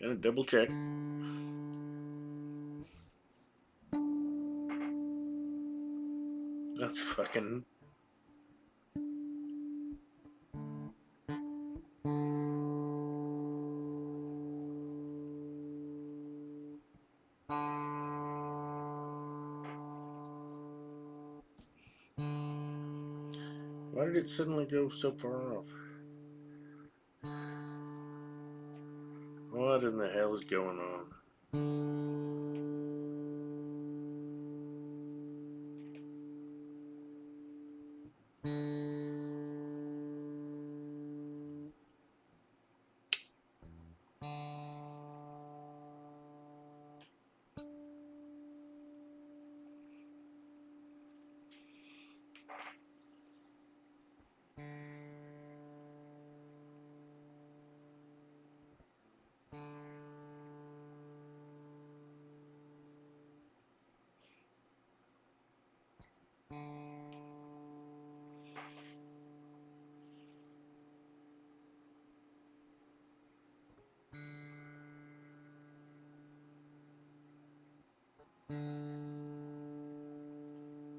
Gotta double check. That's fucking. Why did it suddenly go so far off? What in the hell is going on?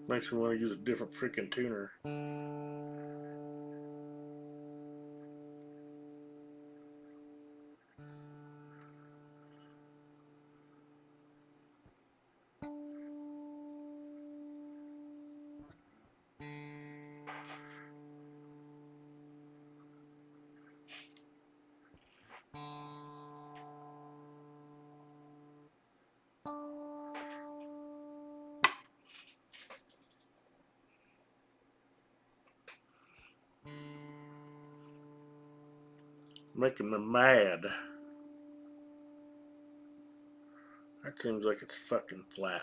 Makes me want to use a different freaking tuner. Making me mad. That seems like it's fucking flat.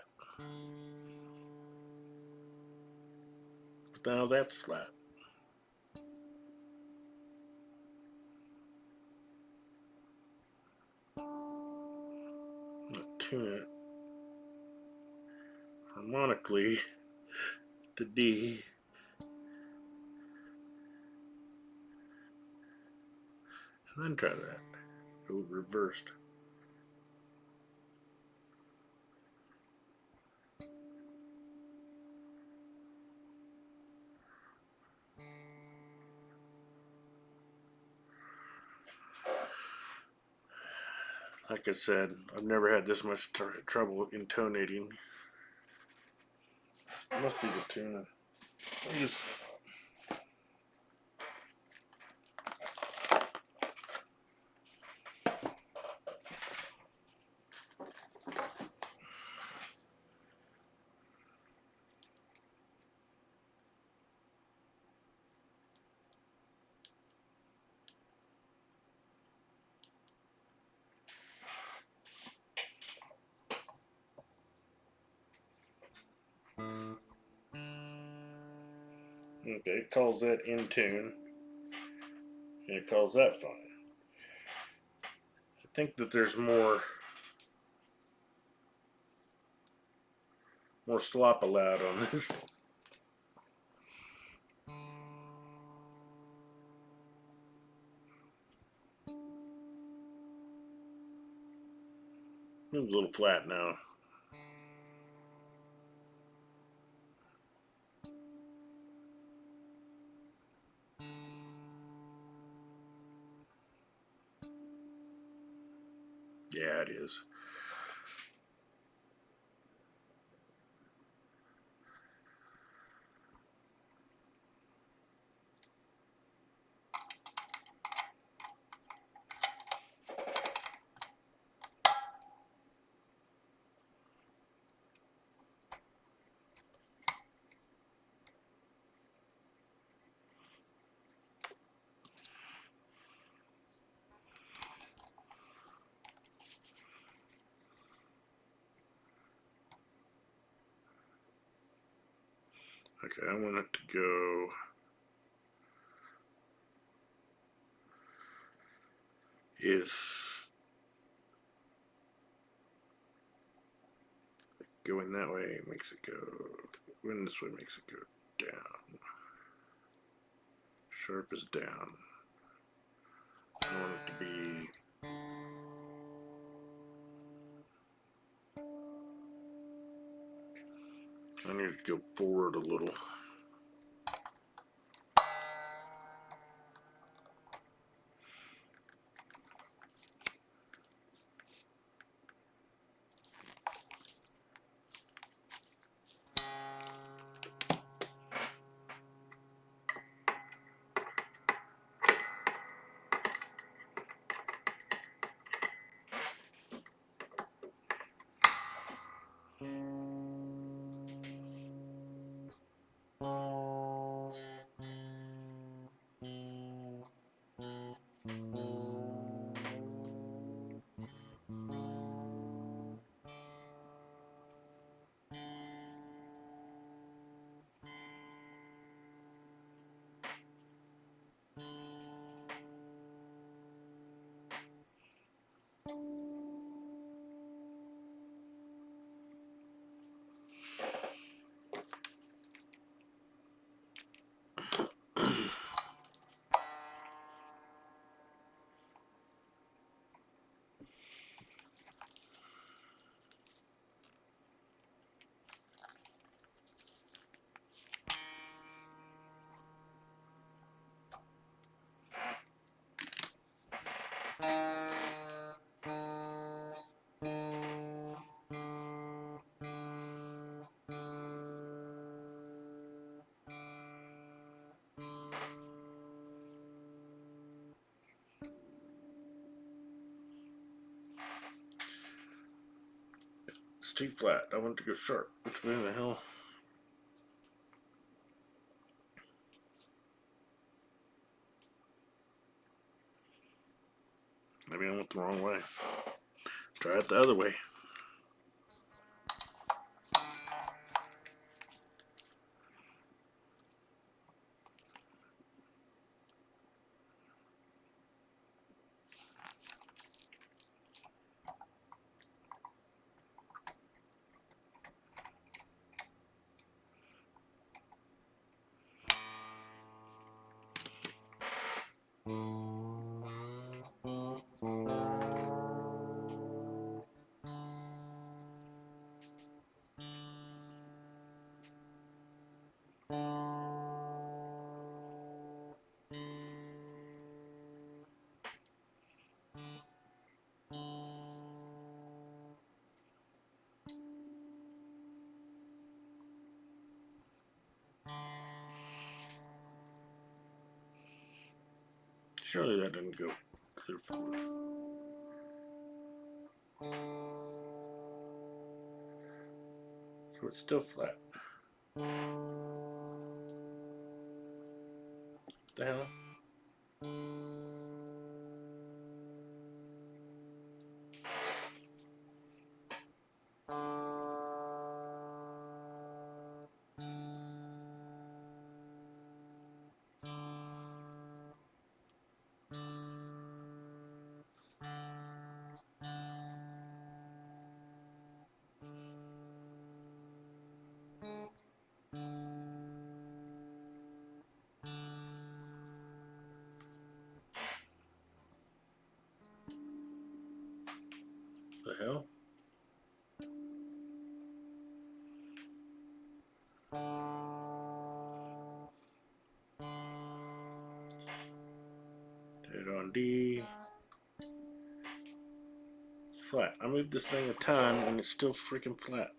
But now that's flat. I'll tune it harmonically to D. And then try that. Go reversed. Like I said, I've never had this much trouble intonating. It must be the tuner. I just okay, it calls that in tune. And it calls that fine. I think that there's more slop allowed on this. Seems a little flat now. Yeah, it is. Okay, I want it to go if going that way makes it go, going this way makes it go down. Sharp is down. I want it to be I need to go forward a little. It's too flat. I want it to go sharp. Which way the hell? Maybe I went the wrong way. Try it the other way. Surely that didn't go clear forward. So it's still flat. What the hell? The hell? Hit on D. It's flat. I moved this thing a ton and it's still freaking flat.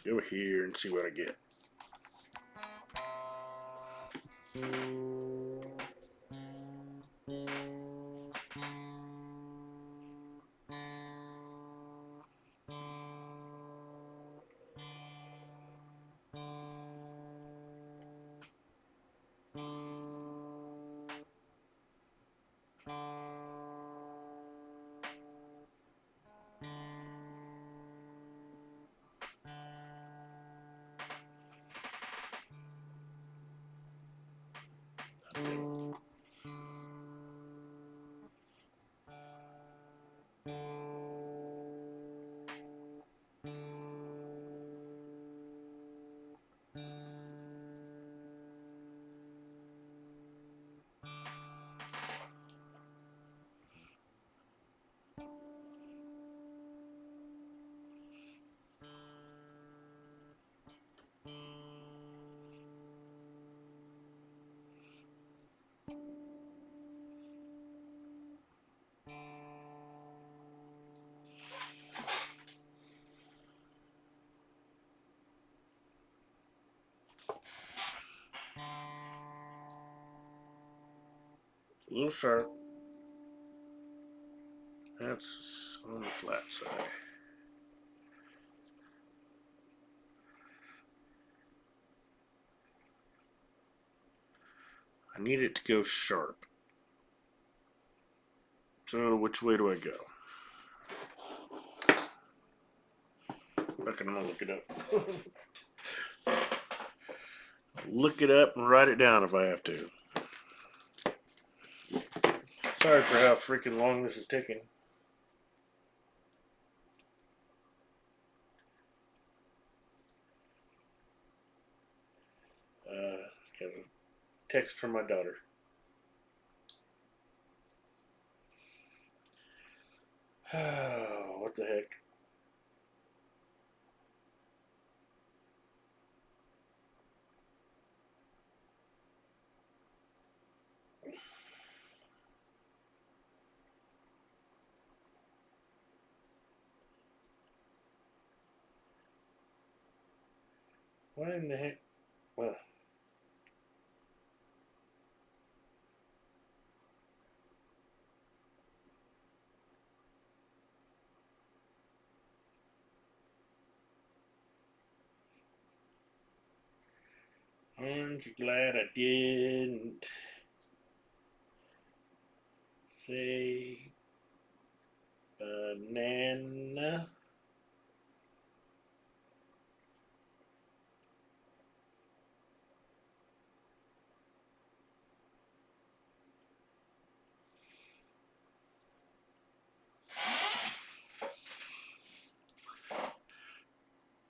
Go here and see what I get. A little sharp. That's on the flat side. I need it to go sharp. So which way do I go? Reckon I'm gonna look it up. Look it up and write it down if I have to. Sorry for how freaking long this is taking. Got a text from my daughter. What the heck? What in the heck? Well, aren't you glad I didn't say banana?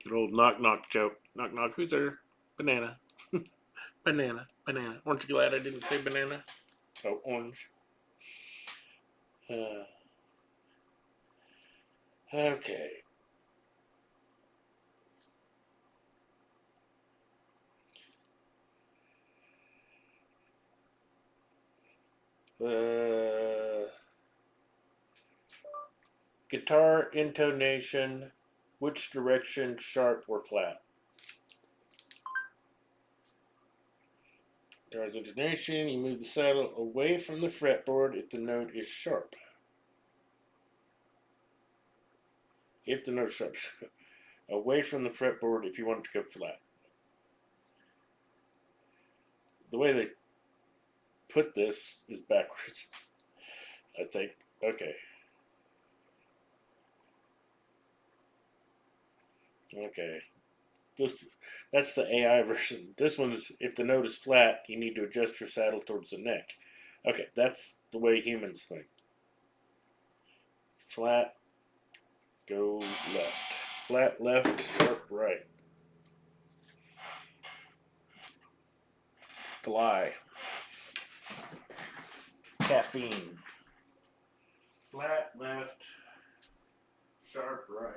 Good old knock knock joke. Knock knock, who's there? Banana. Banana, banana. Aren't you glad I didn't say banana? Oh, orange. Okay. Guitar intonation. Which direction, sharp or flat? Guitar's intonation. You move the saddle away from the fretboard if the note is sharp. If the note is sharp. Away from the fretboard if you want it to go flat. The way they put this is backwards, I think. Okay. Okay. That's the AI version. This one is, if the note is flat, you need to adjust your saddle towards the neck. Okay, that's the way humans think. Flat, go left. Flat left, sharp right. Fly. Caffeine. Flat left, sharp right.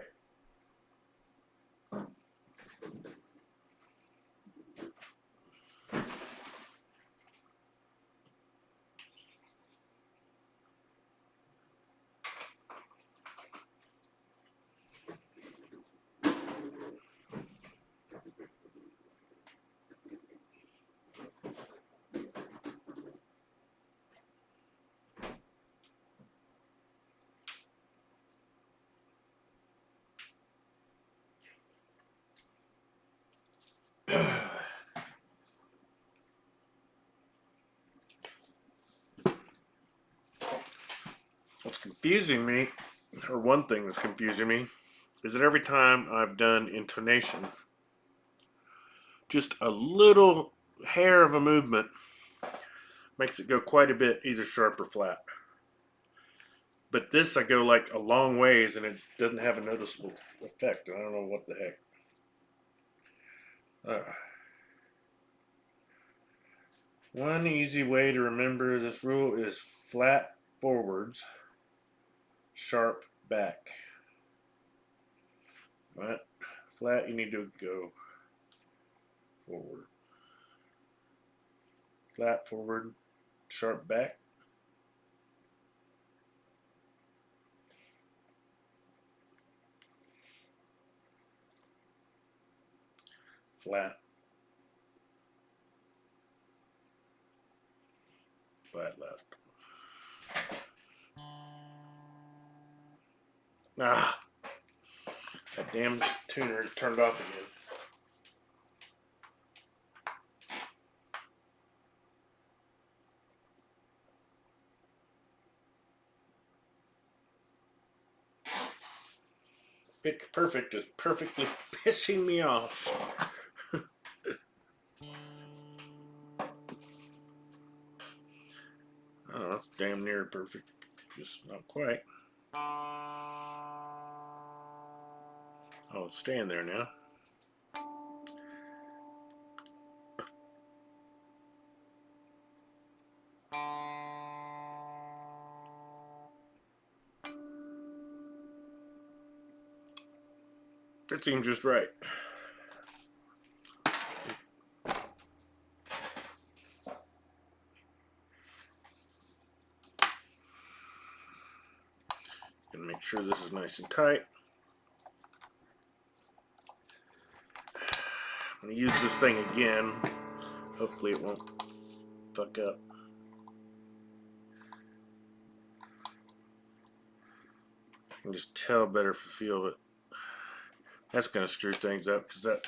What's confusing me, or one thing that's confusing me, is that every time I've done intonation, just a little hair of a movement makes it go quite a bit either sharp or flat. But this, I go like a long ways and it doesn't have a noticeable effect. I don't know what the heck. One easy way to remember this rule is flat forwards, sharp back. What? Flat, you need to go forward. Flat forward, sharp back. Flat. Flat left. Ah, that damn tuner turned off again. Pitch perfect is perfectly pissing me off. Oh, that's damn near perfect. Just not quite. Oh, it's staying there now. That seems just right. Gonna make sure this is nice and tight. I'm gonna use this thing again. Hopefully it won't fuck up. I can just tell better for feel, but that's gonna screw things up because that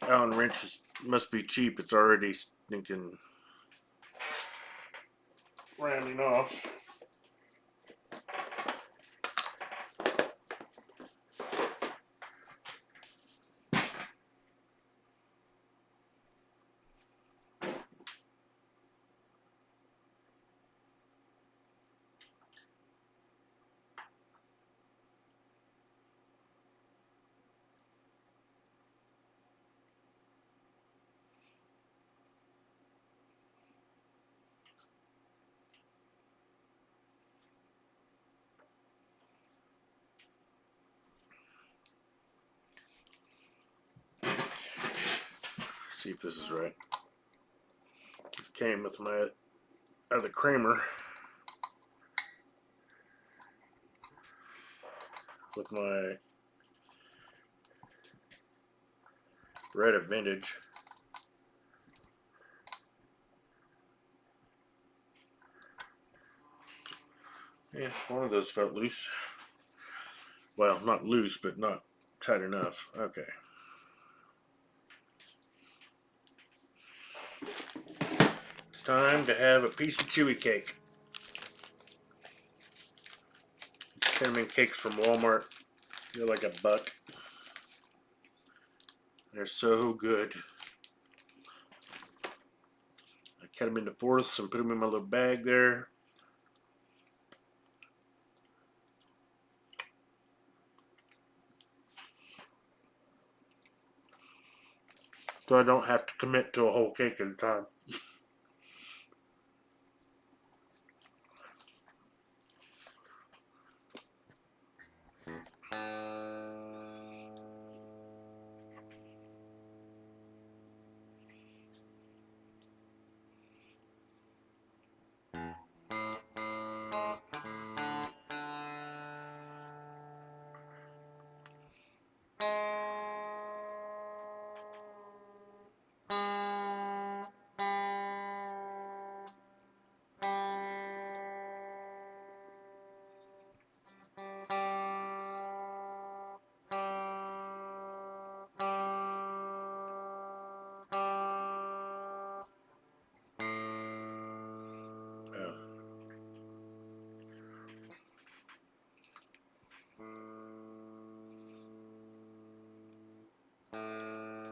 Allen wrench must be cheap. It's already stinking rounding off. See if this is right. This came with my other Kramer with my Red Vintage. Yeah, one of those felt loose. Well, not loose, but not tight enough. Okay. It's time to have a piece of chewy cake. Cinnamon cakes from Walmart. They're like $1. They're so good. I cut them into fourths and put them in my little bag there. So I don't have to commit to a whole cake at a time.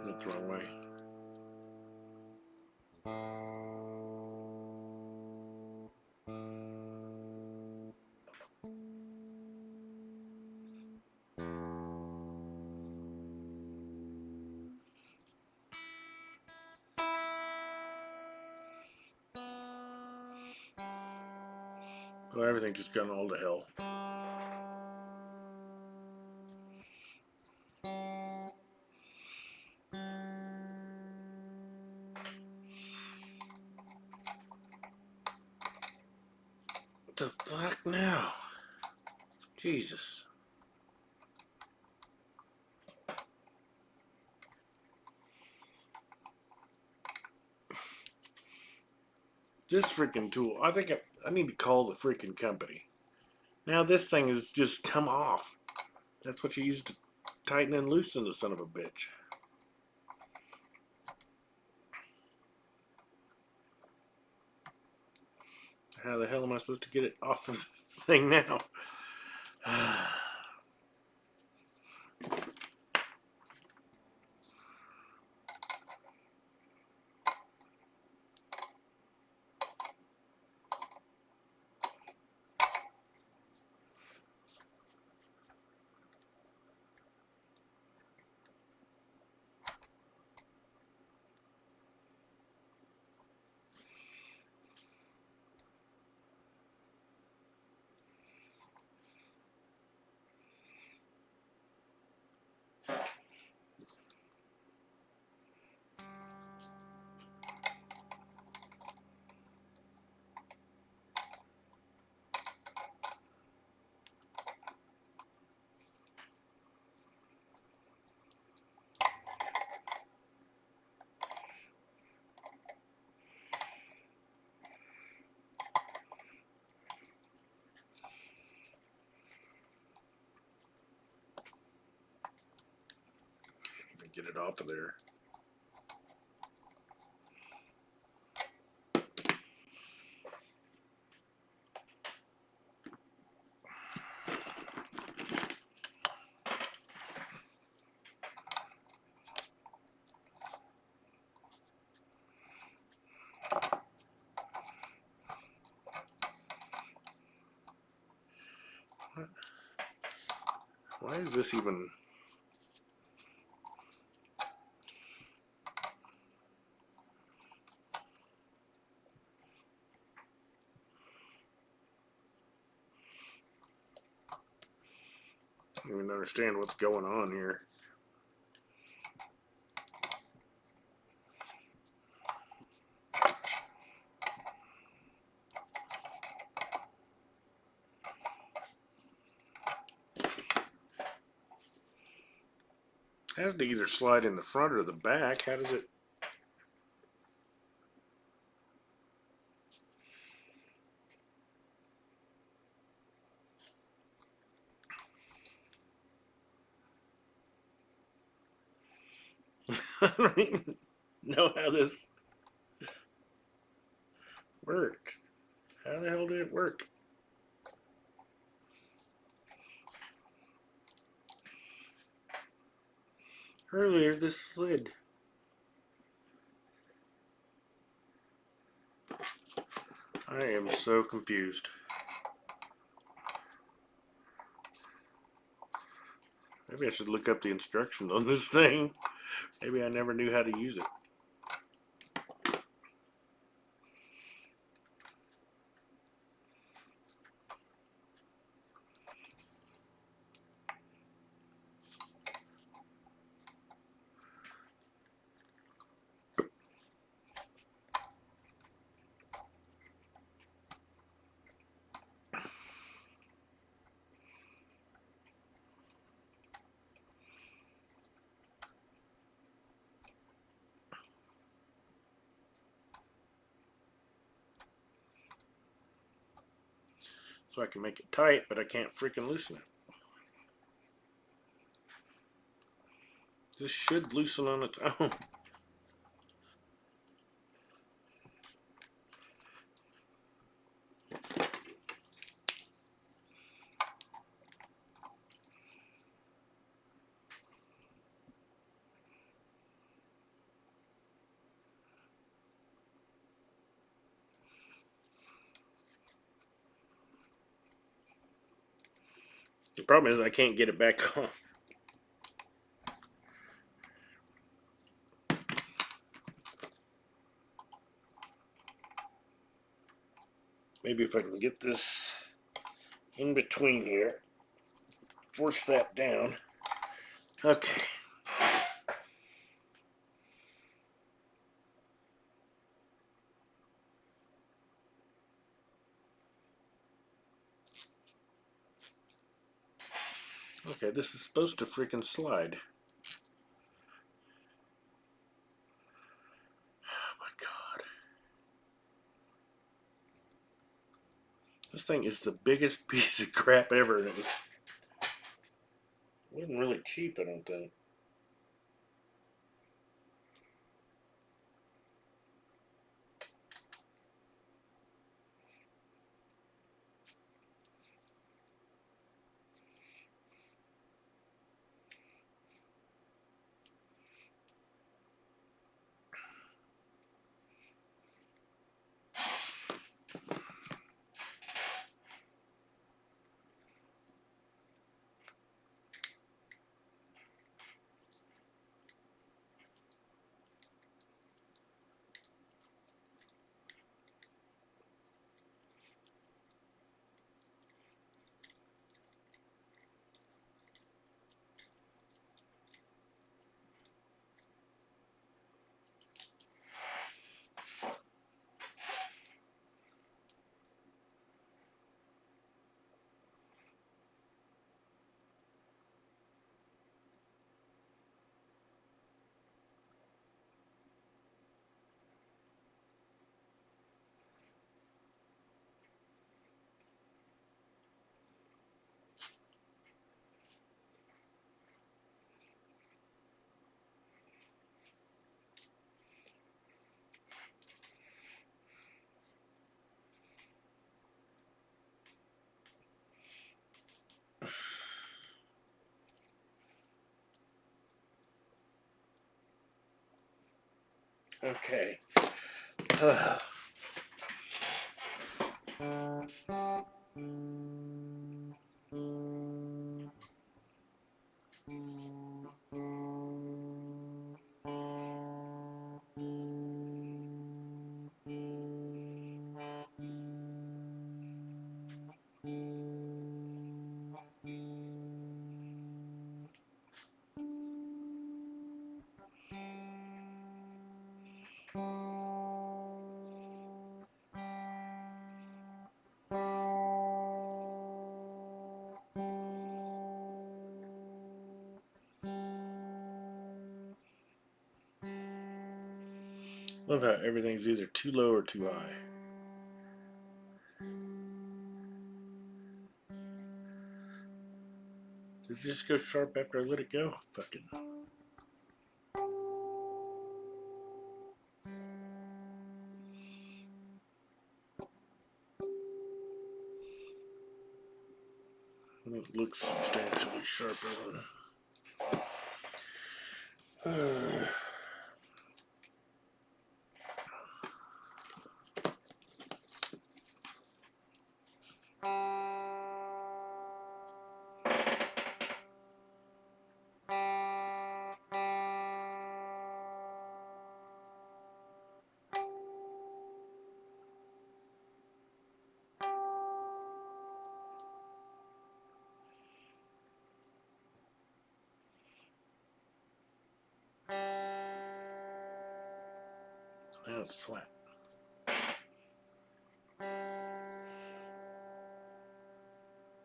Went the wrong way. Well, everything just gone all to hell. What the fuck now? Jesus. This freaking tool, I think I need to call the freaking company. Now this thing has just come off. That's what you use to tighten and loosen the son of a bitch. How the hell am I supposed to get it off of this thing now? get it off of there. Why is this even... I don't even understand what's going on here. It has to either slide in the front or the back. How does it... I don't even know how this worked. How the hell did it work? Earlier this slid. I am so confused. Maybe I should look up the instructions on this thing. Maybe I never knew how to use it. So I can make it tight, but I can't freaking loosen it. This should loosen on its own. The problem is I can't get it back off. Maybe if I can get this in between here, force that down. Okay. Okay, this is supposed to freaking slide. Oh my god. This thing is the biggest piece of crap ever. And it wasn't really cheap, I don't think. Okay. Love how everything's either too low or too high. Did it just go sharp after I let it go? Fucking. It looks substantially sharper than. Now it's flat.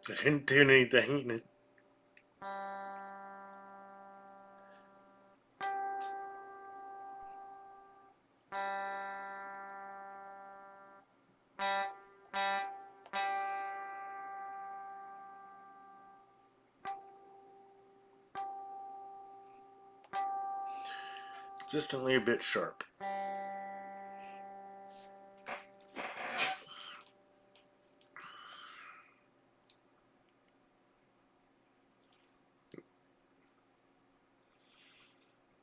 I didn't do anything in it. Consistently a bit sharp.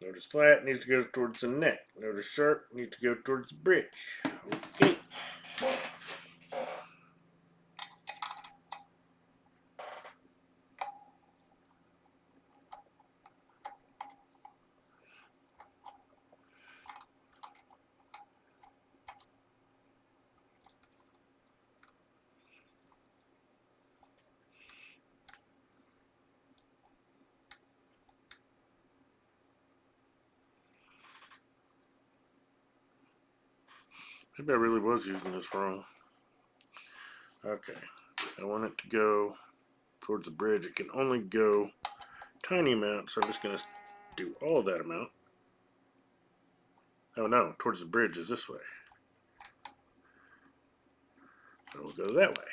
Notice flat needs to go towards the neck. Notice sharp needs to go towards the bridge. Okay. Maybe I really was using this wrong. Okay. I want it to go towards the bridge. It can only go tiny amount, so I'm just going to do all that amount. Oh no, towards the bridge is this way. So we'll go that way.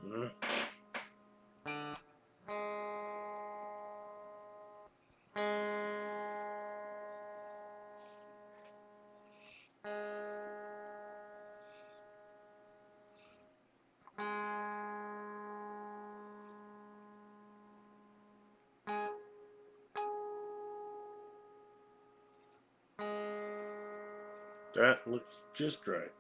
Mm. That looks just right.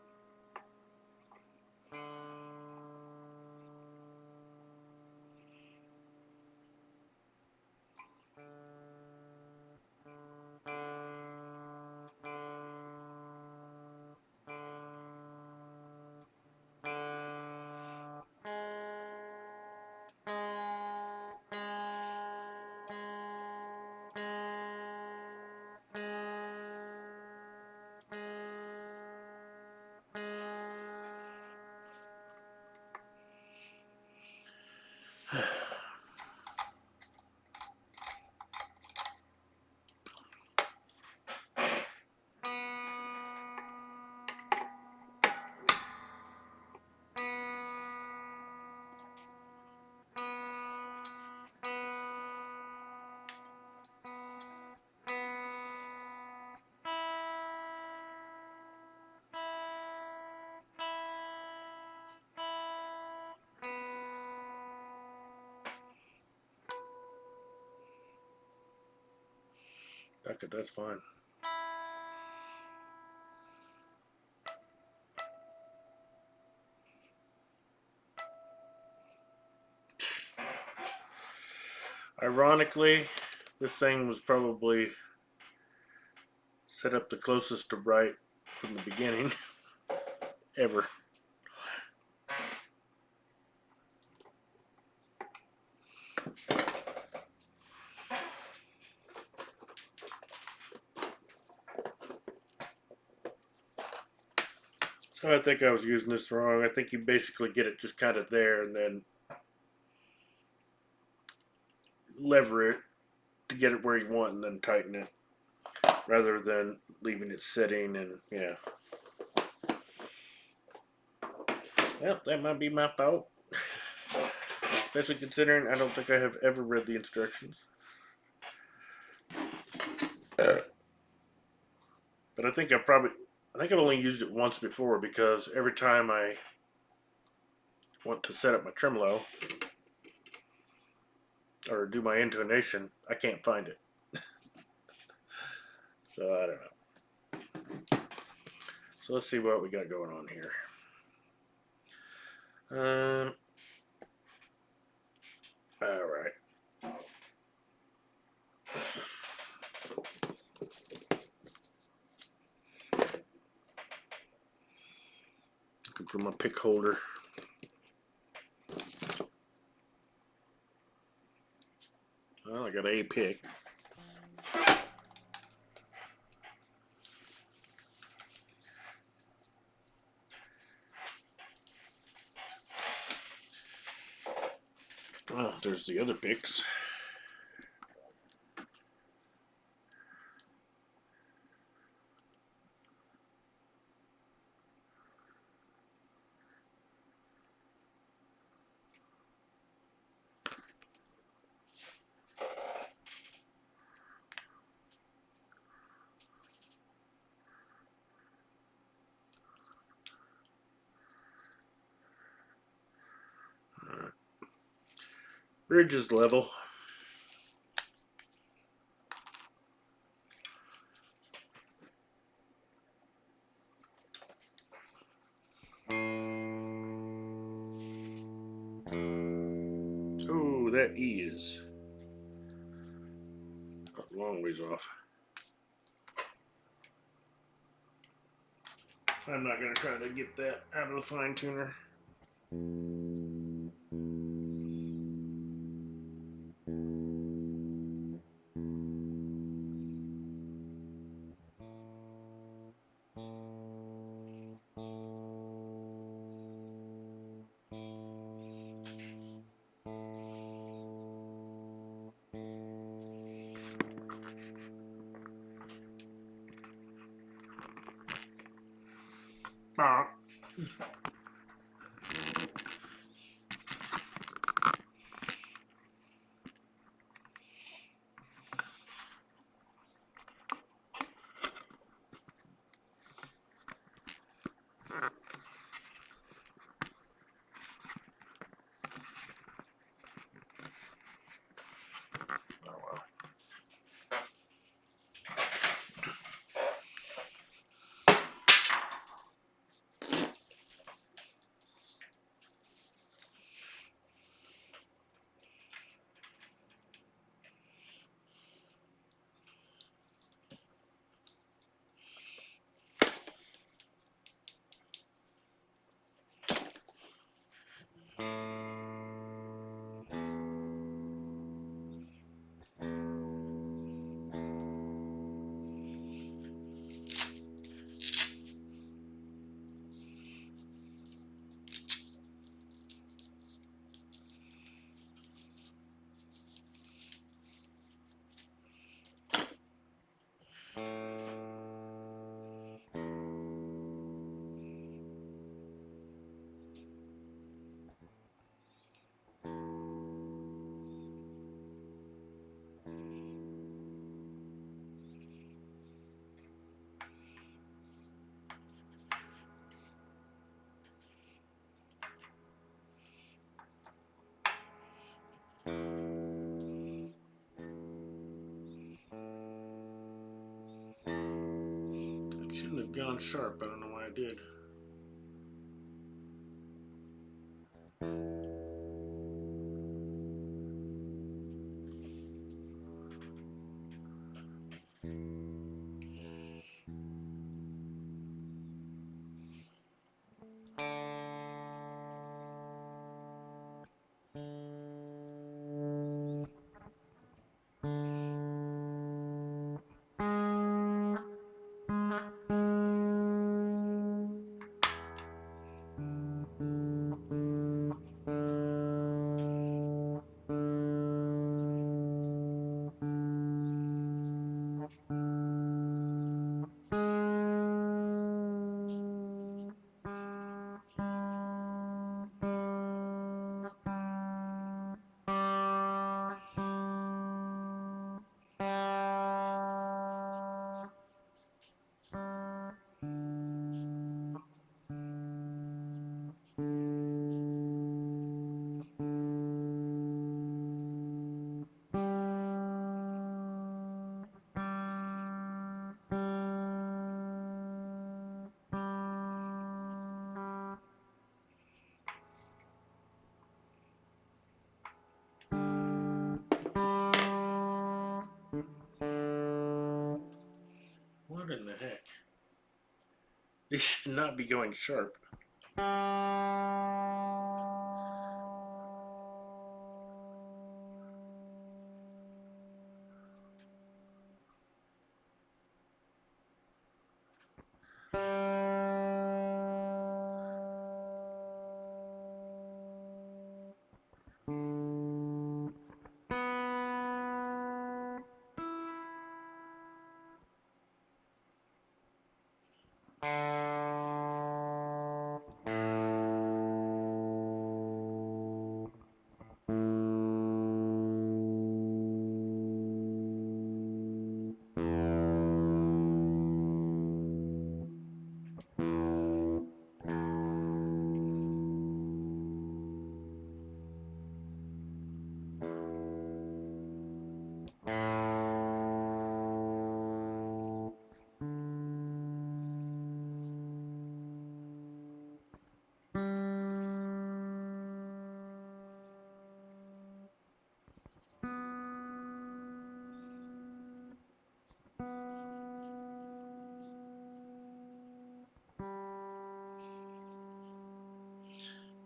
Okay, that's fine. Ironically, this thing was probably set up the closest to right from the beginning ever. So I think I was using this wrong. I think you basically get it just kind of there and then lever it to get it where you want and then tighten it rather than leaving it sitting and yeah. Well, that might be my fault. Especially considering I don't think I have ever read the instructions. But I think I've only used it once before because every time I want to set up my tremolo or do my intonation, I can't find it. So I don't know. So let's see what we got going on here. All right. Looking for my pick holder. Well, I got a pick. Oh, there's the other picks. Bridge is level. Oh, that E is a long ways off. I'm not going to try to get that out of the fine tuner. Ah. Oh well. Shouldn't have gone sharp. I don't know why I did. What in the heck? They should not be going sharp.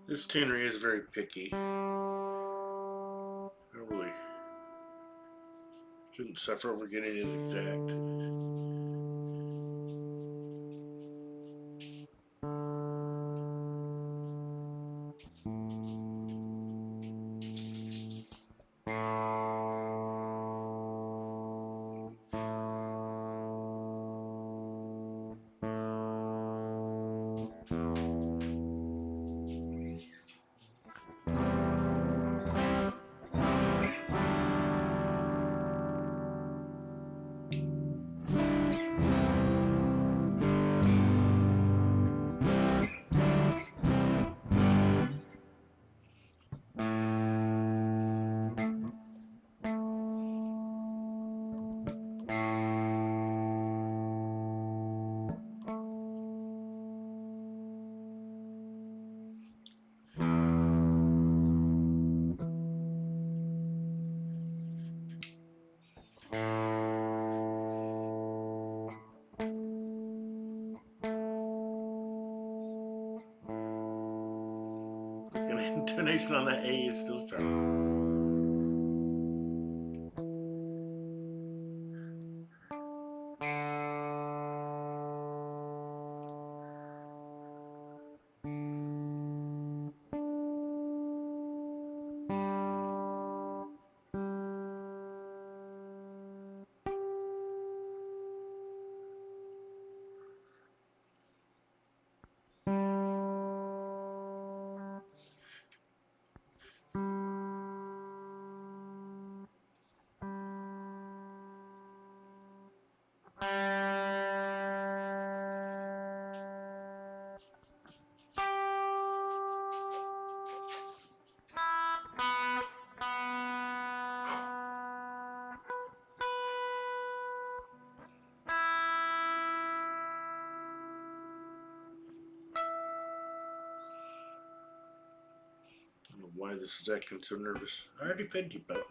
This tuner is very picky. Probably shouldn't suffer over getting it exact. And the intonation on that A is still sharp. why this is acting so nervous. I already fed you, but.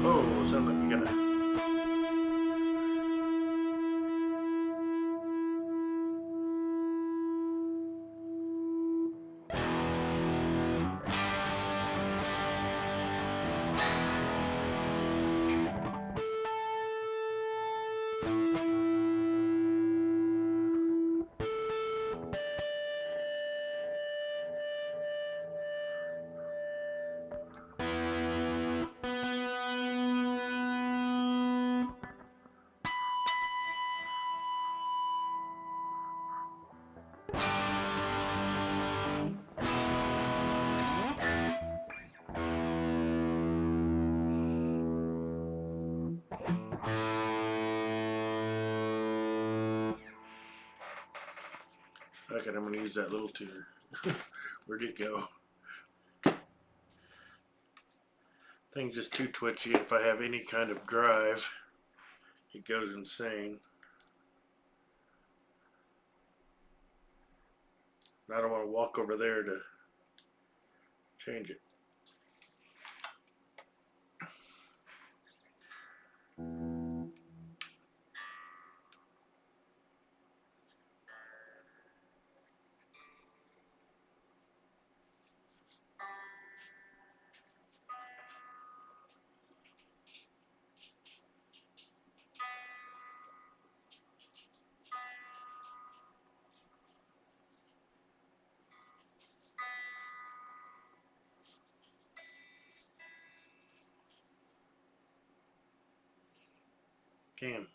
Oh, sounds like you gotta. Okay, I'm gonna use that little tuner. Where'd it go? Thing's just too twitchy. If I have any kind of drive, it goes insane. And I don't want to walk over there to change it. Can.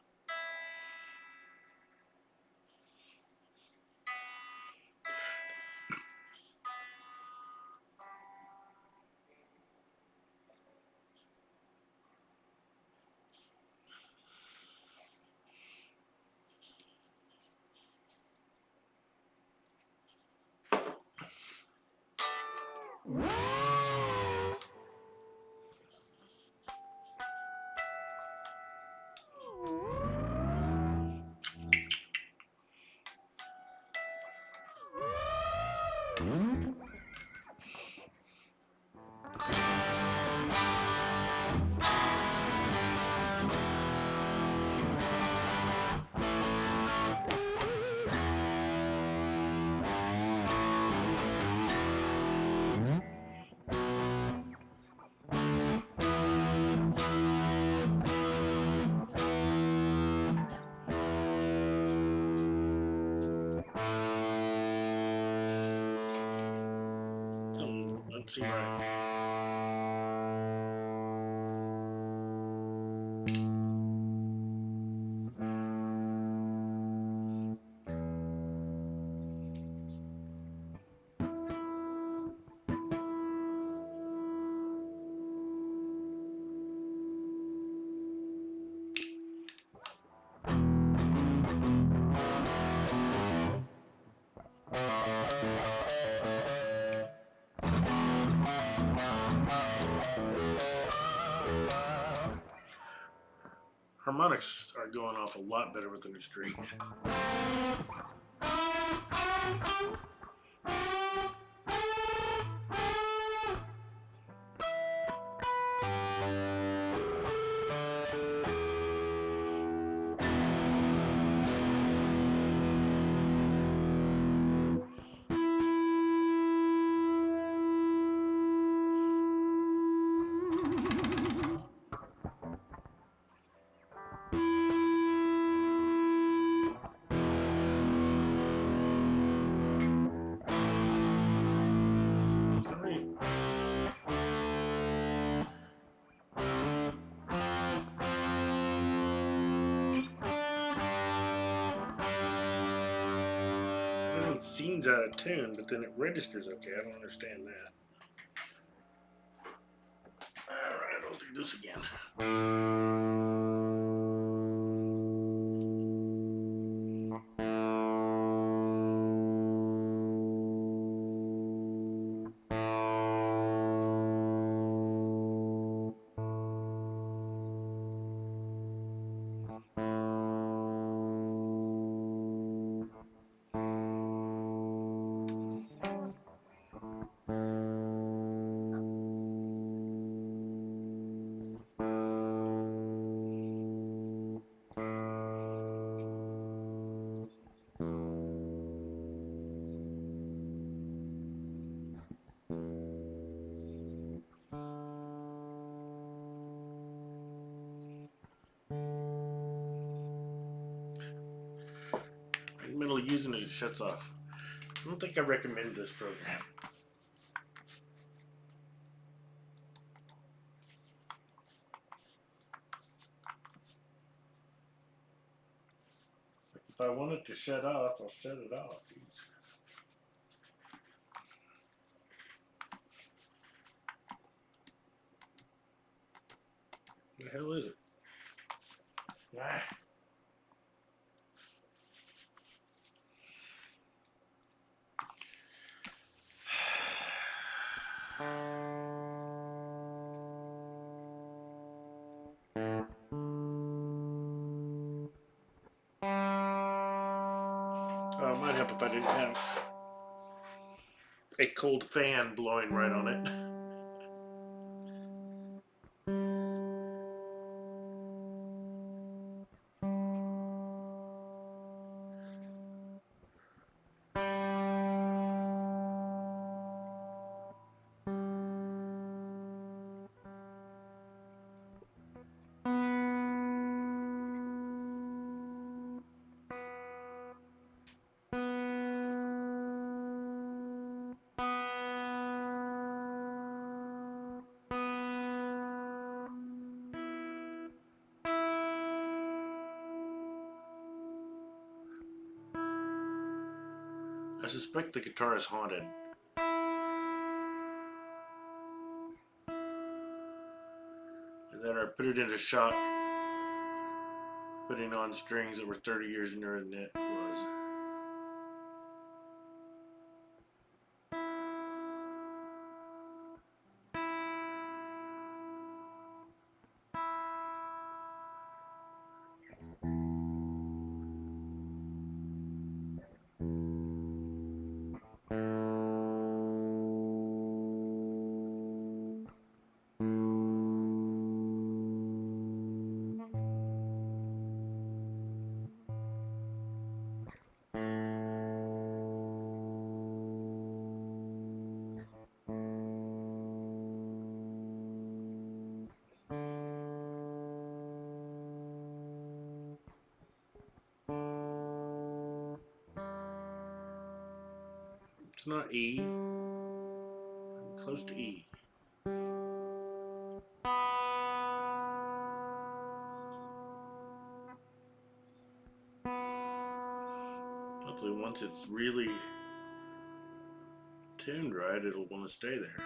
Let's see right. Harmonics are going off a lot better with the new strings. scene's out of tune, but then it registers okay. I don't understand that. Alright, I'll do this again. In the middle of using it, it shuts off. I don't think I recommend this program. If I want it to shut off, I'll shut it off. Jeez. The hell is it? Ah. Oh, it might help if I didn't have a cold fan blowing right on it. I suspect the guitar is haunted. And then I put it in a shop, putting on strings that were 30 years newer than it was. It's not E. I'm close to E. Hopefully once it's really tuned right, it'll want to stay there.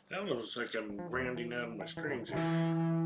That looks like I'm rounding out my strings here.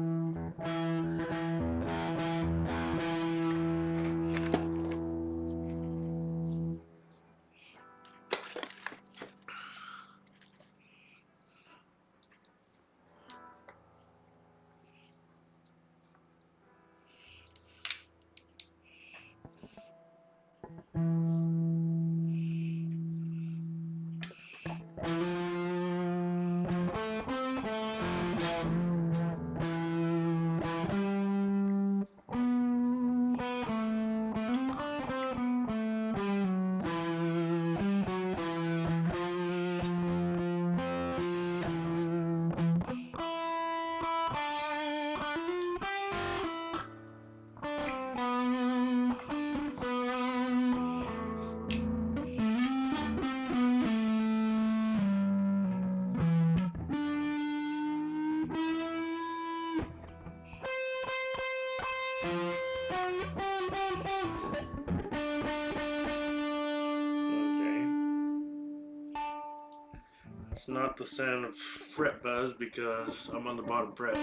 It's not the sound of fret buzz because I'm on the bottom fret.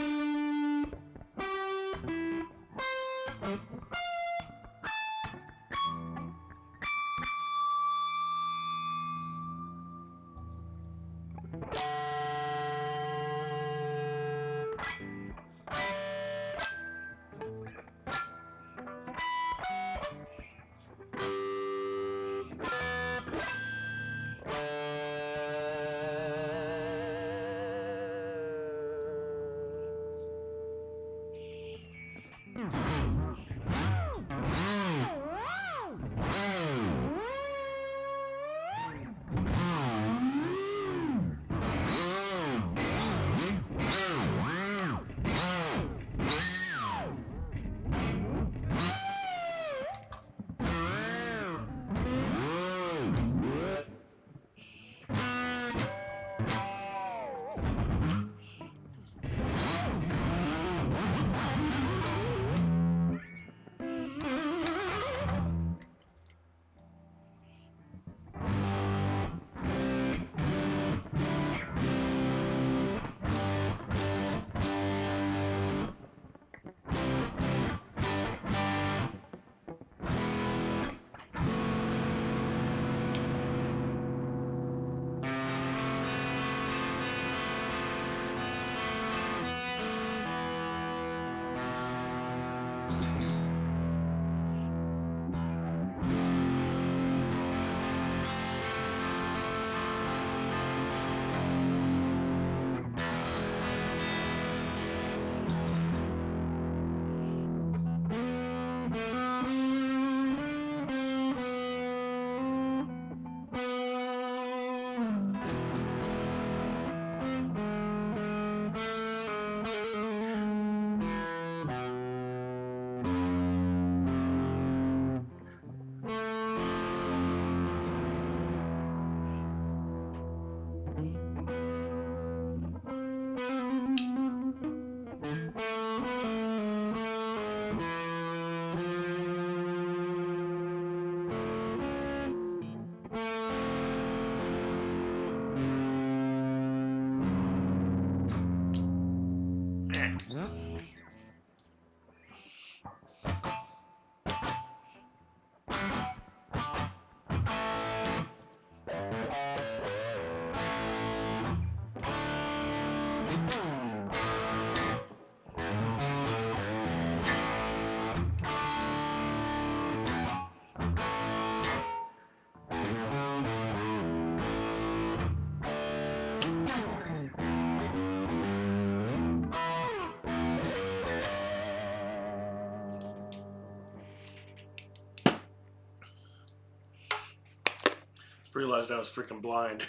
realized I was freaking blind.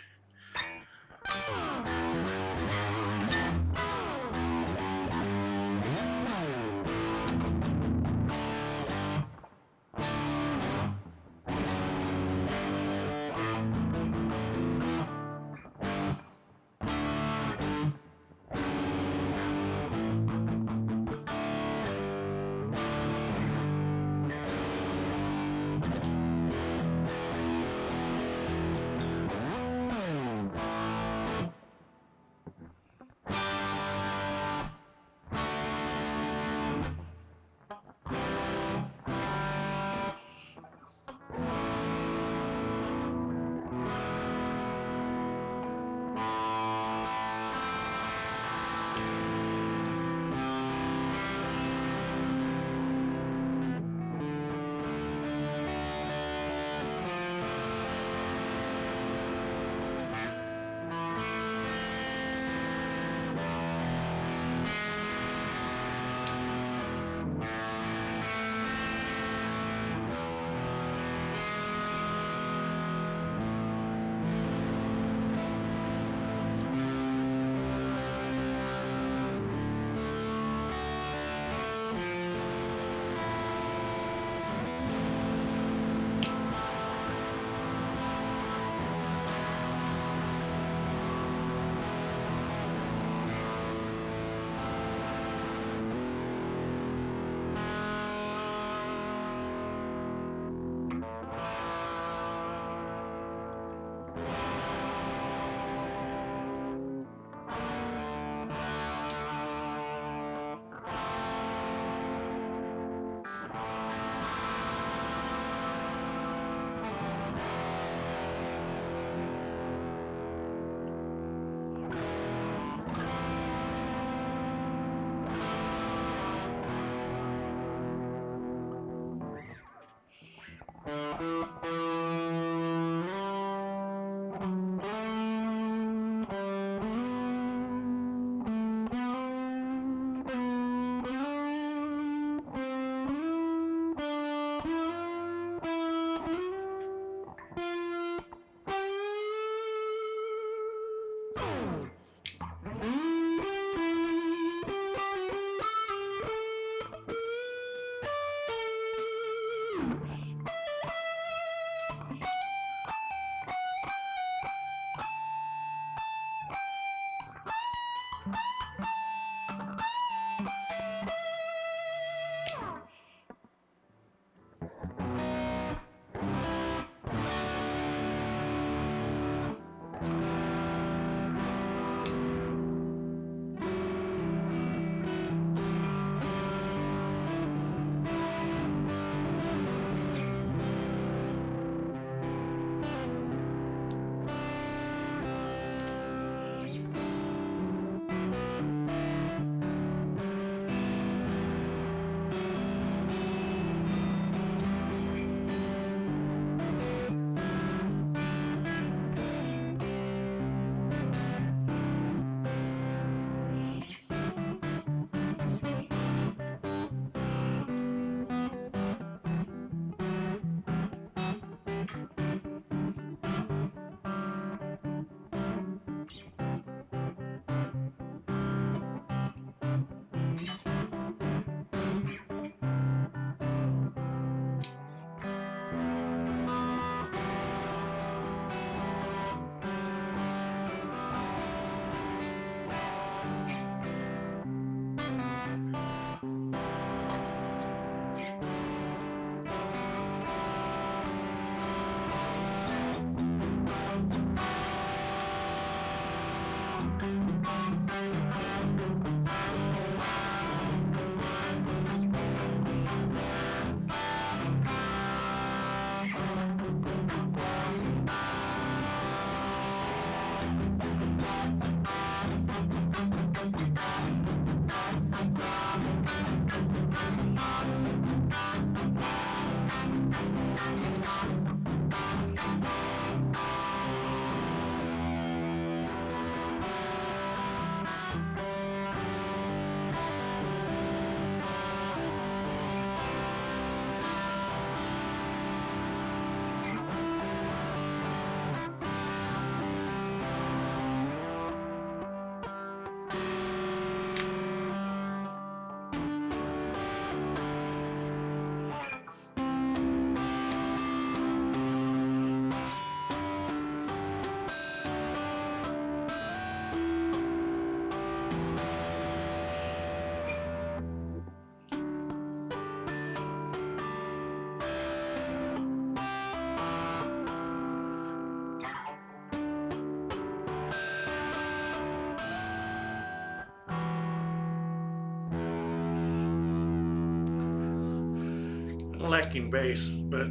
lacking bass, but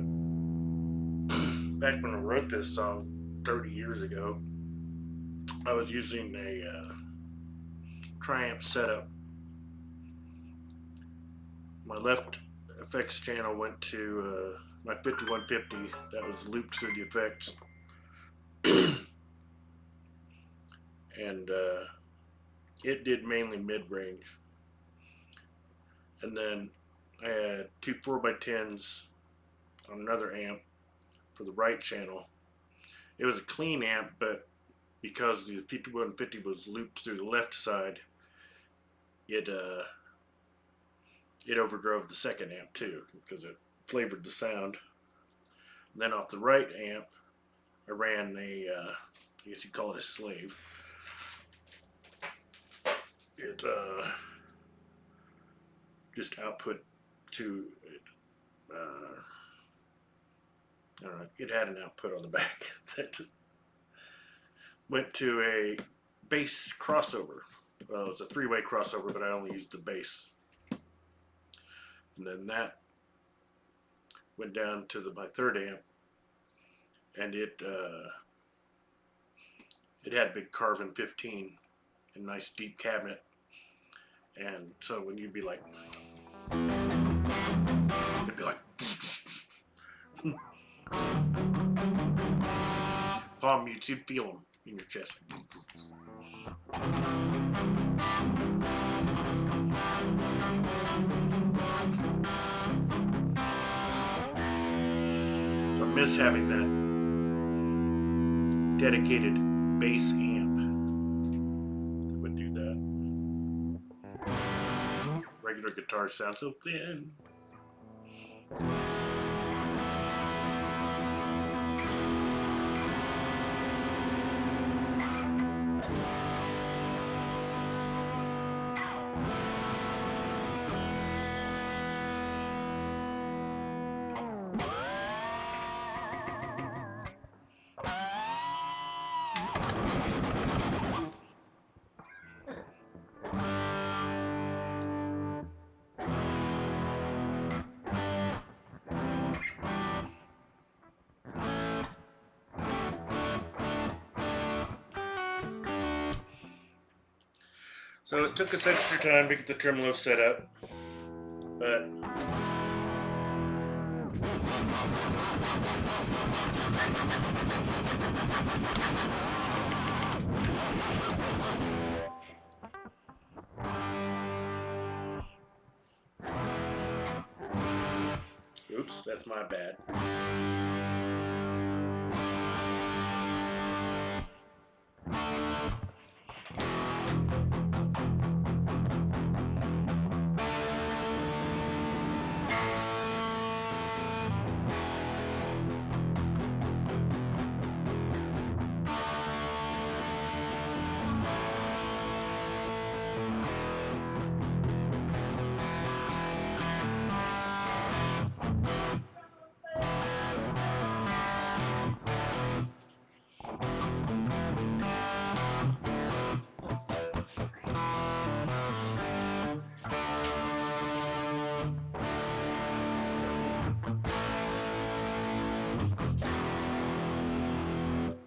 back when I wrote this song 30 years ago, I was using a triamp setup. My left effects channel went to my 5150 that was looped through the effects, and it did mainly mid-range. And then I had two 4x10s on another amp for the right channel. It was a clean amp, but because the 5150 was looped through the left side, it overdrove the second amp too, because it flavored the sound. And then off the right amp, I ran a, I guess you'd call it a slave. It just output to, I don't know, it had an output on the back that went to a bass crossover. Well, it was a three-way crossover, but I only used the bass. And then that went down to my third amp, and it had big Carvin 15 and nice deep cabinet. And so when you'd be like, it'd be like palm mutes, you'd feel them in your chest. So I miss having that dedicated bass amp that would do that. Regular guitars sound so thin. So it took us extra time to get the tremolo set up, but oops, that's my bad.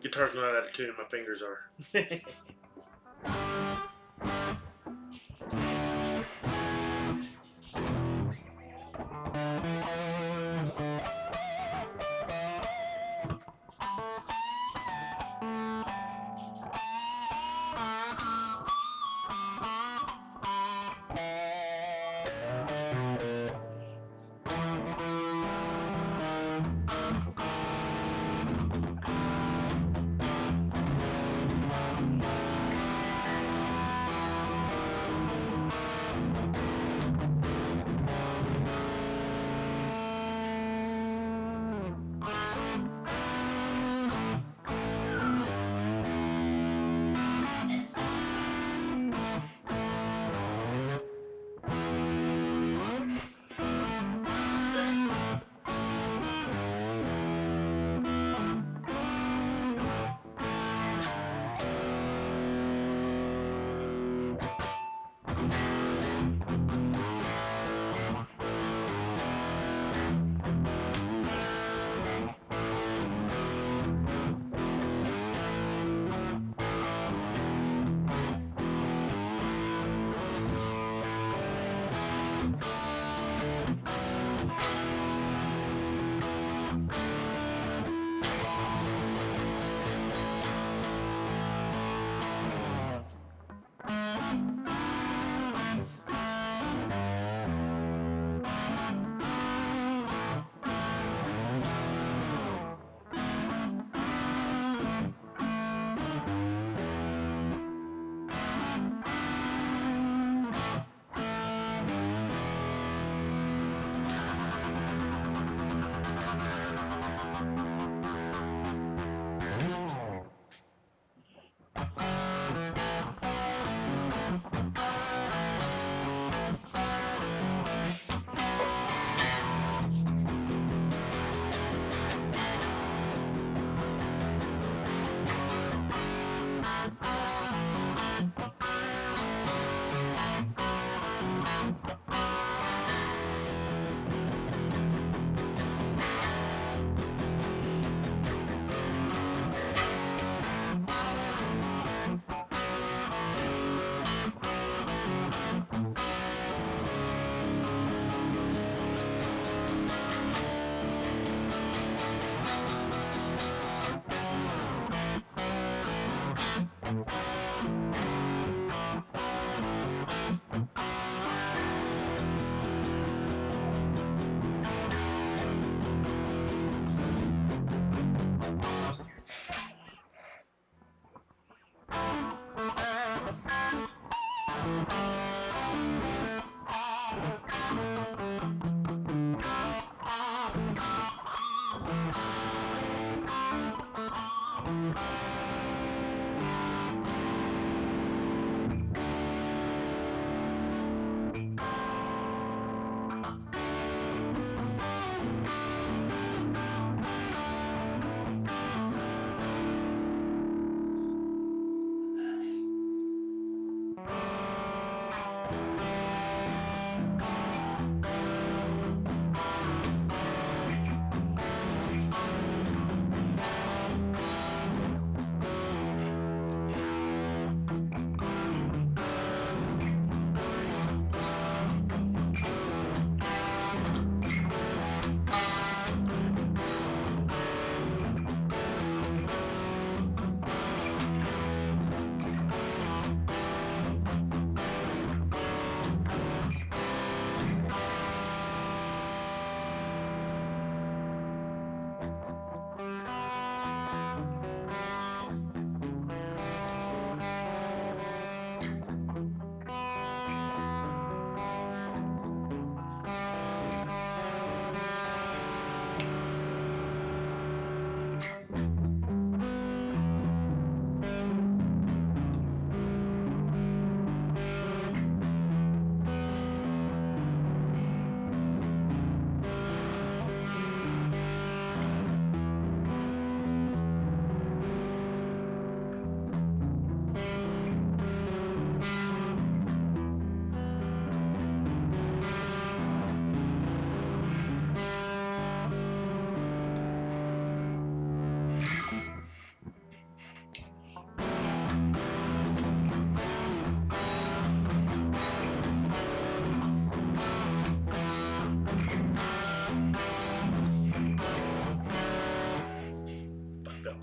Guitar's not out of tune, my fingers are. Fucked up.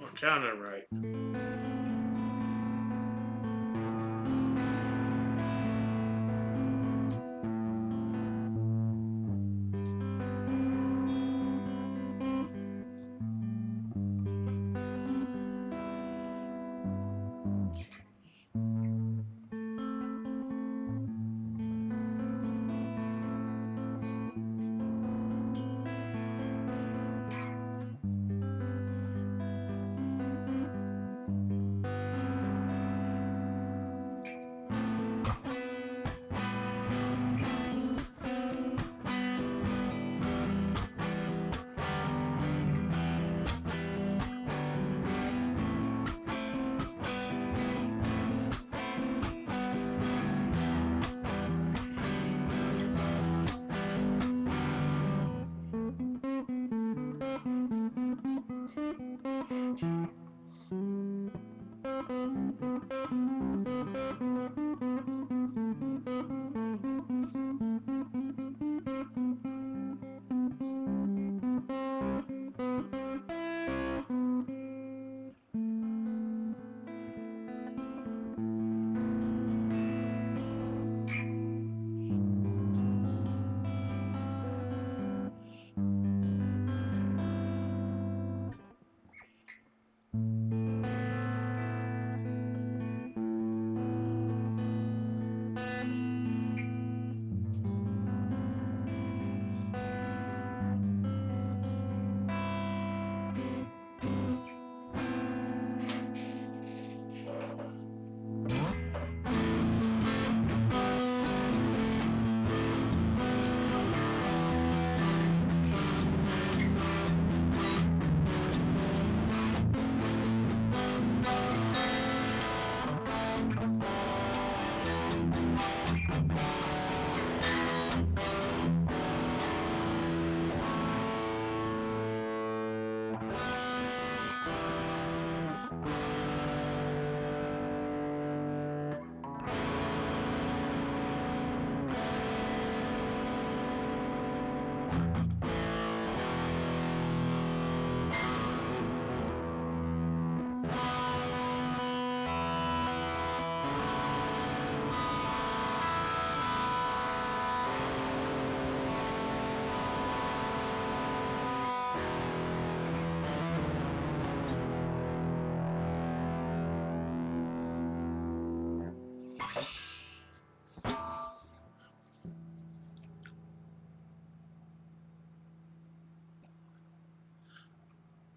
Not sounding right.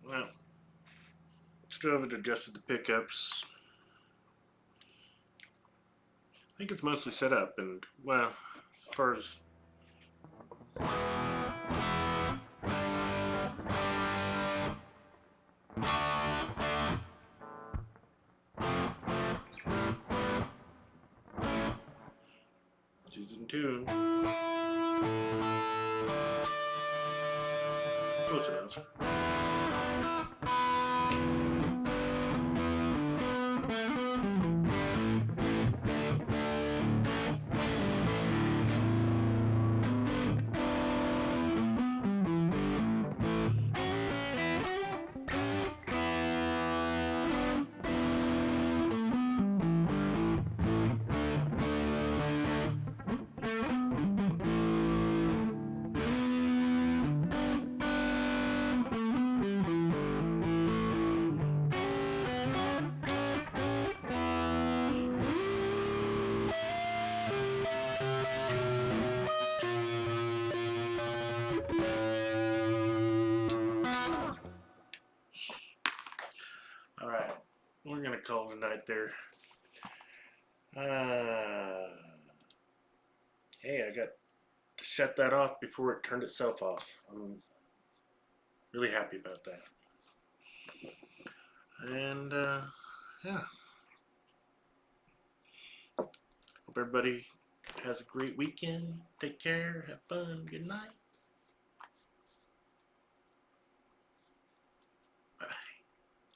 Well, still haven't adjusted the pickups. I think it's mostly set up, and well, as far as she's in tune. Close enough. Alright, we're gonna call it a night there. Hey, I got to shut that off before it turned itself off. I'm really happy about that. And, yeah. Hope everybody has a great weekend. Take care, have fun, good night.